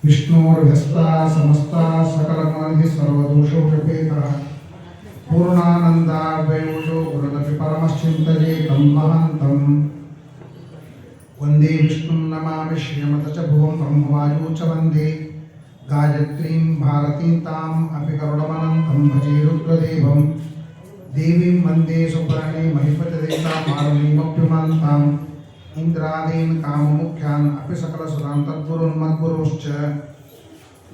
विष्णुर्व्यस्ता समस्ता सकलगुणनिधि सर्वदोषोपೇತಃ पूर्णानन्दाद्वयोजो गुरुरपि परमश्चिन्तयेतं महन्तं वन्दे विष्णुं नमामि श्रियमत च भुवं ब्रह्मवायु च वन्दे गायत्रीं भारतीं ताम् अपि करुणमनन्तं भजे रुद्रदेवं देवीं वन्दे सुब्रह्मण्ये महिपतिदेवतां मारुनीमप्युमान्ताम् इंद्रादीन काममुख्यान अपि सकलसुधान् तद्गुरुन् मद्गुरोश्च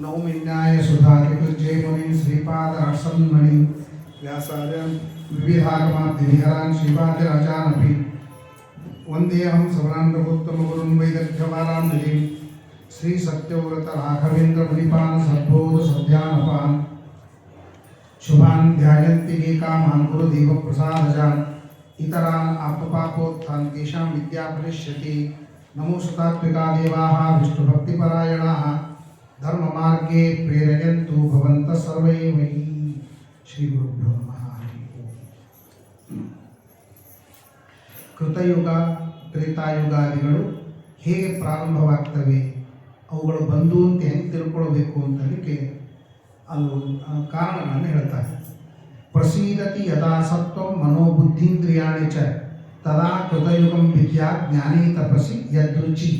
नौमिन्याय सुधातिकृत्ये मुनिं श्रीपादरसन्मणिं व्यासार्यं विविधागमाब्धिविहरान् श्रीपादिराजानपि वन्देऽहं सवरान् वैदग्ध्यवारां निधिं श्रीसत्यव्रतराघवेन्द्रमुनिपान् सद्बोधसद्ध्यानपान् शुभान् ध्यायन्ति ये कामान् गुरुदेवप्रसादजान् इतरान् आत्मपापोत्थान् तेषां विद्या भविष्यति। नमो सुतात्विका देवाः विष्णुभक्तिपरायणाः धर्ममार्गे प्रेरयन्तु भवन्तः सर्वे मयि। श्रीगुरुभ्यो नमः। ಕೃತಯುಗ ತ್ರೇತಾಯುಗಾದಿಗಳು ಹೇಗೆ ಪ್ರಾರಂಭವಾಗ್ತವೆ, ಅವುಗಳು ಬಂದು ಅಂತ ಹೆಂಗೆ ತಿಳ್ಕೊಳ್ಬೇಕು ಅಂತಲಿಕ್ಕೆ ಅದು ಕಾರಣಗಳನ್ನು ಹೇಳ್ತಾರೆ. ಪ್ರಸೀದತಿ ಯದಾ ಸತ್ವಂ ಮನೋಬುದ್ಧೀಂದ್ರಿಯಾಣಿ ಚ ತದಾ ಕೃತಯುಗಂ ವಿದ್ಯಾ ಜ್ಞಾನಿ ತಪಸಿ ಯದೃಚಿ.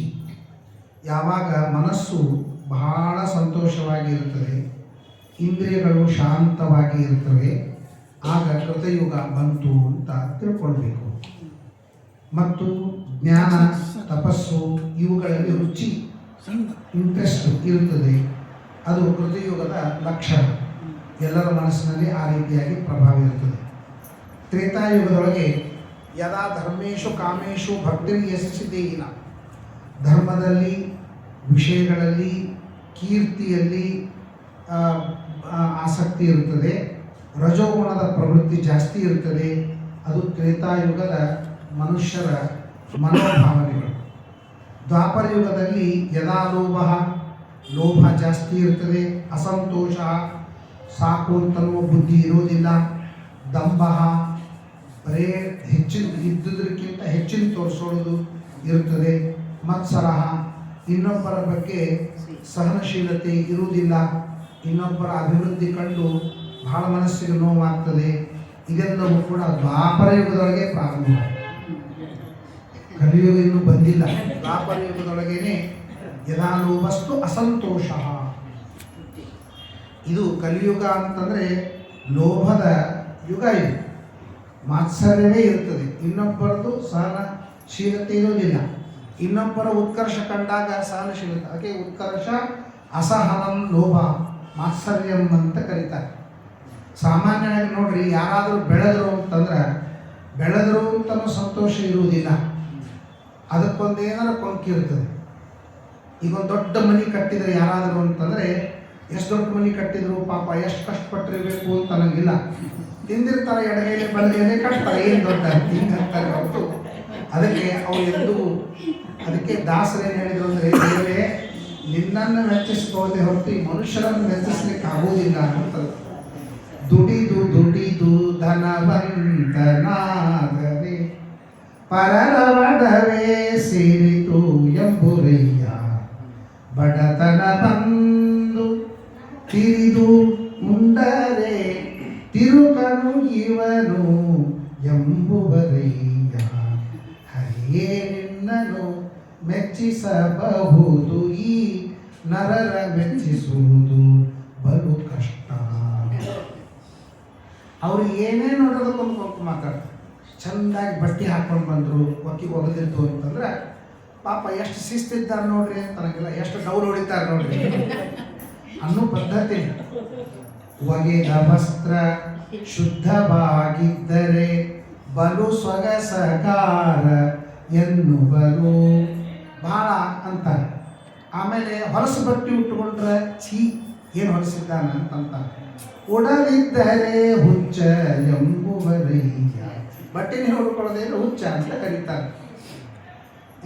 ಯಾವಾಗ ಮನಸ್ಸು ಬಹಳ ಸಂತೋಷವಾಗಿ ಇರುತ್ತದೆ, ಇಂದ್ರಿಯಗಳು ಶಾಂತವಾಗಿ ಇರುತ್ತವೆ, ಆಗ ಕೃತಯುಗ ಬಂತು ಅಂತ ತಿಳ್ಕೊಳ್ಬೇಕು. ಮತ್ತು ಜ್ಞಾನ ತಪಸ್ಸು ಇವುಗಳಲ್ಲಿ ರುಚಿ ಇಂಟ್ರೆಸ್ಟ್ ಇರುತ್ತದೆ, ಅದು ಕೃತಯುಗದ ಲಕ್ಷಣ. ಎಲ್ಲರ ಮನಸ್ಸಿನಲ್ಲಿ ಆ ರೀತಿಯಾಗಿ ಪ್ರಭಾವ ಇರುತ್ತದೆ. ತ್ರೇತಾಯುಗದೊಳಗೆ ಯದಾ ಧರ್ಮೇಶು ಕಾಮೇಶು ಭಕ್ತಿರ್ ಯಶಸ್ಸಿದೇಹಿನ, ಧರ್ಮದಲ್ಲಿ, ವಿಷಯಗಳಲ್ಲಿ, ಕೀರ್ತಿಯಲ್ಲಿ ಆಸಕ್ತಿ ಇರುತ್ತದೆ, ರಜೋಗುಣದ ಪ್ರವೃತ್ತಿ ಜಾಸ್ತಿ ಇರುತ್ತದೆ. ಅದು ತ್ರೇತಾಯುಗದ ಮನುಷ್ಯರ ಮನೋಭಾವನೆಗಳು. ದ್ವಾಪರ ಯುಗದಲ್ಲಿ ಯದಾ ಲೋಭ ಜಾಸ್ತಿ ಇರುತ್ತದೆ, ಅಸಂತೋಷ, ಸಾಕು ಅಂತನೋ ಬುದ್ಧಿ ಇರೋದಿಲ್ಲ, ದಂಭ, ಬರೇ ಹೆಚ್ಚಿನ ಇದ್ದುದಕ್ಕಿಂತ ಹೆಚ್ಚಿನ ತೋರಿಸೋದು ಇರುತ್ತದೆ, ಮತ್ಸರ, ಇನ್ನೊಬ್ಬರ ಬಗ್ಗೆ ಸಹನಶೀಲತೆ ಇರುವುದಿಲ್ಲ, ಇನ್ನೊಬ್ಬರ ಅಭಿವೃದ್ಧಿ ಕಂಡು ಬಹಳ ಮನಸ್ಸಿಗೆ ನೋವಾಗ್ತದೆ. ಇದೆಲ್ಲವೂ ಕೂಡ ದ್ವಾಪರ ಯುಗದೊಳಗೆ ಪ್ರಾರಂಭವಾಗಿದೆ. ಕಲಿಯುಗ ಇನ್ನೂ ಬಂದಿಲ್ಲ. ದ್ವಾಪರ ಯುಗದೊಳಗೇನೆ ಯದಾ ಲೋಭಸ್ತು ಅಸಂತೋಷ. ಇದು ಕಲಿಯುಗ ಅಂತಂದರೆ ಲೋಭದ ಯುಗ. ಇದು ಮಾತ್ಸರ್ಯವೇ ಇರ್ತದೆ, ಇನ್ನೊಬ್ಬರದು ಸಹನಶೀಲತೆ ಇರೋದಿಲ್ಲ. ಇನ್ನೊಬ್ಬರ ಉತ್ಕರ್ಷ ಕಂಡಾಗ ಸಹನಶೀಲತೆ, ಅದಕ್ಕೆ ಉತ್ಕರ್ಷ ಅಸಹನಂ ಲೋಭ ಮಾತ್ಸರ್ಯಂ ಅಂತ ಕರೀತಾರೆ. ಸಾಮಾನ್ಯವಾಗಿ ನೋಡ್ರಿ, ಯಾರಾದರೂ ಬೆಳೆದರು ಅಂತಂದ್ರೆ ಬೆಳೆದರು ಅಂತನೂ ಸಂತೋಷ ಇರುವುದಿಲ್ಲ, ಅದಕ್ಕೊಂದು ಏನಾದ್ರು ಕೊಂಕಿ ಇರ್ತದೆ. ಈಗ ಒಂದು ದೊಡ್ಡ ಮನೆ ಕಟ್ಟಿದರೆ ಯಾರಾದರೂ ಅಂತಂದರೆ ಎಷ್ಟು ದೊಡ್ಡ ಮನೆ ಕಟ್ಟಿದ್ರು ಪಾಪ ಎಷ್ಟು ಕಷ್ಟಪಟ್ಟಿರಬೇಕು ಅಂತ ಅನ್ನಂಗಿಲ್ಲ. ತಿಂದಿರ್ತಾರೆ, ಎಡಗೈಲೆ ಬಲಗೈಲೆ ಕಟ್ತಾರೆ, ಏನು ದೊಡ್ಡ ಹಿಂಗಂತಾರೆ ಹೊರತು. ಅದಕ್ಕೆ ಅವ್ರು ಎಂದು ಅದಕ್ಕೆ ದಾಸರೇನು ಹೇಳಿದ್ರು ಅಂದರೆ, ದೇವರೇ ನಿನ್ನನ್ನು ಮೆಚ್ಚಿಸ್ಬೋದೇ ಹೊರತು ಈ ಮನುಷ್ಯರನ್ನು ಮೆಚ್ಚಿಸ್ಲಿಕ್ಕೆ ಆಗೋದಿಲ್ಲ ಅಂತ. ದುಡಿದು ದುಡಿದು ಧನವಂತನಾದರೆ ಪರರ ಒಡವೆ ಸೇರಿತು ಎಂಬುರಯ್ಯ, ಬಡತನ ಬಂದು ತಿರಿದು ಉಂಡರೆ ತಿರುಕನು ಇವನು ಎಂಬುವರಯ್ಯ. ಹರಿಯೇ ನಿನ್ನನು ಮೆಚ್ಚಿಸಬಹುದು, ಈ ನರರ ಮೆಚ್ಚಿಸುವುದು ಬಲು ಕಷ್ಟ. ಅವ್ರು ಏನೇನು ನೋಡೋದಕ್ಕೊಂದು ಮಾತಾಡ್ತಾರೆ. ಚೆಂದಾಗಿ ಬಟ್ಟೆ ಹಾಕ್ಕೊಂಡು ಬಂದರು, ಒಕ್ಕಿಗೆ ಒಗದಿತ್ತು ಅಂತಂದ್ರೆ ಪಾಪ ಎಷ್ಟು ಶಿಸ್ತಿದ್ದಾರೆ ನೋಡ್ರಿ ಅಂತ ನನಗಿಲ್ಲ, ಎಷ್ಟು ಡೌಲ್ ಹೊಡಿತಾರೆ ನೋಡ್ರಿ ಅನ್ನೋ ಪದ್ಧತಿ. ಒಗೆದ ವಸ್ತ್ರ ಶುದ್ಧವಾಗಿದ್ದರೆ ಬಲು ಸೊಗಸಗಾರ ಎನ್ನುವರು ಭಾಳ ಅಂತಾರೆ. ಆಮೇಲೆ ಹೊಲಸು ಬಟ್ಟೆ ಉಟ್ಕೊಂಡ್ರೆ ಛೀ ಏನು ಹೊಲಸಿದ್ದಾನ ಅಂತಂತಾರೆ. ಉಡಲಿದ್ದರೆ ಹುಚ್ಚ ಎಂಬುವರಯ್ಯ, ಬಟ್ಟೆನೇ ಹೊಡ್ಕೊಳ್ಳೋದೇನು ಹುಚ್ಚ ಅಂತ ಕರೀತಾರೆ.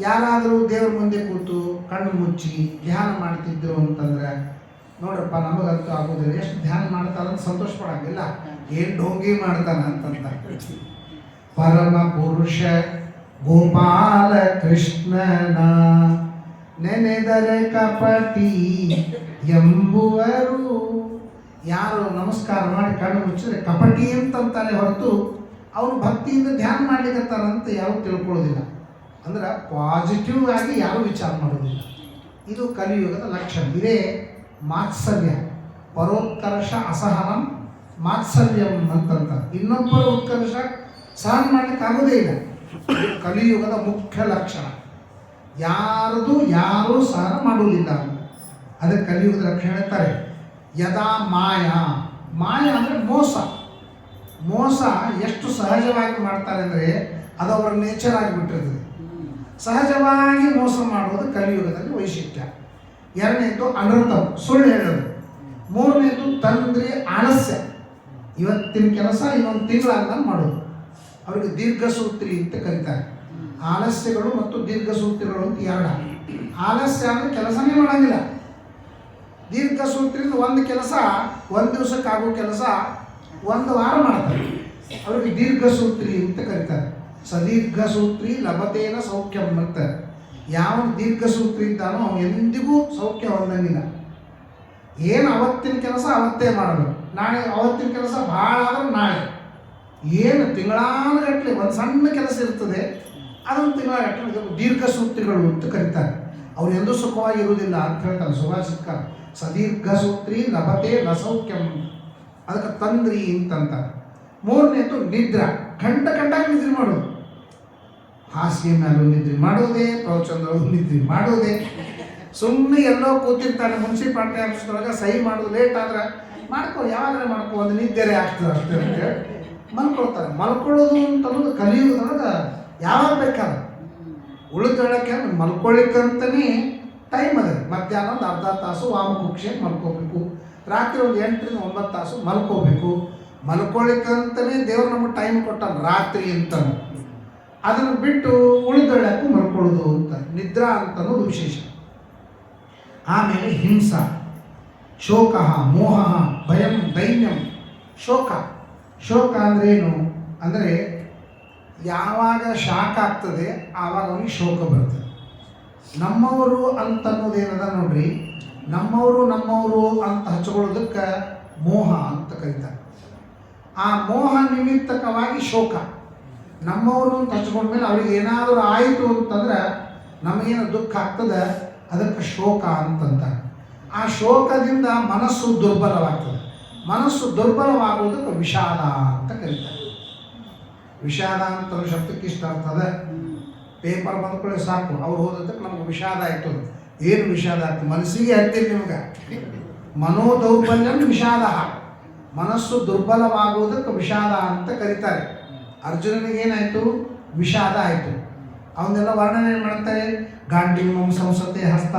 ಯಾರಾದರೂ ದೇವ್ರ ಮುಂದೆ ಕೂತು ಕಣ್ಣು ಮುಚ್ಚಿ ಧ್ಯಾನ ಮಾಡ್ತಿದ್ರು ಅಂತಂದ್ರೆ ನೋಡ್ರಪ್ಪ ನಮಗಂತೂ ಆಗೋದಿಲ್ಲ. ಎಷ್ಟು ಧ್ಯಾನ ಮಾಡ್ತಾರಂತ ಸಂತೋಷ ಪಡಂಗಿಲ್ಲ, ಏನು ಢೋಂಗಿ ಮಾಡ್ತಾನ ಅಂತಂತ. ಪರಮ ಪುರುಷ ಗೋಪಾಲ ಕೃಷ್ಣನ ನೆನೆದರೆ ಕಪಟಿ ಎಂಬುವರು. ಯಾರು ನಮಸ್ಕಾರ ಮಾಡಿ ಕಣ್ಣು ಮುಚ್ಚಿದ್ರೆ ಕಪಟಿ ಅಂತಂತಾರೆ ಹೊರತು ಅವರು ಭಕ್ತಿಯಿಂದ ಧ್ಯಾನ ಮಾಡ್ಲಿಕ್ಕತ್ತಾರಂತ ಯಾರು ತಿಳ್ಕೊಳ್ಳೋದಿಲ್ಲ. ಅಂದ್ರೆ ಪಾಸಿಟಿವ್ ಆಗಿ ಯಾರು ವಿಚಾರ ಮಾಡೋದಿಲ್ಲ. ಇದು ಕಲಿಯುಗದ ಲಕ್ಷಣ. ಇದೇ ಮಾತ್ಸಲ್ಯ. ಪರೋತ್ಕರ್ಷ ಅಸಹನಂ ಮಾತ್ಸಲ್ಯಂ ಅಂತಂತ. ಇನ್ನೊಬ್ಬರ ಉತ್ಕರ್ಷ ಸಹನ ಮಾಡ್ಲಿಕ್ಕೆ ಆಗೋದೇ ಇಲ್ಲ. ಇದು ಕಲಿಯುಗದ ಮುಖ್ಯ ಲಕ್ಷಣ. ಯಾರು ಸಹನ ಮಾಡುವುದಿಲ್ಲ. ಅದಕ್ಕೆ ಕಲಿಯುಗದ ಲಕ್ಷಣ ಹೇಳ್ತಾರೆ ಯದಾ ಮಾಯ ಅಂದರೆ ಮೋಸ. ಮೋಸ ಎಷ್ಟು ಸಹಜವಾಗಿ ಮಾಡ್ತಾರೆ ಅಂದರೆ ಅದು ಅವರ ನೇಚರ್ ಆಗಿಬಿಟ್ಟಿರ್ತದೆ. ಸಹಜವಾಗಿ ಮೋಸ ಮಾಡುವುದು ಕಲಿಯುಗದಲ್ಲಿ ವೈಶಿಷ್ಟ್ಯ. ಎರಡನೇದು ಅನೃತ, ಸುಳ್ಳು ಹೇಳೋದು. ಮೂರನೇದು ತಂದ್ರಿ ಆಲಸ್ಯ. ಇವತ್ತಿನ ಕೆಲಸ ಇನ್ನೊಂದು ತಿಂಗಳಾದ್ಮೇಲೆ ಮಾಡೋದು. ಅವರಿಗೆ ದೀರ್ಘಸೂತ್ರಿ ಅಂತ ಕರೀತಾರೆ. ಆಲಸ್ಯಗಳು ಮತ್ತು ದೀರ್ಘಸೂತ್ರಿಗಳು ಅಂತ ಎರಡು. ಆಲಸ್ಯ ಅಂದರೆ ಕೆಲಸನೇ ಮಾಡೋಂಗಿಲ್ಲ. ದೀರ್ಘಸೂತ್ರಿಯಿಂದ ಒಂದು ಕೆಲಸ ಒಂದು ದಿವಸಕ್ಕಾಗೋ ಕೆಲಸ ಒಂದು ವಾರ ಮಾಡ್ತಾರೆ. ಅವರಿಗೆ ದೀರ್ಘಸೂತ್ರಿ ಅಂತ ಕರೀತಾರೆ. ಸದೀರ್ಘಸೂತ್ರಿ ಲಭತೇನ ಸೌಖ್ಯಂ ಅಂತ. ಯಾವ ದೀರ್ಘಸೂತ್ರಿ ಇದ್ದಾನೋ ಅವನು ಎಂದಿಗೂ ಸೌಖ್ಯ ಹೊಂದಂಗಿಲ್ಲ. ಏನು ಅವತ್ತಿನ ಕೆಲಸ ಅವತ್ತೇ ಮಾಡಬೇಕು. ನಾಳೆ ಅವತ್ತಿನ ಕೆಲಸ ಭಾಳ ಆದ್ರೆ ನಾಳೆ. ಏನು ತಿಂಗಳಾನುಗಟ್ಟಲೆ ಒಂದು ಸಣ್ಣ ಕೆಲಸ ಇರ್ತದೆ, ಅದೊಂದು ತಿಂಗಳಾಗಟ್ಟಲೆ ದೀರ್ಘಸೂತ್ರಿಗಳು ಅಂತ ಕರೀತಾರೆ. ಅವ್ರು ಎಂದೂ ಸುಖವಾಗಿ ಇರುವುದಿಲ್ಲ ಅಂತ ಹೇಳ್ತಾರೆ ಸುಭಾಷಿತಕಾರ. ಸದೀರ್ಘಸೂತ್ರಿ ಲಭತೆ ನಸೌಖ್ಯಂ, ಅದಕ್ಕೆ ತಂದ್ರಿ ಅಂತಂತಾರೆ. ಮೂರನೇದು ನಿದ್ರಾ. ಗಂಟಾಗಿ ನಿದ್ರೆ ಮಾಡೋದು. ಹಾಸಿಗೆ ಮೇಲೂ ನಿದ್ರೆ ಮಾಡೋದೇ, ಪ್ರವಚನದೊಳಗೂ ನಿದ್ರೆ ಮಾಡೋದೇ. ಸುಮ್ಮನೆ ಎಲ್ಲೋ ಕೂತಿರ್ತಾನೆ ಮುನ್ಸಿಪಾಲ್ಟಿ ಆಫೀಸ್ದೊಳಗೆ ಸಹಿ ಮಾಡೋದು ಲೇಟ್ ಆದ್ರೆ ಮಾಡ್ಕೊ, ಯಾವಾಗಲೇ ಮಾಡ್ಕೊ, ಒಂದು ನಿದ್ದೆರೆ ಆಗ್ತದೆ ಅಷ್ಟೇ ಅಂತೇಳಿ ಮಲ್ಕೊಳ್ತಾರೆ. ಮಲ್ಕೊಳ್ಳೋದು ಅಂತನ್ನೋದು ಕಲಿಯುವುದೊಳಗೆ ಯಾವಾಗ ಬೇಕಾದ್ರೆ ಉಳಿದೊಳಕ್ಕೆ ಮಲ್ಕೊಳ್ಳಿಕ್ಕಂತನೇ ಟೈಮ್ ಅದ. ಮಧ್ಯಾಹ್ನ ಒಂದು ಅರ್ಧ ತಾಸು ವಾಮಕುಕ್ಷೆ ಮಲ್ಕೋಬೇಕು. ರಾತ್ರಿ ಒಂದು 8 ರಿಂದ 9 ತಾಸು ಮಲ್ಕೋಬೇಕು. ಮಲ್ಕೊಳ್ಳಿಕ್ಕಂತಲೇ ದೇವ್ರು ನಮಗೆ ಟೈಮ್ ಕೊಟ್ಟಾನ ರಾತ್ರಿ ಅಂತ. ಅದನ್ನು ಬಿಟ್ಟು ಉಳಿದೊಳಕ್ಕೂ ಮಲ್ಕೊಳ್ಳೋದು ಅಂತ ನಿದ್ರಾ ಅಂತನ್ನೋದು ವಿಶೇಷ. ಆಮೇಲೆ ಹಿಂಸಾ, ಶೋಕ, ಮೋಹ, ಭಯಂ, ದೈನ್ಯಂ. ಶೋಕ ಅಂದರೆ ಏನು ಅಂದರೆ ಯಾವಾಗ ಶಾಖ ಆಗ್ತದೆ ಆವಾಗ ಅವನಿಗೆ ಶೋಕ ಬರ್ತದೆ. ನಮ್ಮವರು ಅಂತನ್ನೋದೇನದ ನೋಡ್ರಿ, ನಮ್ಮವರು ಅಂತ ಹಚ್ಕೊಳ್ಳೋದಕ್ಕೆ ಮೋಹ ಅಂತ ಕರೀತಾರೆ. ಆ ಮೋಹ ನಿಮಿತ್ತಕವಾಗಿ ಶೋಕ. ನಮ್ಮವರು ಅಂತ ಹಚ್ಕೊಂಡ್ಮೇಲೆ ಅವ್ರಿಗೆ ಏನಾದರೂ ಆಯಿತು ಅಂತಂದ್ರೆ ನಮಗೇನು ದುಃಖ ಆಗ್ತದೆ, ಅದಕ್ಕೆ ಶೋಕ ಅಂತಂತಾರೆ. ಆ ಶೋಕದಿಂದ ಮನಸ್ಸು ದುರ್ಬಲವಾಗ್ತದೆ. ಮನಸ್ಸು ದುರ್ಬಲವಾಗುವುದಕ್ಕೆ ವಿಷಾದ ಅಂತ ಕರೀತಾರೆ. ವಿಷಾದ ಅಂತ ಶಬ್ದಕ್ಕೆ ಇಷ್ಟ ಆಗ್ತದೆ. ಪೇಪರ್ ಬಂದ್ಕೊಳ್ಳಿ ಸಾಕು, ಅವ್ರು ಓದೋದಕ್ಕೆ ನಮ್ಗೆ ವಿಷಾದ ಆಯಿತು. ಏನು ವಿಷಾದ ಆಗ್ತದೆ? ಮನಸ್ಸಿಗೆ ಹತ್ತಿರ ನಿಮ್ಗೆ ಮನೋದೌರ್ಬಲ್ಯಂ ವಿಷಾದ. ಮನಸ್ಸು ದುರ್ಬಲವಾಗುವುದಕ್ಕೆ ವಿಷಾದ ಅಂತ ಕರೀತಾರೆ. ಅರ್ಜುನನಿಗೆ ಏನಾಯಿತು? ವಿಷಾದ ಆಯಿತು. ಅವನ್ನೆಲ್ಲ ವರ್ಣನೆ ಮಾಡ್ತಾರೆ. ಗಾಂಡೀವಂ ಸಂಸತೆ ಹಸ್ತ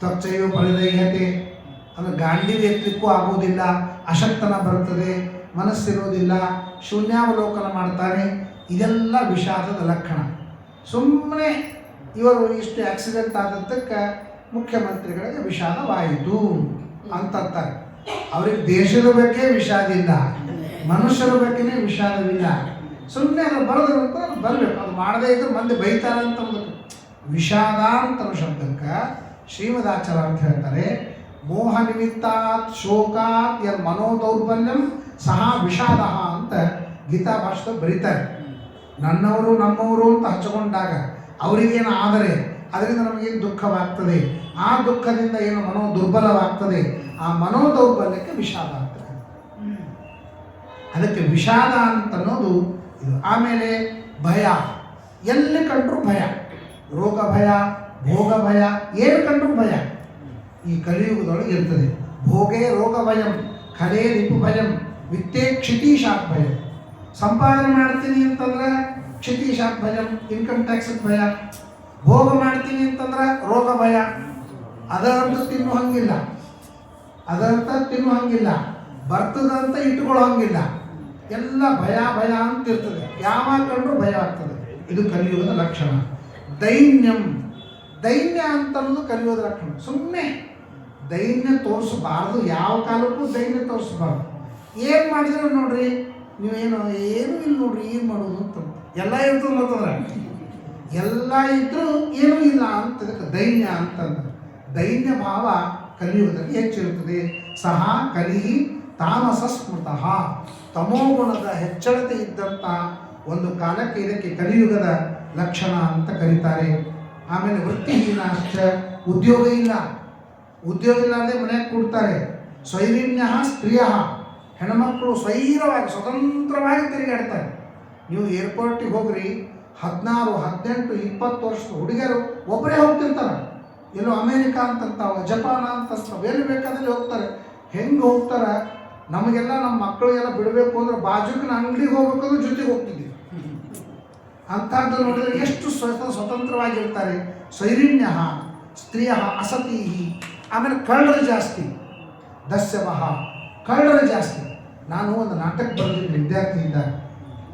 ತ್ವಚ್ಚೆಯೋ ಪರಿದೈಹತೆ. ಅಂದರೆ ಗಾಂಡೀವ ಎತ್ತಲಿಕ್ಕೂ ಆಗೋದಿಲ್ಲ, ಅಶಕ್ತನ ಬರುತ್ತದೆ, ಮನಸ್ಸಿರೋದಿಲ್ಲ, ಶೂನ್ಯಾವಲೋಕನ ಮಾಡ್ತಾನೆ. ಇದೆಲ್ಲ ವಿಷಾದದ ಲಕ್ಷಣ. ಸುಮ್ಮನೆ ಇವರು ಇಷ್ಟು ಆಕ್ಸಿಡೆಂಟ್ ಆದದ್ದಕ್ಕೆ ಮುಖ್ಯಮಂತ್ರಿಗಳಿಗೆ ವಿಷಾದವಾಯಿತು ಅಂತಂತಾರೆ. ಅವ್ರಿಗೆ ದೇಶದ ಬಗ್ಗೆ ವಿಷಾದ ಇಲ್ಲ, ಮನುಷ್ಯರ ಬಗ್ಗೆನೇ ವಿಷಾದವಿಲ್ಲ. ಸುಮ್ಮನೆ ಅದು ಬರೋದ್ರ ಅಂತ ಬರಬೇಕು. ಅದು ಮಾಡದೇ ಇದ್ರೆ ಮಂದಿ ಬೈತಾರೆ ಅಂತ ವಿಷಾದ ಅಂತ ಶಬ್ದಕ್ಕೆ ಶ್ರೀಮದಾಚಾರ್ಯ ಅಂತ ಹೇಳ್ತಾರೆ. ಮೋಹ ನಿಮಿತ್ತಾತ್ ಶೋಕಾತ್ ಯನ್ ಮನೋದೌರ್ಬಲ್ಯಂ ಸಹ ವಿಷಾದ ಅಂತ ಗೀತಾ ಭಾಷೆದಾಗ ಬರೀತಾರೆ. ನಮ್ಮವರು ಅಂತ ಹಚ್ಚಿಕೊಂಡಾಗ ಅವರಿಗೇನು ಆದರೆ ಅದರಿಂದ ನಮಗೇನು ದುಃಖವಾಗ್ತದೆ, ಆ ದುಃಖದಿಂದ ಏನು ಮನೋ ದುರ್ಬಲವಾಗ್ತದೆ, ಆ ಮನೋದೌರ್ಬಲ್ಯಕ್ಕೆ ವಿಷಾದ ಆಗ್ತದೆ. ಅದಕ್ಕೆ ವಿಷಾದ ಅಂತನ್ನೋದು ಇದು. ಆಮೇಲೆ ಭಯ. ಎಲ್ಲಿ ಕಂಡ್ರೂ ಭಯ. ರೋಗ ಭಯ, ಭೋಗ ಭಯ, ಏನು ಕಂಡ್ರೂ ಭಯ ಈ ಕಲಿಯುಗದೊಳಗೆ ಇರ್ತದೆ. ಭೋಗೇ ರೋಗ ಭಯಂ, ಖಲೇ ರಿಪು ಭಯಂ, ವಿತ್ತೇ ಕ್ಷಿತೀಶಾತ್ ಭಯಂ. ಸಂಪಾದನೆ ಮಾಡ್ತೀನಿ ಅಂತಂದ್ರೆ ಕ್ಷಿತೀಶಾತ್ ಭಯಂ, ಇನ್ಕಮ್ ಟ್ಯಾಕ್ಸ್ ಭಯ. ಭೋಗ ಮಾಡ್ತೀನಿ ಅಂತಂದ್ರೆ ರೋಗ ಭಯ. ಅದಂತ ತಿನ್ನೋ ಹಂಗಿಲ್ಲ, ಬರ್ತದಂತ ಇಟ್ಕೊಳ್ಳೋ ಹಂಗಿಲ್ಲ. ಎಲ್ಲ ಭಯ ಅಂತ ಇರ್ತದೆ. ಯಾವಾಗ ಕಂಡ್ರೂ ಭಯ ಆಗ್ತದೆ. ಇದು ಕಲಿಯುಗದ ಲಕ್ಷಣ. ದೈನ್ಯ ಅಂತನ್ನೋದು ಕಲಿಯುಗದ ಲಕ್ಷಣ. ಸುಮ್ಮನೆ ದೈನ್ಯ ತೋರಿಸಬಾರ್ದು, ಯಾವ ಕಾಲಕ್ಕೂ ದೈನ್ಯ ತೋರಿಸಬಾರ್ದು. ಏನು ಮಾಡಿದ್ರೆ ನೋಡ್ರಿ ನೀವೇನು ಏನೂ ಇಲ್ಲ ನೋಡ್ರಿ, ಏನು ಮಾಡೋದು ಅಂತ ಎಲ್ಲ ಇರ್ತದೆ. ಮತ್ತಂದ್ರೆ ಎಲ್ಲ ಇದ್ರೂ ಏನೂ ಇಲ್ಲ ಅಂತದಕ್ಕೆ ದೈನ್ಯ ಅಂತಂದ್ರೆ ದೈನ್ಯ ಭಾವ ಕಲಿಯುಗದಲ್ಲಿ ಹೆಚ್ಚಿರುತ್ತದೆ. ಸಹ ಕಲಿ ತಾಮಸ ಸ್ಮೃತಃ, ತಮೋಗುಣದ ಹೆಚ್ಚಳತೆ ಇದ್ದಂಥ ಒಂದು ಕಾಲಕ್ಕೆ ಇದಕ್ಕೆ ಕಲಿಯುಗದ ಲಕ್ಷಣ ಅಂತ ಕರೀತಾರೆ. ಆಮೇಲೆ ವೃತ್ತಿಹೀನಾಶ್ಚ, ಉದ್ಯೋಗ ಇಲ್ಲ ಅಂದರೆ ಮನೆಯಾಗ ಕೊಡ್ತಾರೆ. ಸ್ವೈರಿಣ್ಯ ಸ್ತ್ರೀಯ, ಹೆಣ್ಮಕ್ಳು ಸ್ವೈರವಾಗಿ ಸ್ವತಂತ್ರವಾಗಿ ತಿರುಗಾಡ್ತಾರೆ. ನೀವು ಏರ್ಪೋರ್ಟಿಗೆ ಹೋಗ್ರಿ, 16, 18, 20 ವರ್ಷದ ಹುಡುಗಿಯರು ಒಬ್ಬರೇ ಹೋಗ್ತಿರ್ತಾರೆ. ಎಲ್ಲೋ ಅಮೇರಿಕಾ ಅಂತಂತಾವ, ಜಪಾನ ಅಂತಂತಾವ, ಎಲ್ಲಿ ಬೇಕಾದಲ್ಲಿ ಹೋಗ್ತಾರೆ. ಹೆಂಗೆ ಹೋಗ್ತಾರೆ? ನಮಗೆಲ್ಲ ನಮ್ಮ ಮಕ್ಕಳಿಗೆಲ್ಲ ಬಿಡಬೇಕು ಅಂದ್ರೆ ಬಾಜುಕಿನ ಅಂಗಡಿಗೆ ಹೋಗ್ಬೇಕಂದ್ರೆ ಜೊತೆಗೆ ಹೋಗ್ತಿದ್ದೀವಿ. ಅಂಥದ್ದು ನೋಡಿದ್ರೆ ಎಷ್ಟು ಸ್ವತಂತ್ರವಾಗಿರ್ತಾರೆ. ಸ್ವೈರಿಣ್ಯ ಸ್ತ್ರೀಯ ಅಸತಿ. ಆಮೇಲೆ ಕಳ್ಳರು ಜಾಸ್ತಿ. ದಸ್ಯವಹ, ಕಳ್ಳರು ಜಾಸ್ತಿ. ನಾನು ಒಂದು ನಾಟಕ ಬರೆದಿದ್ದೆ ವಿದ್ಯಾರ್ಥಿ ಇದ್ದಾಗ.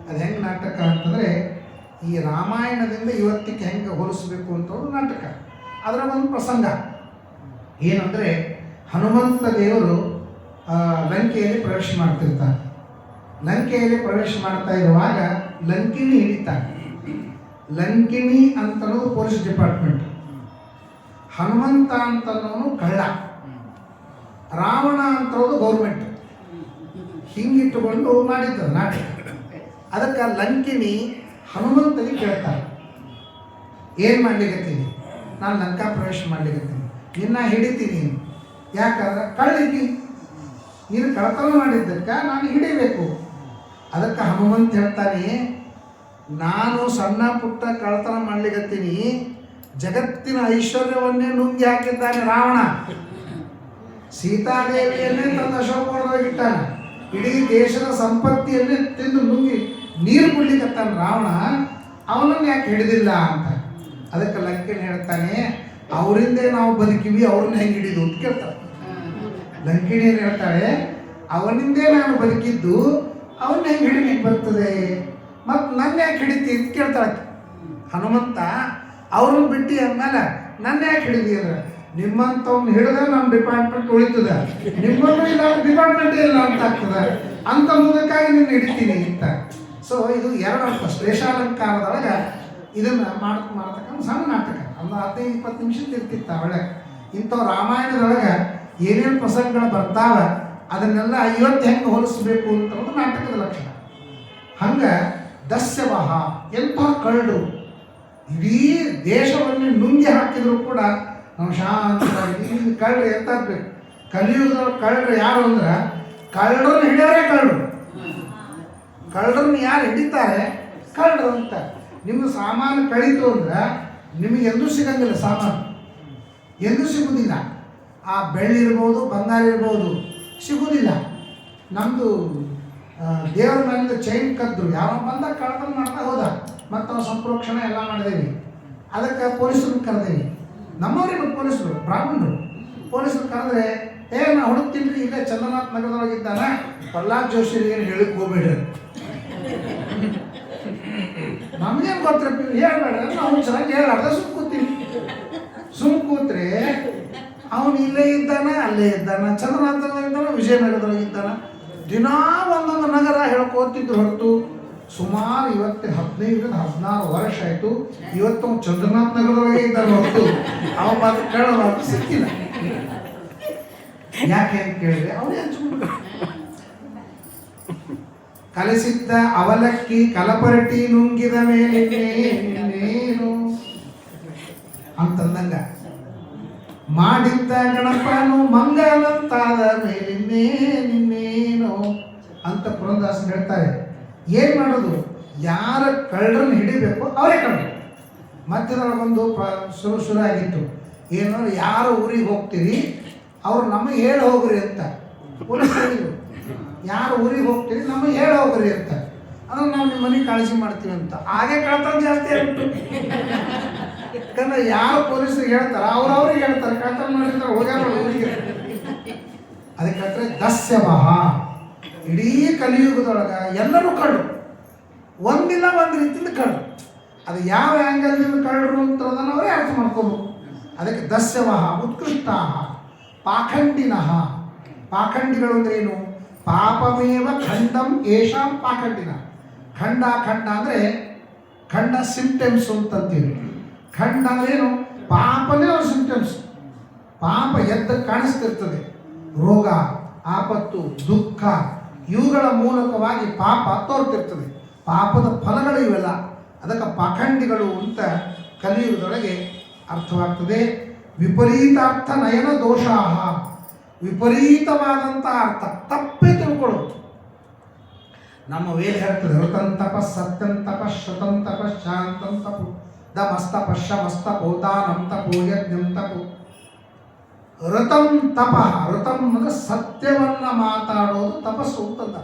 ಅದು ಹೆಂಗೆ ನಾಟಕ ಅಂತಂದರೆ, ಈ ರಾಮಾಯಣದಿಂದ ಇವತ್ತಿಗೆ ಹೆಂಗೆ ಹೋಲಿಸ್ಬೇಕು ಅಂತ ಒಂದು ನಾಟಕ. ಅದರ ಒಂದು ಪ್ರಸಂಗ ಏನಂದರೆ, ಹನುಮಂತ ದೇವರು ಲಂಕೆಯಲ್ಲಿ ಪ್ರವೇಶ ಮಾಡ್ತಿರ್ತಾರೆ. ಲಂಕೆಯಲ್ಲಿ ಪ್ರವೇಶ ಮಾಡ್ತಾ ಇರುವಾಗ ಲಂಕಿಣಿ ಹಿಡಿತಾರೆ. ಲಂಕಿಣಿ ಅಂತನೋದು ಪೊಲೀಸ್ ಡಿಪಾರ್ಟ್ಮೆಂಟ್, ಹನುಮಂತ ಅಂತನೋನು ಕಳ್ಳ, ರಾವಣ ಅಂತೋದು ಗೌರ್ಮೆಂಟ್. ಹಿಂಗಿಟ್ಟುಕೊಂಡು ಮಾಡಿದ್ದಾರೆ ನಾಟಕ. ಅದಕ್ಕೆ ಲಂಕಿಣಿ ಹನುಮಂತನಿಗೆ ಕೇಳ್ತಾರೆ, ಏನು ಮಾಡ್ಲಿಕ್ಕತ್ತೀನಿ? ನಾನು ಲಂಕಾ ಪ್ರವೇಶ ಮಾಡ್ಲಿಕ್ಕತ್ತೀನಿ, ನಿನ್ನ ಹಿಡಿತೀನಿ. ಯಾಕಂದ್ರೆ ಕಳ್ಳಿದ್ದಿ, ನೀನು ಕಳತನ ಮಾಡಿದ್ದಕ್ಕೆ ನಾನು ಹಿಡಿಬೇಕು. ಅದಕ್ಕೆ ಹನುಮಂತ ಹೇಳ್ತಾನೆ, ನಾನು ಸಣ್ಣ ಪುಟ್ಟ ಕಳತನ ಮಾಡ್ಲಿಕ್ಕತ್ತೀನಿ, ಜಗತ್ತಿನ ಐಶ್ವರ್ಯವನ್ನೇ ನುಂಗಿ ಹಾಕಿದ್ದಾನೆ ರಾವಣ. ಸೀತಾದೇವಿಯನ್ನೇ ತನ್ನ ಅಶೋಕವನದೊಳಗಿಟ್ಟಾನೆ. ಇಡೀ ದೇಶದ ಸಂಪತ್ತಿಯನ್ನೇ ತಿಂದು ನುಂಗಿ ನೀರು ಕುಡ್ಲಿಕ್ಕತ್ತಾನೆ ರಾವಣ. ಅವನನ್ನು ಯಾಕೆ ಹಿಡಿದಿಲ್ಲ ಅಂತ. ಅದಕ್ಕೆ ಲಂಕಿಣಿ ಹೇಳ್ತಾನೆ, ಅವರಿಂದೇ ನಾವು ಬದುಕಿವಿ, ಅವ್ರನ್ನ ಹೆಂಗೆ ಹಿಡಿದು ಅಂತ ಕೇಳ್ತಾರೆ. ಲಂಕಿಣಿ ಏನು ಹೇಳ್ತಾಳೆ, ಅವನಿಂದೇ ನಾನು ಬದುಕಿದ್ದು, ಅವನ್ನ ಹೆಂಗೆ ಹಿಡಿಲಿಕ್ಕೆ ಬರ್ತದೆ, ಮತ್ತು ನನ್ನ ಯಾಕೆ ಹಿಡಿತಿ ಅಂತ ಕೇಳ್ತಾಳೆ. ಹನುಮಂತ ಅವ್ರನ್ನ ಬಿಟ್ಟು ಅಂದಮೇಲೆ ನನ್ನ ಯಾಕೆ ಹಿಡಿದಿ ಅಂದ್ರೆ, ನಿಮ್ಮಂಥವ್ನ ಹಿಡಿದ್ರೆ ನಮ್ಮ ಡಿಪಾರ್ಟ್ಮೆಂಟ್ ಉಳಿತದೆ, ನಿಮ್ಮನ್ನು ಇಲ್ಲ ಡಿಪಾರ್ಟ್ಮೆಂಟೇ ಇಲ್ಲ ಅಂತ ಆಗ್ತದೆ, ಅಂತ ಮೂಲಕ್ಕಾಗಿ ನಿನ್ನ ಹಿಡಿತೀನಿ ಅಂತ. ಸೊ ಇದು ಎರಡು ಅರ್ಥ. ಶ್ಲೇಷಾಲಂಕಾರದೊಳಗೆ ಇದನ್ನು ಮಾಡ್ತಕ್ಕಂಥ ಸಣ್ಣ ನಾಟಕ. ಒಂದು 15-20 ನಿಮಿಷದ ಇರ್ತಿತ್ತು ಒಳಗೆ. ಇಂಥವು ರಾಮಾಯಣದೊಳಗೆ ಏನೇನು ಪ್ರಸಂಗಗಳು ಬರ್ತಾವೆ ಅದನ್ನೆಲ್ಲ ಇವತ್ತು ಹೆಂಗೆ ಹೋಲಿಸ್ಬೇಕು ಅಂತ ಒಂದು ನಾಟಕದ ಲಕ್ಷಣ. ಹಂಗೆ ದಸ್ಯವಹ, ಎಂಥ ಕಳ್ಳರು, ಇಡೀ ದೇಶವನ್ನೇ ನುಂಗಿ ಹಾಕಿದ್ರು ಕೂಡ ನಾವು ಶಾಂತವಾಗಿ. ಕಳ್ಳರು ಎಂತಾಗಬೇಕು? ಕಲಿಯುಗದೊಳಗೆ ಕಳ್ಳರು ಯಾರು ಅಂದ್ರೆ, ಕಳ್ಳರನ್ನು ಹಿಡಿಯೋರೇ ಕಳ್ಳರು. ಕಳ್ಳರನ್ನು ಯಾರು ಹಿಡಿತಾರೆ ಕಳ್ಳರು ಅಂತ. ನಿಮ್ಮ ಸಾಮಾನು ಕಳೀತು ಅಂದ್ರೆ ನಿಮಗೆ ಎಂದೂ ಸಿಗಂಗಿಲ್ಲ, ಸಾಮಾನು ಎಂದೂ ಸಿಗುವುದಿಲ್ಲ. ಆ ಬೆಳ್ಳಿ ಇರ್ಬೋದು, ಬಂಗಾರ ಇರ್ಬೋದು, ಸಿಗುವುದಿಲ್ಲ. ನಮ್ಮದು ದೇವರ ಮೇಲಿಂದ ಚೈನ್ ಕದ್ದು ಯಾವ ಬಂದಾಗ ಕಳ್ಳತನ ಮಾಡ್ತಾ ಹೋದ, ಮತ್ತು ನಾವು ಸಂಪ್ರೋಕ್ಷಣ ಎಲ್ಲ ಮಾಡಿದೇವಿ. ಅದಕ್ಕೆ ಪೊಲೀಸರನ್ನು ಕರೆದೇವಿ. ನಮ್ಮವ್ರಿಗೆ ಪೊಲೀಸರು ಬ್ರಾಹ್ಮಣರು ಪೊಲೀಸರು ಕರೆದ್ರೆ, ನಾ ಹುಡುಕ್ತೀನಿ, ಇಲ್ಲೇ ಚಂದ್ರನಾಥ್ ನಗರದೊಳಗಿದ್ದಾನೆ, ಪ್ರಹ್ಲಾದ್ ಜೋಶಿ ಏನು ಹೇಳಿಕ್ ಹೋಗ್ಬೇಡ್ರಿ, ನಮಗೇನು ಗೊತ್ತಿರಪ್ಪ, ಹೇಳ್ಬೇಡ, ನಾವು ಚೆನ್ನಾಗಿ ಹೇಳಾರ್ದ ಸುಮ್ ಕೂತ್ರೆ ಅವನು ಇಲ್ಲೇ ಇದ್ದಾನೆ, ಅಲ್ಲೇ ಇದ್ದಾನೆ, ಚಂದ್ರನಾಥದೊಳಗಿದ್ದಾನೆ, ವಿಜಯನಗರದೊಳಗಿದ್ದಾನೆ. ದಿನಾ ಒಂದೊಂದು ನಗರ ಹೇಳ್ಕೋತಿದ್ರು ಹೊರತು ಸುಮಾರು ಇವತ್ತು 15-16 ವರ್ಷ ಆಯಿತು. ಇವತ್ತು ಚಂದ್ರನಾಥ್ ನಗರದೊಳಗೆ ಇದ್ದಾನೆ ಹೊರತು ಅವ ಮಾತ್ರ ಕೇಳೋದು ಸಿಕ್ಕಿಲ್ಲ. ಯಾಕೆ ಅಂತ ಕೇಳಿದ್ರೆ ಅವನೇ ಹಂಚ್ಕೊಂಡು ಕಲಿಸಿದ್ದ ಅವಲಕ್ಕಿ ಕಲಪರಟಿ ನುಂಗಿದ ಮೇಲೇನು ಅಂತಂದಂಗ, ಮಾಡಿದ್ದ ಗಣಪನು ಮಂಗಲಂತಾದ ಮೇಲಿನ್ನೇನು ಅಂತ ಪುರಂದರದಾಸರು ಹೇಳ್ತಾರೆ. ಏನು ಮಾಡೋದು? ಯಾರ ಕಳ್ಳರನ್ನು ಹಿಡಿಬೇಕು ಅವರೇ ಕಳ್ಳರು. ಮಧ್ಯದೊಳಗೊಂದು ಶುರು ಆಗಿತ್ತು, ಏನು, ಯಾರು ಊರಿಗೆ ಹೋಗ್ತೀರಿ ಅವ್ರು ನಮಗೆ ಹೇಳಿ ಹೋಗ್ರಿ ಅಂತ. ಪೊಲೀಸರು ಯಾರು ಊರಿಗೆ ಹೋಗ್ತೀರಿ ನಮಗೆ ಹೇಳಿ ಹೋಗ್ರಿ ಅಂತ, ಅಂದ್ರೆ ನಾವು ನಿಮ್ಮ ಮನೆಗೆ ಕಾಳಜಿ ಮಾಡ್ತೀವಿ ಅಂತ. ಹಾಗೆ ಕಳ್ತನ ಜಾಸ್ತಿ ಆಗ್ಬಿಟ್ಟು. ಯಾಕಂದ್ರೆ ಯಾರು ಪೊಲೀಸರಿಗೆ ಹೇಳ್ತಾರೆ ಅವ್ರಿಗೆ ಹೇಳ್ತಾರೆ, ಕಳ್ತನ ಮಾಡಿರ್ತಾರೆ ಹೋಗ್ಯಾರ ಊರಿಗೆ. ಅದಕ್ಕೆ ದಸ್ಯವಹ, ಇಡೀ ಕಲಿಯುಗದೊಳಗೆ ಎಲ್ಲರೂ ಕಳ್ಳರು, ಒಂದಿಲ್ಲ ಒಂದು ರೀತಿಯಿಂದ ಕಳ್ಳರು. ಅದು ಯಾವ ಆ್ಯಂಗಲ್ನಿಂದ ಕಳ್ಳರು ಅಂತದನ್ನು ಅವರೇ ಅರ್ಥ ಮಾಡ್ಕೋಬೇಕು. ಅದಕ್ಕೆ ದಸ್ಯವಹ ಉತ್ಕೃಷ್ಟ ಪಾಖಂಡಿನಃ. ಪಾಖಂಡಿಗಳು ಅಂದ್ರೆ ಏನು? ಪಾಪಮೇವ ಖಂಡಂ ಯೇಷಾಂ ಪಾಖಂಡಿನ. ಖಂಡ ಅಂದರೆ ಖಂಡ ಸಿಂಪ್ಟಮ್ಸ್ ಅಂತಂತೀವಿ. ಖಂಡ ಅಂದ್ರೇನು? ಪಾಪನೇ ಅವ್ರ ಸಿಂಪ್ಟಮ್ಸ್. ಪಾಪ ಎದ್ದು ಕಾಣಿಸ್ತಿರ್ತದೆ. ರೋಗ, ಆಪತ್ತು, ದುಃಖ ಇವುಗಳ ಮೂಲಕವಾಗಿ ಪಾಪ ತೋರ್ತಿರ್ತದೆ. ಪಾಪದ ಫಲಗಳು ಇವೆಲ್ಲ. ಅದಕ್ಕೆ ಪಾಖಂಡಿಗಳು ಅಂತ ಕಲಿಯುವುದರೊಳಗೆ ಅರ್ಥವಾಗ್ತದೆ. ವಿಪರೀತಾರ್ಥ ನಯನ ದೋಷಾಹ, ವಿಪರೀತವಾದಂಥ ಅರ್ಥ ತಪ್ಪೇ ತಿಳ್ಕೊಳ್ಳೋದು. ನಮ್ಮ ವೇದ ಹೇಳ್ತದೆ, ಋತಂ ತಪಸ್, ಸತ್ಯಂ ತಪಸ್, ಶ್ರುತಂ ತಪಸ್, ಶಾಂತಂ ತಪು, ದಮಸ್ತಪ ಶಮಸ್ತಪೋ, ದಾನಂ ತಪೋ, ಯಜ್ಞಂ ತಪು. ಋತಂ ತಪ, ಋತಂ ಅಂದ್ರೆ ಸತ್ಯವನ್ನ ಮಾತಾಡೋದು ತಪಸ್ಸು ಅಂತಂದ.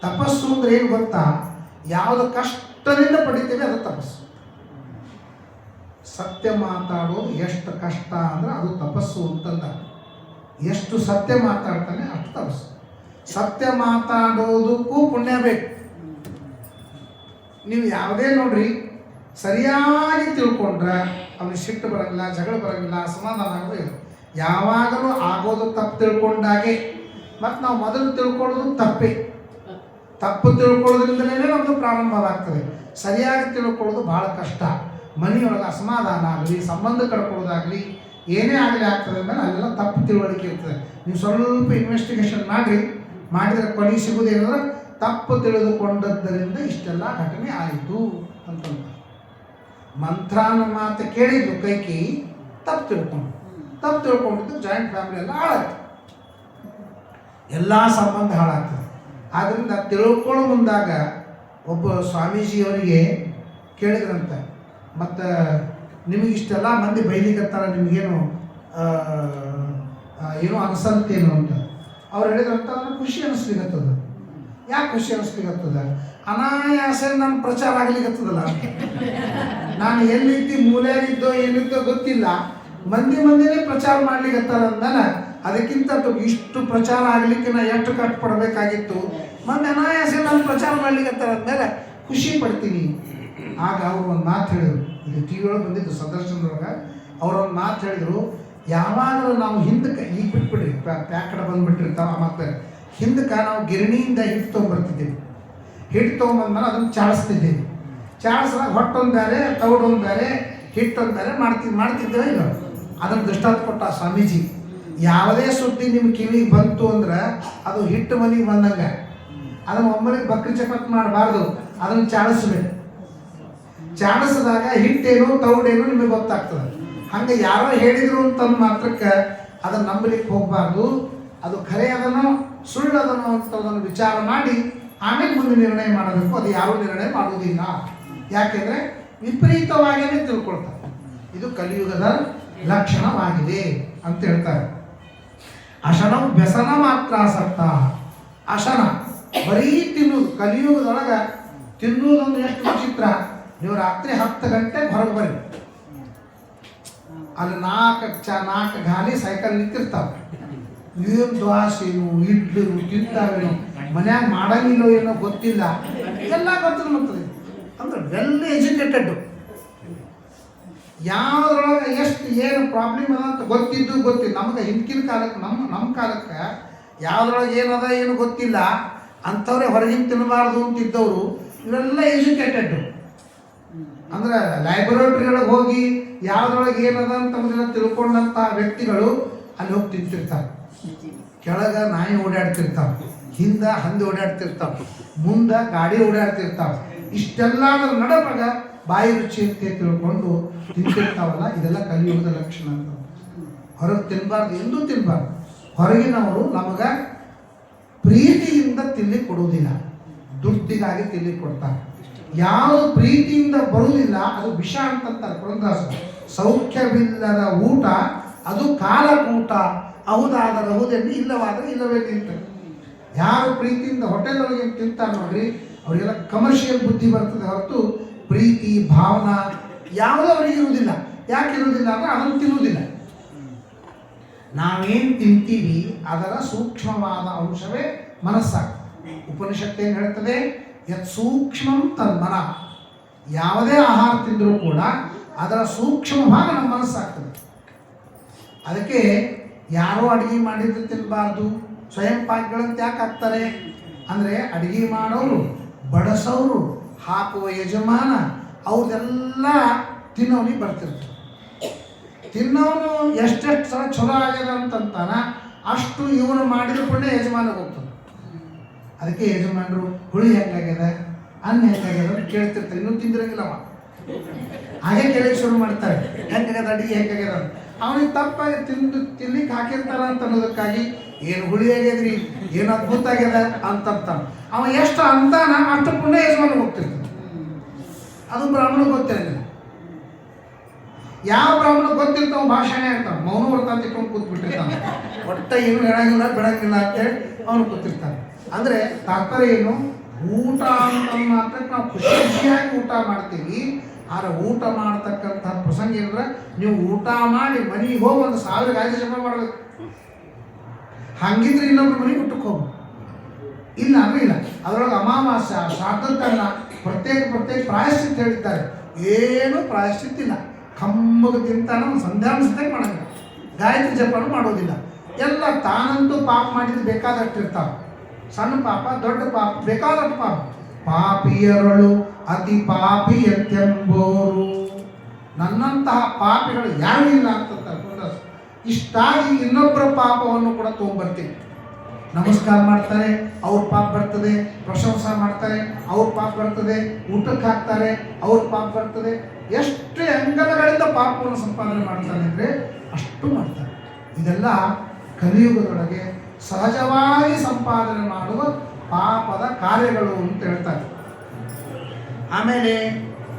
ತಪಸ್ಸು ಅಂದ್ರೆ ಏನು ಗೊತ್ತಾ? ಯಾವುದು ಕಷ್ಟದಿಂದ ಪಡಿತೇವೆ ಅದು ತಪಸ್ಸು. ಸತ್ಯ ಮಾತಾಡೋದು ಎಷ್ಟು ಕಷ್ಟ ಅಂದ್ರೆ ಅದು ತಪಸ್ಸು ಅಂತಂದ. ಎಷ್ಟು ಸತ್ಯ ಮಾತಾಡ್ತಾನೆ ಅಷ್ಟು ತಪಸ್ಸು. ಸತ್ಯ ಮಾತಾಡೋದಕ್ಕೂ ಪುಣ್ಯ ಬೇಕು. ನೀವು ಯಾವುದೇ ನೋಡ್ರಿ, ಸರಿಯಾಗಿ ತಿಳ್ಕೊಂಡ್ರೆ ಅವನಿಗೆ ಸಿಟ್ಟು ಬರಂಗಿಲ್ಲ, ಜಗಳ ಬರಂಗಿಲ್ಲ, ಸಮಾಧಾನ ಆಗೋದು. ಯಾವಾಗಲೂ ಆಗೋದು ತಪ್ಪು ತಿಳ್ಕೊಂಡಾಗೆ. ಮತ್ತು ನಾವು ಮೊದಲು ತಿಳ್ಕೊಳ್ಳೋದು ತಪ್ಪೇ. ತಪ್ಪು ತಿಳ್ಕೊಳ್ಳೋದ್ರಿಂದಲೇ ನಮ್ಮದು ಪ್ರಾರಂಭವಾಗ್ತದೆ. ಸರಿಯಾಗಿ ತಿಳ್ಕೊಳ್ಳೋದು ಭಾಳ ಕಷ್ಟ. ಮನೆಯೊಳಗೆ ಅಸಮಾಧಾನ ಆಗಲಿ, ಸಂಬಂಧ ಕಳ್ಕೊಳ್ಳೋದಾಗಲಿ, ಏನೇ ಆಗಲಿ ಆಗ್ತದೆ ಅಂದರೆ ಅಲ್ಲೆಲ್ಲ ತಪ್ಪು ತಿಳುವಳಿಕೆ ಇರ್ತದೆ. ನೀವು ಸ್ವಲ್ಪ ಇನ್ವೆಸ್ಟಿಗೇಷನ್ ಮಾಡಿದರೆ ಕೊನೆಗೆ ಸಿಗುವುದೇನಂದ್ರೆ ತಪ್ಪು ತಿಳಿದುಕೊಂಡದ್ದರಿಂದ ಇಷ್ಟೆಲ್ಲ ಘಟನೆ ಆಯಿತು ಅಂತಂದ. ಮಂತ್ರಾನ ಮಾತು ಕೇಳಿದ್ದು ಕೈಕೇಯಿ, ತಪ್ಪು ತಿಳ್ಕೊಂಡಿದ್ದು ಜಾಯಿಂಟ್ ಫ್ಯಾಮಿಲಿ ಎಲ್ಲ ಹಾಳಾಯ್ತು. ಎಲ್ಲ ಸಂಬಂಧ ಹಾಳಾಗ್ತದೆ. ಆದ್ದರಿಂದ ತಿಳ್ಕೊಳ್ಳೋ ಮುಂದಾಗ ಒಬ್ಬ ಸ್ವಾಮೀಜಿಯವರಿಗೆ ಕೇಳಿದ್ರಂತೆ, ಮತ್ತು ನಿಮಗಿಷ್ಟೆಲ್ಲ ಮಂದಿ ಬೈಲಿಕತ್ತಾರ, ನಿಮಗೇನು ಏನೋ ಅನಿಸಲ್ತೇನು ಅಂತ. ಅವ್ರು ಹೇಳಿದ್ರಂತ, ನನಗೆ ಖುಷಿ ಅನಿಸ್ಲಿಕ್ಕತ್ತದ. ಯಾಕೆ ಖುಷಿ ಅನಿಸ್ಲಿಕ್ಕತ್ತದ? ಅನಾಯಾಸ ನನ್ನ ಪ್ರಚಾರ ಆಗ್ಲಿಕ್ಕತ್ತದಲ್ಲ. ನಾನು ಎಲ್ಲಿದ್ದಿ, ಮೂಲೆಯಾಗಿದ್ದೋ ಏನಿದ್ದೋ ಗೊತ್ತಿಲ್ಲ, ಮಂದಿನೇ ಪ್ರಚಾರ ಮಾಡ್ಲಿಕ್ಕತ್ತಾರ ಅಂದನ. ಅದಕ್ಕಿಂತ ಇಷ್ಟು ಪ್ರಚಾರ ಆಗಲಿಕ್ಕೆ ನಾ ಎಷ್ಟು ಕಷ್ಟಪಡಬೇಕಾಗಿತ್ತು, ಮಂದಿ ಅನಾಯಾಸ ನಾನು ಪ್ರಚಾರ ಮಾಡ್ಲಿಕ್ಕತ್ತಾರ ಅಂದಮೇಲೆ ಖುಷಿ ಪಡ್ತೀನಿ. ಆಗ ಅವರು ಒಂದು ಮಾತು ಹೇಳಿದರು, ಇದು ಟಿ ವಿ ಒಳಗೆ ಬಂದಿದ್ದು ಸಂದರ್ಶನದೊಳಗೆ. ಅವರೊಂದು ಮಾತು ಹೇಳಿದರು, ಯಾವಾಗಲೂ ನಾವು ಹಿಂದಕ್ಕೆ ಈಗ ಬಿಟ್ಬಿಡ್ರಿ, ಪ್ಯಾಕೆಟ್ ಬಂದುಬಿಟ್ಟಿರ್ತಾವ. ಮತ್ತು ಹಿಂದಕ್ಕೆ ನಾವು ಗಿರಣಿಯಿಂದ ಹಿಟ್ಟು ತೊಗೊಂಬರ್ತಿದ್ದೀವಿ. ಹಿಟ್ಟು ತೊಗೊಂಬಂದ್ಮೇಲೆ ಅದನ್ನು ಚಾಳಿಸ್ತಿದ್ದೀವಿ. ಚಾಳಿಸಿದಾಗ ಹೊಟ್ಟೊಂದು ಬೇರೆ, ತೌಡೊಂದು ಬೇರೆ, ಹಿಟ್ಟೊಂದು ಬೇರೆ ಮಾಡ್ತಿದ್ದೇವೆ. ಇಲ್ಲ, ಅದನ್ನು ದೃಷ್ಟಾಂತ ಕೊಟ್ಟ ಸ್ವಾಮೀಜಿ. ಯಾವುದೇ ಸುದ್ದಿ ನಿಮ್ಮ ಕಿವಿಗೆ ಬಂತು ಅಂದ್ರೆ ಅದು ಹಿಟ್ಟು ಮನೆಗೆ ಬಂದಂಗೆ. ಅದನ್ನು ಒಮ್ಮೆ ಬಕ್ರಿ ಚಪಾತಿ ಮಾಡಬಾರ್ದು, ಅದನ್ನು ಚಾಳಿಸ್ಬೇಕು. ಚಾಣಿಸಿದಾಗ ಹಿಟ್ಟೇನು ತೌಡೇನು ನಿಮಗೆ ಗೊತ್ತಾಗ್ತದೆ. ಹಂಗೆ ಯಾರೋ ಹೇಳಿದರು ಅಂತಂದು ಮಾತ್ರಕ್ಕೆ ಅದನ್ನು ನಂಬಲಿಕ್ಕೆ ಹೋಗಬಾರ್ದು. ಅದು ಖರೆ ಅದನ್ನು ಸುಳ್ಳು ಅದನ್ನು ಅಂತದನ್ನು ವಿಚಾರ ಮಾಡಿ ಆಮೇಲೆ ಮುಂದೆ ನಿರ್ಣಯ ಮಾಡಬೇಕು. ಅದು ಯಾರೂ ನಿರ್ಣಯ ಮಾಡುವುದಿಲ್ಲ. ಯಾಕೆಂದರೆ ವಿಪರೀತವಾಗಿಯೇ ತಿಳ್ಕೊಳ್ತಾರೆ. ಇದು ಕಲಿಯುಗದ ಲಕ್ಷಣವಾಗಿದೆ ಅಂತ ಹೇಳ್ತಾರೆ. ಅಶನಂ ವ್ಯಸನ ಮಾತ್ರ ಆಸಕ್ತ. ಅಶನ ಬರೀ ತಿನ್ನುವುದು. ಕಲಿಯುಗದೊಳಗೆ ತಿನ್ನುವುದೊಂದು ಎಷ್ಟು ವಿಚಿತ್ರ. ನೀವು ರಾತ್ರಿ 10 ಗಂಟೆಗೆ ಹೊರಗೆ ಬರ್ರಿ, ಅಲ್ಲಿ 4 ಗಾಲಿ ಸೈಕಲ್ ನಿಂತಿರ್ತಾವೆ. ಏನು ದ್ವಾಸೆನು ಇಡ್ಲು ತಿಂತಾವೇನೋ, ಮನ್ಯಾಗ ಮಾಡಂಗಿಲ್ಲೋ ಏನೋ ಗೊತ್ತಿಲ್ಲ, ಎಲ್ಲ ಗೊತ್ತಿಲ್ಲ. ಅಂದ್ರೆ ವೆಲ್ ಎಜುಕೇಟೆಡ್. ಯಾವುದ್ರೊಳಗೆ ಎಷ್ಟು ಏನು ಪ್ರಾಬ್ಲಮ್ ಅದ ಅಂತ ಗೊತ್ತಿದ್ದು. ನಮಗೆ ಹಿಂದಿನ ಕಾಲಕ್ಕೆ ನಮ್ಮ ಕಾಲಕ್ಕೆ ಯಾವುದ್ರೊಳಗೆ ಏನದ ಏನು ಗೊತ್ತಿಲ್ಲ ಅಂಥವ್ರೆ ಹೊರಗಿನ ತಿನ್ನಬಾರ್ದು ಅಂತಿದ್ದವರು ಇವೆಲ್ಲ ಎಜುಕೇಟೆಡ್. ಅಂದ್ರೆ ಲೈಬ್ರರಿಯೊಳಗೆ ಹೋಗಿ ಯಾವುದ್ರೊಳಗೆ ಏನದ ಅಂತಂದ್ರೆ ತಿಳ್ಕೊಂಡಂಥ ವ್ಯಕ್ತಿಗಳು ಅಲ್ಲಿ ಹೋಗಿ ತಿಂತಿರ್ತಾರೆ. ಕೆಳಗೆ ನಾಯಿ ಓಡಾಡ್ತಿರ್ತಾವೆ, ಹಿಂದೆ ಹಂದಿ ಓಡಾಡ್ತಿರ್ತಾವೆ, ಮುಂದೆ ಗಾಡಿ ಓಡಾಡ್ತಿರ್ತಾವೆ. ಇಷ್ಟೆಲ್ಲ ನಡಪಾಗ ಬಾಯಿ ರುಚಿ ಅಂತ ತಿಳ್ಕೊಂಡು ತಿಂತಿರ್ತಾವಲ್ಲ, ಇದೆಲ್ಲ ಕಲಿಯುಗದ ಲಕ್ಷಣ ಅಂತ. ಹೊರಗೆ ತಿನ್ನಬಾರ್ದು, ಎಂದೂ ತಿನ್ನಬಾರ್ದು. ಹೊರಗಿನವರು ನಮಗೆ ಪ್ರೀತಿಯಿಂದ ತಿನ್ಲಿಕ್ಕೆ ಕೊಡುವುದಿಲ್ಲ, ದುಡ್ಡಿಗಾಗಿ ತಿನ್ಲಿಕ್ಕೆ ಕೊಡ್ತಾರೆ. ಯಾವುದು ಪ್ರೀತಿಯಿಂದ ಬರುವುದಿಲ್ಲ ಅದು ವಿಷ ಅಂತಂತಾರೆ ಪುರಂದರದಾಸರು. ಸೌಖ್ಯವಿಲ್ಲದ ಊಟ ಅದು ಕಾಲಕೂಟ, ಹೌದಾದರೆ ಹೌದೆಂದು, ಇಲ್ಲವಾದರೆ ಇಲ್ಲವೇ ತಿಂತಾರೆ. ಯಾರು ಪ್ರೀತಿಯಿಂದ ಹೋಟೆಲ್ಗಳಿಗೆ ತಿಂತಾರೆ ನೋಡ್ರಿ, ಅವರಿಗೆಲ್ಲ ಕಮರ್ಷಿಯಲ್ ಬುದ್ಧಿ ಬರ್ತದೆ ಹೊರತು ಪ್ರೀತಿ ಭಾವನಾ ಯಾವುದೂ ಅವರಿಗೆ ಇರುವುದಿಲ್ಲ. ಯಾಕೆ ಇರುವುದಿಲ್ಲ ಅಂದರೆ ಅದನ್ನು ತಿನ್ನುವುದಿಲ್ಲ. ನಾವೇನು ತಿಂತೀವಿ ಅದರ ಸೂಕ್ಷ್ಮವಾದ ಅಂಶವೇ ಮನಸ್ಸಾಗ್ತದೆ. ಉಪನಿಷತ್ತು ಏನು ಹೇಳ್ತದೆ? ಯತ್ ಸೂಕ್ಷ್ಮಂ ತನ್ಮನ. ಯಾವುದೇ ಆಹಾರ ತಿಂದರೂ ಕೂಡ ಅದರ ಸೂಕ್ಷ್ಮ ಭಾಗ ನಮ್ಮ ಮನಸ್ಸಾಗ್ತದೆ. ಅದಕ್ಕೆ ಯಾರೋ ಅಡುಗೆ ಮಾಡಿದ್ದು ತಿನ್ನಬಾರ್ದು, ಸ್ವಯಂ ಪಾಕಗಳಂತ ಯಾಕೆ ಆಗ್ತಾರೆ ಅಂದರೆ ಅಡುಗೆ ಮಾಡೋರು, ಬಡಿಸೋರು, ಹಾಕುವ ಯಜಮಾನ ಅವ್ರದೆಲ್ಲ ತಿನ್ನೋನಿಗೆ ಬರ್ತಿರ್ತಾರೆ. ತಿನ್ನೋನು ಎಷ್ಟೆಷ್ಟು ಸಲ ಚಲೋ ಆಗ್ಯದ ಅಂತಂತಾನ, ಅಷ್ಟು ಇವನು ಮಾಡಿದ ಪುಣ್ಯ ಯಜಮಾನಿಗೆ ಹೋಗ್ತದೆ. ಅದಕ್ಕೆ ಯಜಮಾನರು ಹುಳಿ ಹೆಂಗಾಗ್ಯದ, ಅನ್ನ ಹೆಂಗಾಗ್ಯದ ಅಂತ ಕೇಳ್ತಿರ್ತಾರೆ. ಇನ್ನೂ ತಿಂದಿರಂಗಿಲ್ಲವ, ಹಾಗೆ ಕೇಳಕ್ಕೆ ಶುರು ಮಾಡ್ತಾರೆ, ಹೆಂಗಾಗ್ಯದ ಅಡಿಗೆ ಹೆಂಗಾಗ್ಯದ ಅಂತ. ಅವನಿಗೆ ತಪ್ಪಾಗಿ ತಿನ್ಲಿಕ್ಕೆ ಹಾಕಿರ್ತಾರ ಅಂತ ಅನ್ನೋದಕ್ಕಾಗಿ ಏನು ಹುಳಿ ಆಗ್ಯದ್ರಿ, ಏನು ಅದ್ಭುತ ಆಗ್ಯದ ಅಂತಂತಾನ. ಅವ ಎಷ್ಟು ಅಂತಾನ ಅಷ್ಟು ಪುಣ್ಯ ಯಜಮಾನಿಗೆ ಹೋಗ್ತಿರ್ತಾನೆ. ಅದು ಬ್ರಾಹ್ಮಣ ಗೊತ್ತಿರಂಗಿಲ್ಲ. ಯಾವ ಬ್ರಾಹ್ಮಣ ಗೊತ್ತಿರ್ತಾವ ಭಾಷಣ ಇರ್ತಾವ, ಮೌನ ವ್ರತ ತಿಳ್ಕೊಂಡು ಕೂತ್ಬಿಟ್ಟಿರ್ತಾನೆ. ಒಟ್ಟ ಏನು ಹೇಳಂಗಿಲ್ಲ ಬಿಡಂಗಿಲ್ಲ ಅಂತೇಳಿ ಅವನು ಕೂತಿರ್ತಾನೆ. ಅಂದರೆ ತಾತ್ಪರ್ಯ ಏನು, ಊಟ ಅಂತ ಮಾತ್ರ ನಾವು ಖುಷಿ ಖುಷಿಯಾಗಿ ಊಟ ಮಾಡ್ತೀವಿ. ಆದರೆ ಊಟ ಮಾಡ್ತಕ್ಕಂಥ ಪ್ರಸಂಗ ಏನಂದ್ರೆ, ನೀವು ಊಟ ಮಾಡಿ ಮನೆಗೆ ಹೋಗಿ 1000 ಗಾಯತ್ರಿ ಜಪ ಮಾಡಬೇಕು. ಹಂಗಿದ್ರೆ ಇನ್ನೊಬ್ರು ಮನೆಗೆ ಊಟಕ್ಕೆ ಹೋಗ್ಬೇಕು. ಇಲ್ಲ ಅಂದ್ರೆ ಇಲ್ಲ. ಅದರೊಳಗೆ ಅಮಾವಾಸ್ಯ ಶ್ರಾದ್ದಕ್ಕನ್ನ ಪ್ರತ್ಯೇಕ ಪ್ರಾಯಶ್ಚಿತ್ತ ಹೇಳಿದ್ದಾರೆ. ಏನು ಪ್ರಾಯಶ್ಚಿತ್ತ ಇಲ್ಲ. ಕಮ್ಮಗೆ ತಿಂತಾನ, ಸಂಧ್ಯಾವಂಶಕ್ಕೆ ಮಾಡೋಂಗಿಲ್ಲ, ಗಾಯತ್ರಿ ಜಪನೂ ಮಾಡೋದಿಲ್ಲ. ಎಲ್ಲ ತಾನಂತೂ ಪಾಪ ಮಾಡಿದ್ದು ಬೇಕಾದಷ್ಟು ಇರ್ತಾವೆ. ಸಣ್ಣ ಪಾಪ, ದೊಡ್ಡ ಪಾಪ, ಬೇಕಾದಷ್ಟು ಪಾಪ. ಪಾಪಿಯರಳು ಅತಿ ಪಾಪಿ ಎಂತೆಂಬೋರು, ನನ್ನಂತಹ ಪಾಪಿಗಳು ಯಾರೂ ಇಲ್ಲ ಅಂತ ಇಷ್ಟಾಗಿ ಇನ್ನೊಬ್ಬರ ಪಾಪವನ್ನು ಕೂಡ ತೊಗೊಂಡ್ಬರ್ತೀವಿ. ನಮಸ್ಕಾರ ಮಾಡ್ತಾರೆ, ಅವ್ರ ಪಾಪ ಬರ್ತದೆ. ಪ್ರಶಂಸೆ ಮಾಡ್ತಾರೆ, ಅವ್ರ ಪಾಪ ಬರ್ತದೆ. ಊಟಕ್ಕೆ ಹಾಕ್ತಾರೆ, ಅವ್ರ ಪಾಪ ಬರ್ತದೆ. ಎಷ್ಟು ಅಂಗನಗಳಿಂದ ಪಾಪವನ್ನು ಸಂಪಾದನೆ ಮಾಡ್ತಾರೆ ಅಂದರೆ ಅಷ್ಟು ಮಾಡ್ತಾರೆ. ಇದೆಲ್ಲ ಕಲಿಯುಗದೊಳಗೆ ಸಹಜವಾಗಿ ಸಂಪಾದನೆ ಮಾಡುವ ಪಾಪದ ಕಾರ್ಯಗಳು ಅಂತ ಹೇಳ್ತಾರೆ. ಆಮೇಲೆ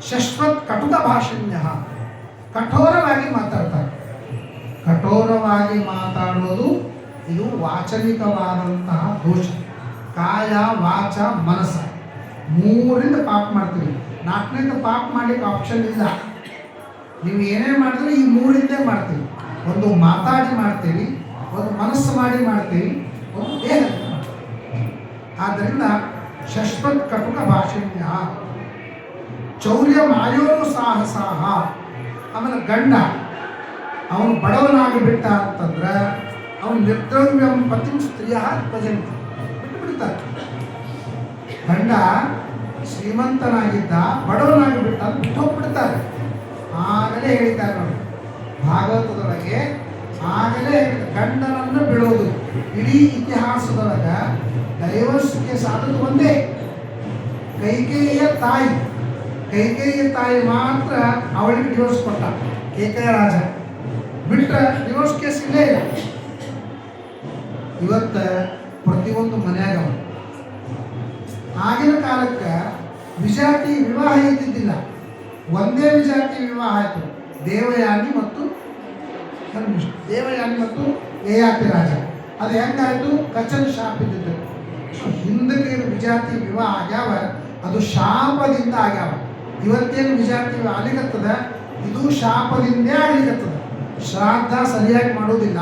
ಶಶ್ವತ್ ಕಟುಕ ಭಾಷಣ್ಯ, ಕಠೋರವಾಗಿ ಮಾತಾಡ್ತಾರೆ. ಕಠೋರವಾಗಿ ಮಾತಾಡೋದು ಇದು ವಾಚನಿಕವಾದಂತಹ ದೋಷ. ಕಾಯ, ವಾಚ, ಮನಸ್ಸ, 3ರಿಂದ ಪಾಪ ಮಾಡ್ತೀವಿ. 4ನೇದು ಪಾಪ ಮಾಡಲಿಕ್ಕೆ ಆಪ್ಷನ್ ಇಲ್ಲ. ನೀವು ಏನೇ ಮಾಡಿದ್ರೆ ಈ 3ರಿಂದ ಮಾಡ್ತೀವಿ. ಒಂದು ಮಾತಾಡಿ ಮಾಡ್ತೀವಿ, ಒಂದು ಮನಸ್ಸು ಮಾಡಿ ಮಾಡ್ತೀವಿ, ಒಂದು ದೇಹ ಮಾಡ್ತೀವಿ. ಆದ್ದರಿಂದ ಶಶ್ವತ್ ಕಟುಕ ಭಾಷಣ್ಯ, ಚೌರ್ಯ ಮಾಯೋನು ಸಾಹಸಾಹ. ಆಮೇಲೆ ಗಂಡ ಅವನು ಬಡವನಾಗಿ ಬಿಟ್ಟ ಅಂತಂದ್ರೆ ಅವನು ನಿರ್ದ್ರವ್ಯಂ ಪತಿಂ ಸ್ತ್ರೀಯ ಭಜಂತಿ, ಬಿಟ್ಟು ಬಿಡ್ತಾರೆ. ಗಂಡ ಶ್ರೀಮಂತನಾಗಿದ್ದ, ಬಡವನಾಗಿ ಬಿಟ್ಟ ಬಿಟ್ಟು ಹೋಗ್ಬಿಡ್ತಾರೆ. ಆಗಲೇ ಹೇಳಿದ್ದಾರೆ ನೋಡಿ ಭಾಗವತದೊಳಗೆ, ಆಗಲೇ ಗಂಡನನ್ನು ಬಿಡೋದು. ಇಡೀ ಇತಿಹಾಸದೊಳಗೆ ಡೈವರ್ಸ್ಗೆ ಸಾಧದು ಒಂದೇ, ಕೈಕೇಯಿಯ ತಾಯಿ ಮಾತ್ರ ಅವಳಿಗೆ ಡಿವೋರ್ಸ್ ಕೊಟ್ಟ. ಕೇಕೆಯ ರಾಜ ಬಿಟ್ಟರೆ ಡಿವೋರ್ಸ್ ಕೇಸ್ ಇಲ್ಲೇ ಇಲ್ಲ. ಇವತ್ತು ಪ್ರತಿಯೊಂದು ಮನ್ಯಾಗ ಆಗಿನ ಕಾಲಕ್ಕೆ ವಿಜಾತಿ ವಿವಾಹ ಇದ್ದಿದ್ದಿಲ್ಲ. ಒಂದೇ ವಿಜಾತಿ ವಿವಾಹ ಆಯಿತು, ದೇವಯಾನಿ ಮತ್ತು ಯಯಾತಿ ರಾಜ. ಅದು ಹೆಂಗಾಯಿತು? ಕಚನ್ ಶಾಪ ಇದ್ದಿದ್ದು. ಹಿಂದಕ್ಕೆ ವಿಜಾತಿ ವಿವಾಹ ಆಗ್ಯಾವ, ಅದು ಶಾಪದಿಂದ ಆಗ್ಯಾವ. ಇವತ್ತೇನು ವಿಜಾತಿ ಆಗ್ಲಿಕತ್ತದ, ಇದು ಶಾಪದಿಂದೇ ಆಗ್ಲಿಕತ್ತದ. ಶ್ರಾದ್ದ ಸರಿಯಾಗಿ ಮಾಡೋದಿಲ್ಲ,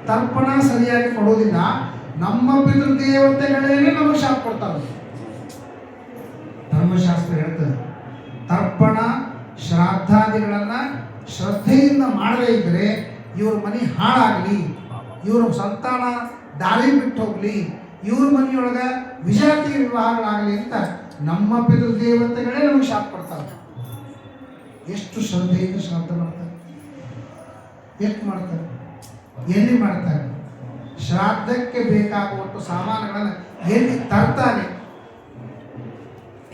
ತರ್ಪಣ ಸರಿಯಾಗಿ ಕೊಡೋದಿಲ್ಲ. ನಮ್ಮ ಪಿತೃದೇವತೆಗಳೇನೆ ನಮಗೆ ಶಾಪ ಕೊಡ್ತಾರೆ. ಧರ್ಮಶಾಸ್ತ್ರ ಹೇಳ್ತದೆ, ತರ್ಪಣ ಶ್ರಾದ್ದಾದಿಗಳನ್ನು ಶ್ರದ್ಧೆಯಿಂದ ಮಾಡದೇ ಇದ್ದರೆ ಇವ್ರ ಮನೆ ಹಾಳಾಗಲಿ, ಇವ್ರ ಸಂತಾನ ದಾರಿ ಬಿಟ್ಟು ಹೋಗಲಿ, ಇವ್ರ ಮನೆಯೊಳಗೆ ವಿಜಾತಿ ವಿವಾಹಗಳಾಗಲಿ ಅಂತ ನಮ್ಮ ಪಿತೃದೇವತೆಗಳೇ ನಮಗೆ ಶಾಪ ಕೊಡ್ತಾರೆ. ಎಷ್ಟು ಶ್ರದ್ಧೆಯಿಂದ ಶ್ರಾದ್ದ ಮಾಡ್ತಾರೆ, ಎಷ್ಟು ಮಾಡ್ತಾರೆ, ಎಲ್ಲಿ ಮಾಡ್ತಾರೆ? ಶ್ರಾದ್ದಕ್ಕೆ ಬೇಕಾಗುವಷ್ಟು ಸಾಮಾನುಗಳನ್ನು ಎಲ್ಲಿ ತರ್ತಾನೆ?